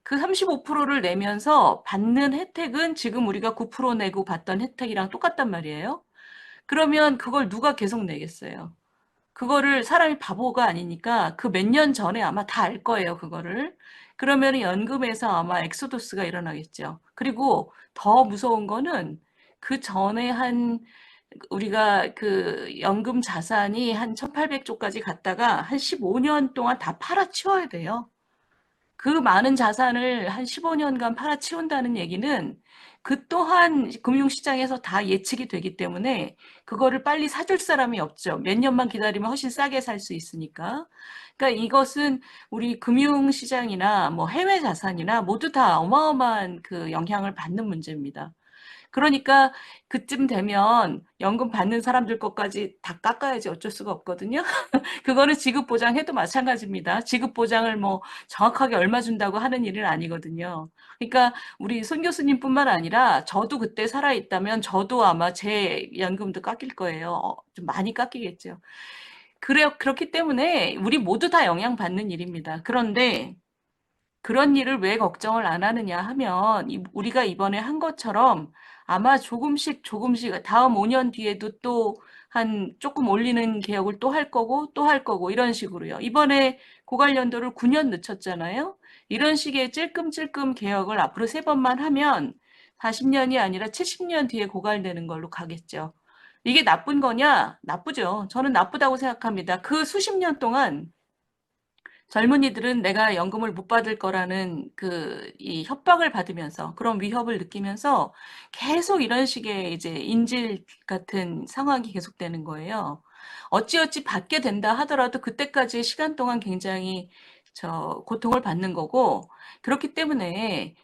그 35%를 내면서 받는 혜택은 지금 우리가 9% 내고 받던 혜택이랑 똑같단 말이에요. 그러면 그걸 누가 계속 내겠어요? 그거를 사람이 바보가 아니니까 그 몇 년 전에 아마 다 알 거예요, 그거를. 그러면 연금에서 아마 엑소더스가 일어나겠죠. 그리고 더 무서운 거는 그 전에 우리가 그 연금 자산이 한 1800조까지 갔다가 한 15년 동안 다 팔아치워야 돼요. 그 많은 자산을 한 15년간 팔아치운다는 얘기는 그 또한 금융시장에서 다 예측이 되기 때문에 그거를 빨리 사줄 사람이 없죠. 몇 년만 기다리면 훨씬 싸게 살 수 있으니까. 그러니까 이것은 우리 금융시장이나 뭐 해외 자산이나 모두 다 어마어마한 그 영향을 받는 문제입니다. 그러니까 그쯤 되면 연금 받는 사람들 것까지 다 깎아야지 어쩔 수가 없거든요. 그거는 지급 보장해도 마찬가지입니다. 지급 보장을 뭐 정확하게 얼마 준다고 하는 일은 아니거든요. 그러니까 우리 손 교수님뿐만 아니라 저도 그때 살아있다면 저도 아마 제 연금도 깎일 거예요. 좀 많이 깎이겠죠. 그렇기 때문에 우리 모두 다 영향받는 일입니다. 그런데 그런 일을 왜 걱정을 안 하느냐 하면 우리가 이번에 한 것처럼 아마 조금씩 다음 5년 뒤에도 또 한 조금 올리는 개혁을 또 할 거고 또 할 거고 이런 식으로요. 이번에 고갈연도를 9년 늦췄잖아요. 이런 식의 찔끔찔끔 개혁을 앞으로 3번만 하면 40년이 아니라 70년 뒤에 고갈되는 걸로 가겠죠. 이게 나쁜 거냐? 나쁘죠. 저는 나쁘다고 생각합니다. 그 수십 년 동안 젊은이들은 내가 연금을 못 받을 거라는 이 협박을 받으면서 그런 위협을 느끼면서 계속 이런 식의 이제 인질 같은 상황이 계속되는 거예요. 어찌어찌 받게 된다 하더라도 그때까지 시간 동안 굉장히 고통을 받는 거고 그렇기 때문에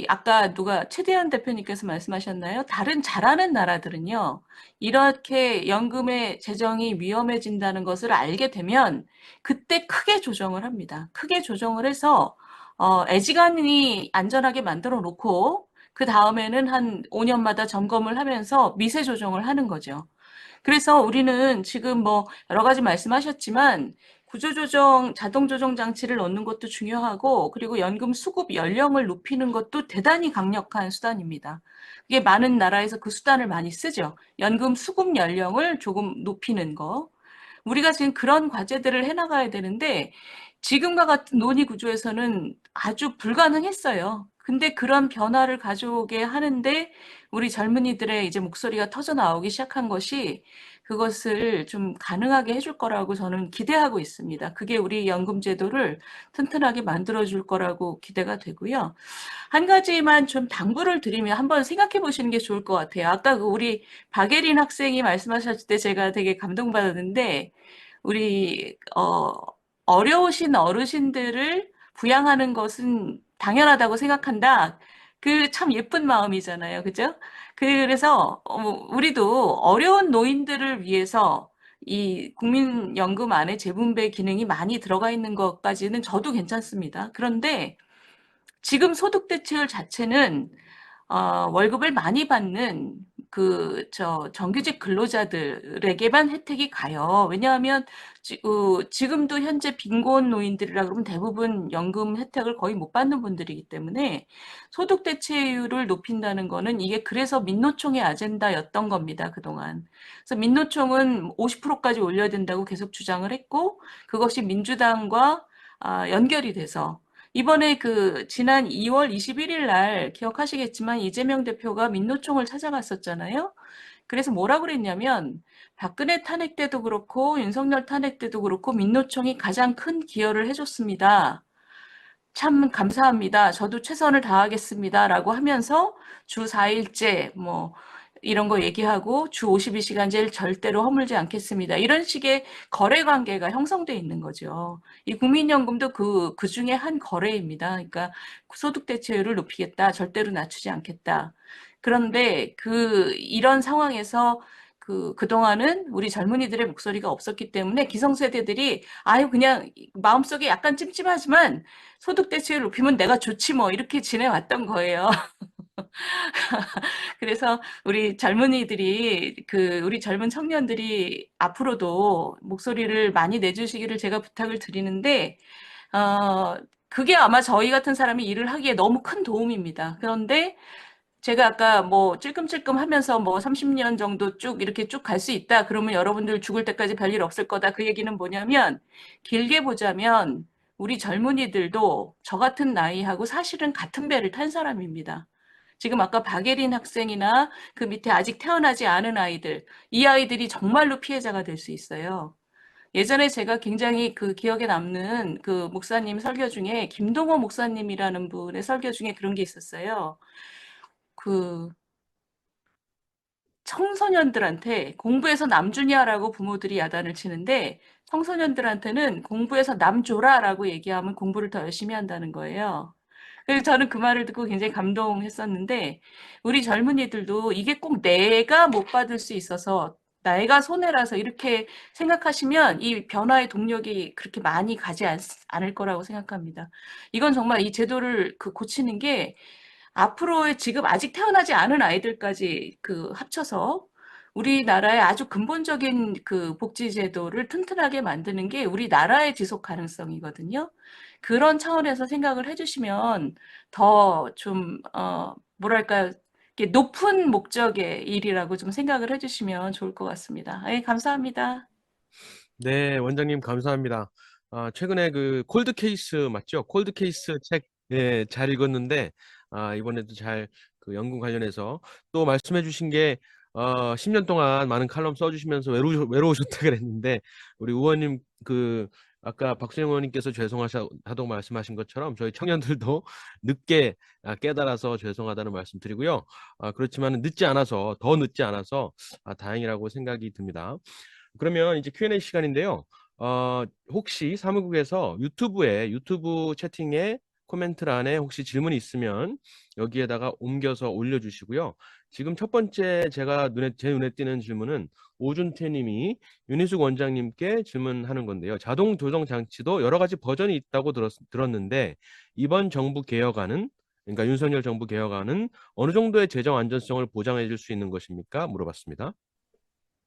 아까 최대한 대표님께서 말씀하셨나요? 다른 잘하는 나라들은요, 이렇게 연금의 재정이 위험해진다는 것을 알게 되면 그때 크게 조정을 합니다. 크게 조정을 해서 애지간히 안전하게 만들어 놓고 그 다음에는 한 5년마다 점검을 하면서 미세 조정을 하는 거죠. 그래서 우리는 지금 뭐 여러 가지 말씀하셨지만 구조조정, 자동조정 장치를 넣는 것도 중요하고 그리고 연금 수급 연령을 높이는 것도 대단히 강력한 수단입니다. 이게 많은 나라에서 그 수단을 많이 쓰죠. 연금 수급 연령을 조금 높이는 거. 우리가 지금 그런 과제들을 해나가야 되는데 지금과 같은 논의 구조에서는 아주 불가능했어요. 근데 그런 변화를 가져오게 하는데 우리 젊은이들의 이제 목소리가 터져 나오기 시작한 것이 그것을 좀 가능하게 해줄 거라고 저는 기대하고 있습니다. 그게 우리 연금제도를 튼튼하게 만들어줄 거라고 기대가 되고요. 한 가지만 좀 당부를 드리면 한번 생각해 보시는 게 좋을 것 같아요. 아까 우리 박예린 학생이 말씀하셨을 때 제가 되게 감동받았는데 우리 어려우신 어르신들을 부양하는 것은 당연하다고 생각한다. 그 참 예쁜 마음이잖아요. 그죠? 그래서 우리도 어려운 노인들을 위해서 이 국민연금 안에 재분배 기능이 많이 들어가 있는 것까지는 저도 괜찮습니다. 그런데 지금 소득 대체율 자체는 월급을 많이 받는 정규직 근로자들에게만 혜택이 가요. 왜냐하면 지금도 현재 빈곤 노인들이라 그러면 대부분 연금 혜택을 거의 못 받는 분들이기 때문에 소득 대체율을 높인다는 거는 이게 그래서 민노총의 아젠다였던 겁니다, 그동안. 그래서 민노총은 50%까지 올려야 된다고 계속 주장을 했고 그것이 민주당과 연결이 돼서 이번에 지난 2월 21일 날 기억하시겠지만 이재명 대표가 민노총을 찾아갔었잖아요. 그래서 뭐라 그랬냐면 박근혜 탄핵 때도 그렇고 윤석열 탄핵 때도 그렇고 민노총이 가장 큰 기여를 해줬습니다. 참 감사합니다. 저도 최선을 다하겠습니다. 라고 하면서 주 4일제 이런 거 얘기하고 주 52시간제를 절대로 허물지 않겠습니다. 이런 식의 거래 관계가 형성돼 있는 거죠. 이 국민연금도 그 중에 한 거래입니다. 그러니까 소득 대체율을 높이겠다. 절대로 낮추지 않겠다. 그런데 이런 상황에서 그동안은 우리 젊은이들의 목소리가 없었기 때문에 기성세대들이 그냥 마음속에 약간 찜찜하지만 소득 대체율 높이면 내가 좋지 뭐 이렇게 지내왔던 거예요. 그래서 우리 젊은이들이, 우리 젊은 청년들이 앞으로도 목소리를 많이 내주시기를 제가 부탁을 드리는데, 어, 그게 아마 저희 같은 사람이 일을 하기에 너무 큰 도움입니다. 그런데 제가 아까 뭐 찔끔찔끔 하면서 뭐 30년 정도 쭉 이렇게 쭉 갈 수 있다. 그러면 여러분들 죽을 때까지 별일 없을 거다. 그 얘기는 뭐냐면 길게 보자면 우리 젊은이들도 저 같은 나이하고 사실은 같은 배를 탄 사람입니다. 지금 아까 박예린 학생이나 그 밑에 아직 태어나지 않은 아이들, 이 아이들이 정말로 피해자가 될 수 있어요. 예전에 제가 굉장히 그 기억에 남는 그 목사님 설교 중에 김동호 목사님이라는 분의 설교 중에 그런 게 있었어요. 그 청소년들한테 공부해서 남 주냐라고 부모들이 야단을 치는데 청소년들한테는 공부해서 남 줘라라고 얘기하면 공부를 더 열심히 한다는 거예요. 그래서 저는 그 말을 듣고 굉장히 감동했었는데 우리 젊은이들도 이게 꼭 내가 못 받을 수 있어서 내가 손해라서 이렇게 생각하시면 이 변화의 동력이 그렇게 많이 가지 않을 거라고 생각합니다. 이건 정말 이 제도를 고치는 게 앞으로의 지금 아직 태어나지 않은 아이들까지 합쳐서 우리나라의 아주 근본적인 복지 제도를 튼튼하게 만드는 게 우리나라의 지속 가능성이거든요. 그런 차원에서 생각을 해주시면 더 좀, 뭐랄까요. 이렇게 높은 목적의 일이라고 좀 생각을 해주시면 좋을 것 같습니다. 예, 감사합니다. 네, 원장님 감사합니다. 최근에 그 콜드 케이스 맞죠? 콜드 케이스 책, 예, 잘 읽었는데, 이번에도 잘 그 연구 관련해서 또 말씀해 주신 게, 10년 동안 많은 칼럼 써주시면서 외로우셨다 그랬는데, 우리 의원님 아까 박수영 의원님께서 죄송하다고 말씀하신 것처럼 저희 청년들도 늦게 깨달아서 죄송하다는 말씀 드리고요. 그렇지만 더 늦지 않아서 다행이라고 생각이 듭니다. 그러면 이제 Q&A 시간인데요. 혹시 사무국에서 유튜브 채팅에 코멘트란에 혹시 질문이 있으면 여기에다가 옮겨서 올려주시고요. 지금 첫 번째 제 눈에 띄는 질문은 오준태 님이 윤희숙 원장님께 질문하는 건데요. 자동 조정 장치도 여러 가지 버전이 있다고 들었는데 이번 정부 개혁안은 그러니까 윤석열 정부 개혁안은 어느 정도의 재정 안전성을 보장해 줄 수 있는 것입니까? 물어봤습니다.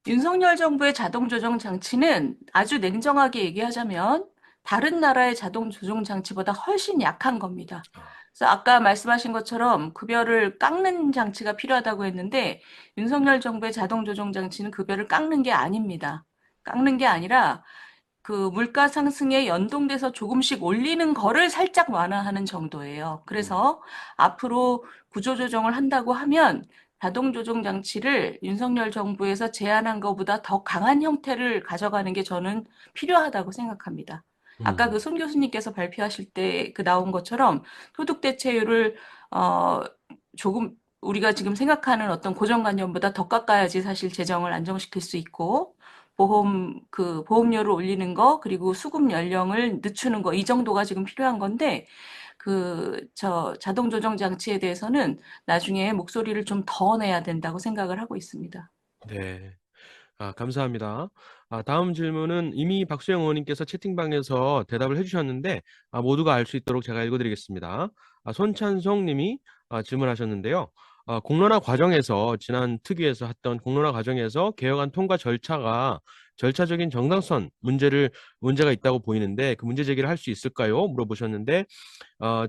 윤석열 정부의 자동 조정 장치는 아주 냉정하게 얘기하자면 다른 나라의 자동 조정 장치보다 훨씬 약한 겁니다. 그래서 아까 말씀하신 것처럼 급여를 깎는 장치가 필요하다고 했는데 윤석열 정부의 자동 조정 장치는 급여를 깎는 게 아닙니다. 깎는 게 아니라 물가 상승에 연동돼서 조금씩 올리는 거를 살짝 완화하는 정도예요. 그래서 앞으로 구조조정을 한다고 하면 자동 조정 장치를 윤석열 정부에서 제안한 것보다 더 강한 형태를 가져가는 게 저는 필요하다고 생각합니다. 아까 손 교수님께서 발표하실 때 나온 것처럼 소득 대체율을 조금 우리가 지금 생각하는 어떤 고정관념보다 더 깎아야지 사실 재정을 안정시킬 수 있고 보험료를 올리는 거 그리고 수급 연령을 늦추는 거 이 정도가 지금 필요한 건데 자동 조정 장치에 대해서는 나중에 목소리를 좀 더 내야 된다고 생각을 하고 있습니다. 네. 감사합니다. 다음 질문은 이미 박수영 의원님께서 채팅방에서 대답을 해주셨는데, 모두가 알 수 있도록 제가 읽어드리겠습니다. 손찬송 님이 질문하셨는데요. 지난 특위에서 했던 공론화 과정에서 개혁안 통과 절차적인 정당성 문제가 있다고 보이는데, 그 문제 제기를 할 수 있을까요? 물어보셨는데,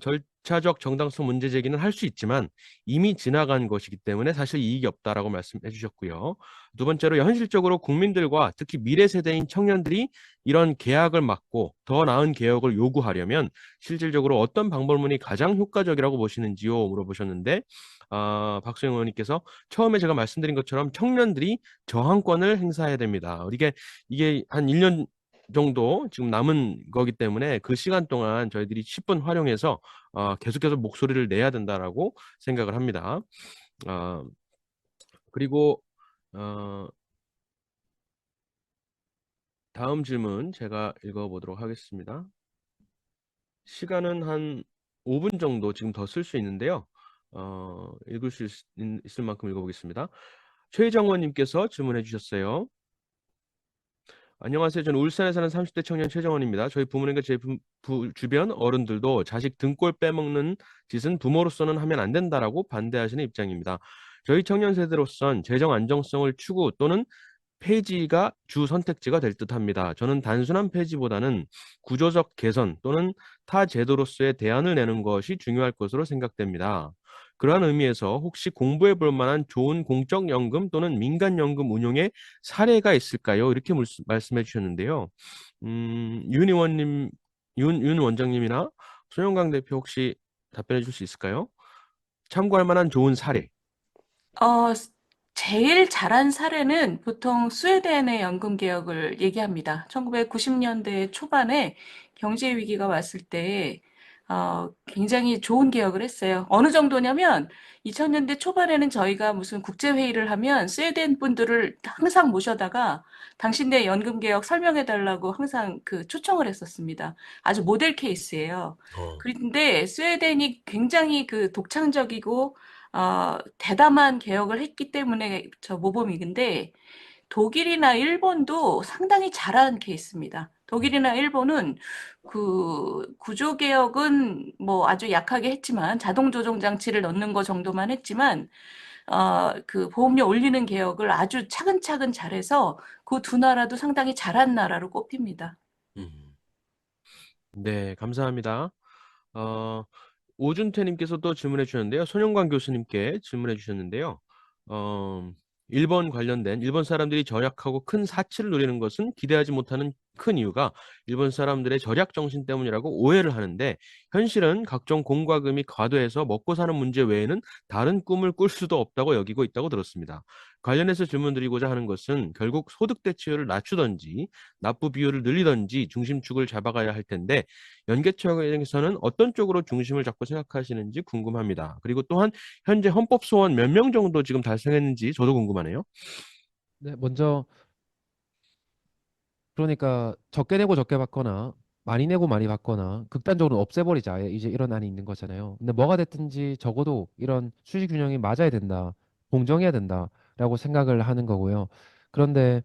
절차적 정당성 문제 제기는 할 수 있지만 이미 지나간 것이기 때문에 사실 이익이 없다라고 말씀해 주셨고요. 두 번째로 현실적으로 국민들과 특히 미래 세대인 청년들이 이런 개혁을 막고 더 나은 개혁을 요구하려면 실질적으로 어떤 방법론이 가장 효과적이라고 보시는지요? 물어보셨는데 박수영 의원님께서 처음에 제가 말씀드린 것처럼 청년들이 저항권을 행사해야 됩니다. 이게 한 1년 정도 지금 남은 거기 때문에 그 시간 동안 저희들이 10분 활용해서 계속해서 목소리를 내야 된다라고 생각을 합니다. 그리고 다음 질문 제가 읽어보도록 하겠습니다. 시간은 한 5분 정도 지금 더 쓸 수 있는데요. 읽을 수 있을 만큼 읽어보겠습니다. 최정원님께서 질문해 주셨어요. 안녕하세요. 저는 울산에 사는 30대 청년 최정원입니다. 저희 부모님과 제 주변 어른들도 자식 등골 빼먹는 짓은 부모로서는 하면 안 된다라고 반대하시는 입장입니다. 저희 청년 세대로선 재정 안정성을 추구 또는 폐지가 주 선택지가 될 듯합니다. 저는 단순한 폐지보다는 구조적 개선 또는 타 제도로서의 대안을 내는 것이 중요할 것으로 생각됩니다. 그러한 의미에서 혹시 공부해 볼 만한 좋은 공적연금 또는 민간연금 운용의 사례가 있을까요? 이렇게 말씀해 주셨는데요. 윤 의원님, 윤 원장님이나 손영강 대표 혹시 답변해 줄 수 있을까요? 참고할 만한 좋은 사례. 어, 제일 잘한 사례는 보통 스웨덴의 연금 개혁을 얘기합니다. 1990년대 초반에 경제 위기가 왔을 때 굉장히 좋은 개혁을 했어요. 어느 정도냐면 2000년대 초반에는 저희가 무슨 국제회의를 하면 스웨덴 분들을 항상 모셔다가 당신네 연금 개혁 설명해 달라고 항상 그 초청을 했었습니다. 아주 모델 케이스예요. 그런데 스웨덴이 굉장히 그 독창적이고 대담한 개혁을 했기 때문에 저 모범이근데 독일이나 일본도 상당히 잘한 케이스입니다. 독일이나 일본은 그 구조개혁은 뭐 아주 약하게 했지만 자동 조정 장치를 넣는 거 정도만 했지만 그 보험료 올리는 개혁을 아주 차근차근 잘해서 그 두 나라도 상당히 잘한 나라로 꼽힙니다. 음. 네, 감사합니다. 어, 오준태님께서도 질문해 주셨는데요. 손영관 교수님께 질문해 주셨는데요. 어, 일본 사람들이 절약하고 큰 사치를 누리는 것은 기대하지 못하는 큰 이유가 일본 사람들의 절약 정신 때문이라고 오해를 하는데 현실은 각종 공과금이 과도해서 먹고 사는 문제 외에는 다른 꿈을 꿀 수도 없다고 여기고 있다고 들었습니다. 관련해서 질문드리고자 하는 것은 결국 소득 대체율을 낮추던지 납부 비율을 늘리던지 중심축을 잡아가야 할 텐데 연계처에서는 어떤 쪽으로 중심을 잡고 생각하시는지 궁금합니다. 그리고 또한 현재 헌법 소원 몇 명 정도 지금 달성했는지 저도 궁금하네요. 네, 먼저 그러니까 적게 내고 적게 받거나 많이 내고 많이 받거나 극단적으로 없애버리자 아예 이제 이런 안이 있는 거잖아요. 근데 뭐가 됐든지 적어도 이런 수지 균형이 맞아야 된다, 공정해야 된다라고 생각을 하는 거고요. 그런데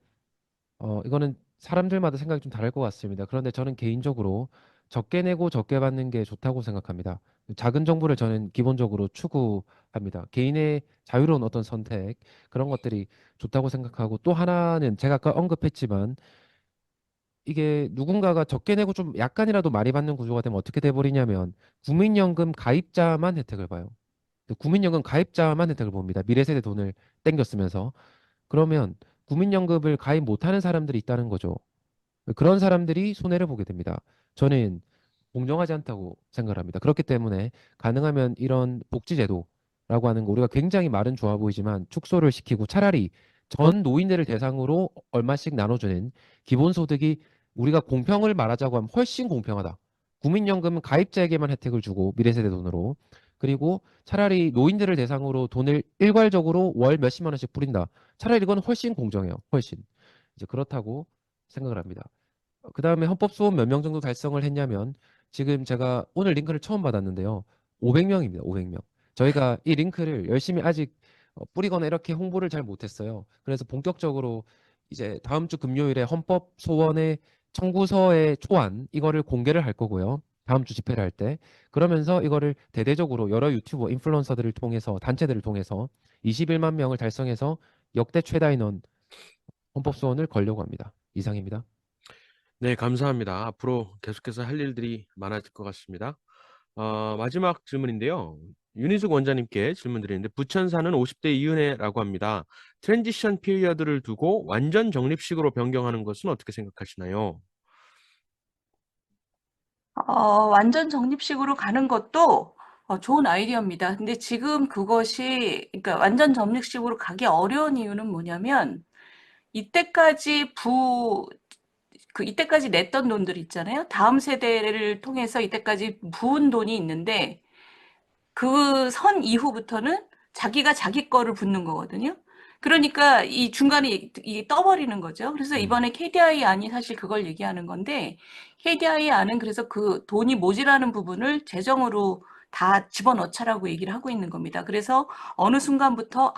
이거는 사람들마다 생각이 좀 다를 것 같습니다. 그런데 저는 개인적으로 적게 내고 적게 받는 게 좋다고 생각합니다. 작은 정부를 저는 기본적으로 추구합니다. 개인의 자유로운 어떤 선택, 그런 것들이 좋다고 생각하고 또 하나는 제가 아까 언급했지만 이게 누군가가 적게 내고 좀 약간이라도 많이 받는 구조가 되면 어떻게 돼버리냐면 국민연금 가입자만 혜택을 봐요. 그 국민연금 가입자만 혜택을 봅니다. 미래세대 돈을 땡겨 쓰면서. 그러면 국민연금을 가입 못하는 사람들이 있다는 거죠. 그런 사람들이 손해를 보게 됩니다. 저는 공정하지 않다고 생각을 합니다. 그렇기 때문에 가능하면 이런 복지제도라고 하는 거 우리가 굉장히 말은 좋아 보이지만 축소를 시키고 차라리 전 노인들을 대상으로 얼마씩 나눠주는 기본소득이 우리가 공평을 말하자고 하면 훨씬 공평하다. 국민연금은 가입자에게만 혜택을 주고 미래세대 돈으로 그리고 차라리 노인들을 대상으로 돈을 일괄적으로 월 몇십만 원씩 뿌린다. 차라리 이건 훨씬 공정해요. 훨씬. 이제 그렇다고 생각을 합니다. 그 다음에 헌법 소원 몇 명 정도 달성을 했냐면 지금 제가 오늘 링크를 처음 받았는데요. 500명입니다. 500명. 저희가 이 링크를 열심히 아직 뿌리거나 이렇게 홍보를 잘 못했어요. 그래서 본격적으로 이제 다음 주 금요일에 헌법 소원의 청구서의 초안 이거를 공개를 할 거고요. 다음 주 집회를 할 때. 그러면서 이거를 대대적으로 여러 유튜버 인플루언서들을 통해서 단체들을 통해서 21만 명을 달성해서 역대 최다 인원 헌법 소원을 걸려고 합니다. 이상입니다. 네, 감사합니다. 앞으로 계속해서 할 일들이 많아질 것 같습니다. 마지막 질문인데요. 윤희숙 원장님께 질문 드리는데 부천 사는 50대 이은혜라고 합니다. 트랜지션 피리어드를 두고 완전 적립식으로 변경하는 것은 어떻게 생각하시나요? 완전 적립식으로 가는 것도 좋은 아이디어입니다. 근데 지금 그것이, 그러니까 완전 적립식으로 가기 어려운 이유는 뭐냐면, 이때까지 이때까지 냈던 돈들 있잖아요. 다음 세대를 통해서 이때까지 부은 돈이 있는데, 그 선 이후부터는 자기가 자기 거를 붓는 거거든요. 그러니까 이 중간에 이게 떠버리는 거죠. 그래서 이번에 KDI 안이 사실 그걸 얘기하는 건데 KDI 안은 그래서 그 돈이 모자라는 부분을 재정으로 다 집어넣자라고 얘기를 하고 있는 겁니다. 그래서 어느 순간부터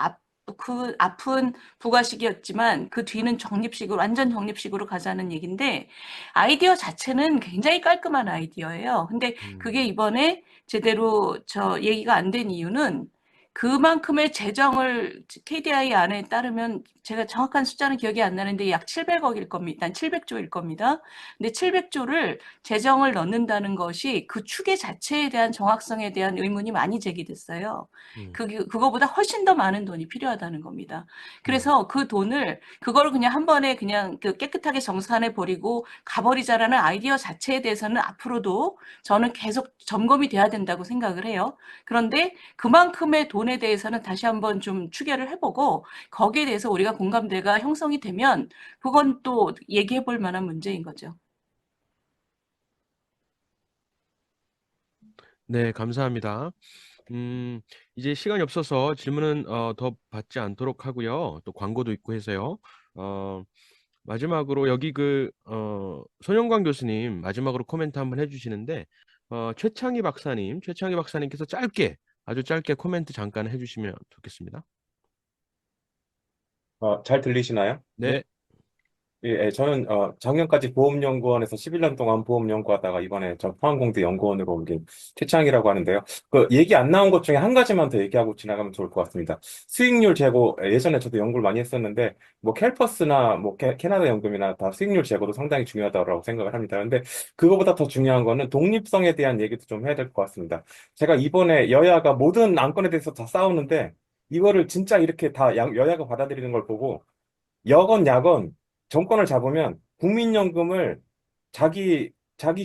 그 앞은 부가식이었지만 그 뒤는 적립식으로, 완전 적립식으로 가자는 얘기인데, 아이디어 자체는 굉장히 깔끔한 아이디어예요. 근데 그게 이번에 제대로 얘기가 안 된 이유는 그만큼의 재정을 KDI 안에 따르면, 제가 정확한 숫자는 기억이 안 나는데 약 700억일 겁니다. 700조일 겁니다. 근데 700조를 재정을 넣는다는 것이 그 추계 자체에 대한 정확성에 대한 의문이 많이 제기됐어요. 그거보다 훨씬 더 많은 돈이 필요하다는 겁니다. 그래서 그 돈을, 그거를 그냥 한 번에 그냥 깨끗하게 정산해 버리고 가버리자라는 아이디어 자체에 대해서는 앞으로도 저는 계속 점검이 돼야 된다고 생각을 해요. 그런데 그만큼의 돈에 대해서는 다시 한번 좀 추계를 해보고, 거기에 대해서 우리가 공감대가 형성이 되면 그건 또 얘기해 볼 만한 문제인 거죠. 네, 감사합니다. 이제 시간이 없어서 질문은 더 받지 않도록 하고요. 또 광고도 있고 해서요. 어, 마지막으로 여기 손영광 교수님 마지막으로 코멘트 한번 해주시는데, 최창희 박사님께서 아주 짧게 코멘트 잠깐 해주시면 좋겠습니다. 잘 들리시나요? 네. 예, 저는 작년까지 보험연구원에서 11년 동안 보험 연구하다가 이번에 저 포항공대 연구원으로 옮긴 최창이라고 하는데요. 그 얘기 안 나온 것 중에 한 가지만 더 얘기하고 지나가면 좋을 것 같습니다. 수익률 제고, 예전에 저도 연구를 많이 했었는데 뭐 캘퍼스나 뭐 캐나다 연금이나 다 수익률 제고도 상당히 중요하다고 생각을 합니다. 근데 그거보다 더 중요한 거는 독립성에 대한 얘기도 좀 해야 될 것 같습니다. 제가 이번에 여야가 모든 안건에 대해서 다 싸우는데 이거를 진짜 이렇게 다 여야가 받아들이는 걸 보고, 여건 야건 정권을 잡으면 국민연금을 자기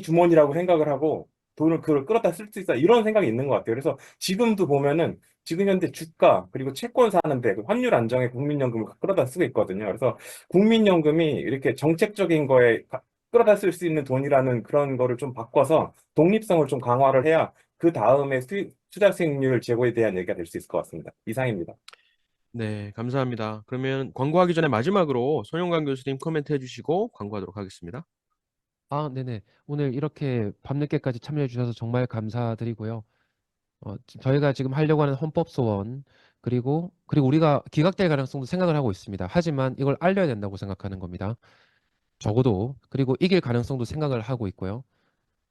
주머니라고 생각을 하고 돈을 그걸 끌어다 쓸 수 있다, 이런 생각이 있는 것 같아요. 그래서 지금도 보면은 지금 현재 주가 그리고 채권 사는데 그 환율 안정에 국민연금을 끌어다 쓰고 있거든요. 그래서 국민연금이 이렇게 정책적인 거에 끌어다 쓸 수 있는 돈이라는 그런 거를 좀 바꿔서 독립성을 좀 강화를 해야 그 다음에 투자 수익률 제고에 대한 얘기가 될 수 있을 것 같습니다. 이상입니다. 네, 감사합니다. 그러면 광고하기 전에 마지막으로 손영광 교수님 코멘트 해주시고 광고하도록 하겠습니다. 네네. 오늘 이렇게 밤늦게까지 참여해 주셔서 정말 감사드리고요. 저희가 지금 하려고 하는 헌법 소원, 그리고 우리가 기각될 가능성도 생각을 하고 있습니다. 하지만 이걸 알려야 된다고 생각하는 겁니다. 적어도. 그리고 이길 가능성도 생각을 하고 있고요.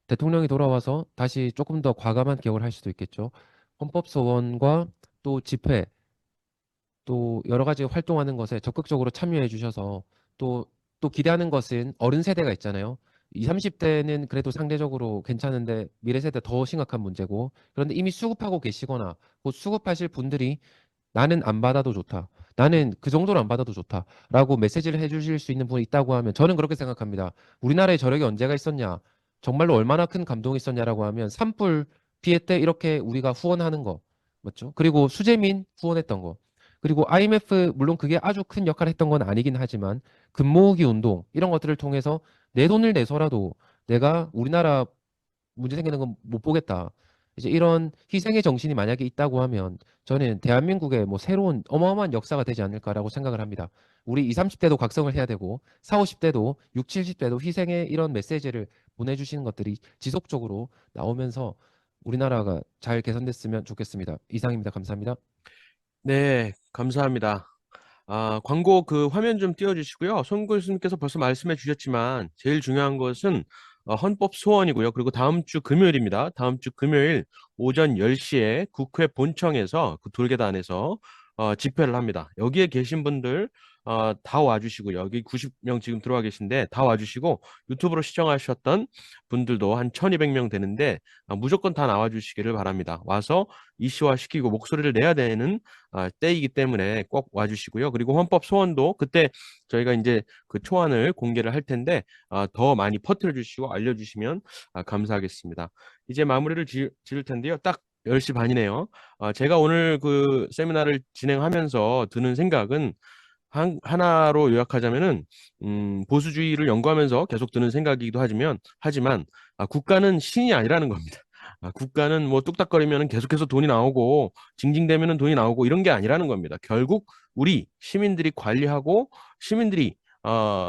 대통령이 돌아와서 다시 조금 더 과감한 개혁을 할 수도 있겠죠. 헌법 소원과 또 집회, 또 여러 가지 활동하는 것에 적극적으로 참여해 주셔서, 또 기대하는 것은 어른 세대가 있잖아요. 20, 30대는 그래도 상대적으로 괜찮은데 미래 세대 더 심각한 문제고, 그런데 이미 수급하고 계시거나 곧 수급하실 분들이 나는 안 받아도 좋다, 나는 그 정도로 안 받아도 좋다 라고 메시지를 해주실 수 있는 분이 있다고 하면 저는 그렇게 생각합니다. 우리나라에 저력이 언제가 있었냐, 정말로 얼마나 큰 감동이 있었냐라고 하면 산불 피해 때 이렇게 우리가 후원하는 거 맞죠? 그리고 수재민 후원했던 거, 그리고 IMF, 물론 그게 아주 큰 역할을 했던 건 아니긴 하지만 금모으기 운동, 이런 것들을 통해서 내 돈을 내서라도 내가 우리나라 문제 생기는 건 못 보겠다, 이제 이런 희생의 정신이 만약에 있다고 하면 저는 대한민국의 뭐 새로운 어마어마한 역사가 되지 않을까라고 생각을 합니다. 우리 20, 30대도 각성을 해야 되고 40, 50대도 60, 70대도 희생의 이런 메시지를 보내주시는 것들이 지속적으로 나오면서 우리나라가 잘 개선됐으면 좋겠습니다. 이상입니다. 감사합니다. 네, 감사합니다. 광고 화면 좀 띄워주시고요. 손 교수님께서 벌써 말씀해 주셨지만 제일 중요한 것은 헌법 소원이고요. 그리고 다음 주 금요일입니다. 다음 주 금요일 오전 10시에 국회 본청에서 그 돌계단에서 집회를 합니다. 여기에 계신 분들 다 와주시고요. 여기 90명 지금 들어와 계신데 다 와주시고, 유튜브로 시청하셨던 분들도 한 1200명 되는데 무조건 다 나와주시기를 바랍니다. 와서 이슈화시키고 목소리를 내야 되는 때이기 때문에 꼭 와주시고요. 그리고 헌법 소원도 그때 저희가 이제 그 초안을 공개를 할 텐데 더 많이 퍼뜨려 주시고 알려주시면 감사하겠습니다. 이제 마무리를 지을 텐데요. 딱 10시 반이네요. 제가 오늘 그 세미나를 진행하면서 드는 생각은 하나로 요약하자면은 보수주의를 연구하면서 계속 드는 생각이기도 하지만 국가는 신이 아니라는 겁니다. 국가는 뭐 뚝딱거리면 계속해서 돈이 나오고 징징대면 돈이 나오고 이런 게 아니라는 겁니다. 결국 우리 시민들이 관리하고 시민들이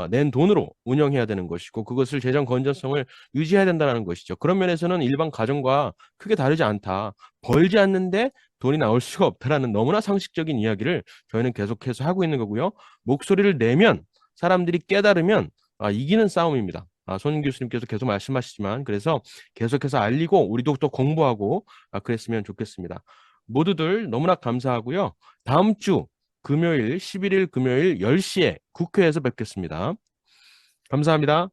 낸 돈으로 운영해야 되는 것이고, 그것을 재정 건전성을 유지해야 된다는 것이죠. 그런 면에서는 일반 가정과 크게 다르지 않다. 벌지 않는데 돈이 나올 수가 없다라는 너무나 상식적인 이야기를 저희는 계속해서 하고 있는 거고요. 목소리를 내면 사람들이 깨달으면 이기는 싸움입니다. 손 교수님께서 계속 말씀하시지만 그래서 계속해서 알리고 우리도 또 공부하고 그랬으면 좋겠습니다. 모두들 너무나 감사하고요. 다음 주 금요일 11일 금요일 10시에 국회에서 뵙겠습니다. 감사합니다.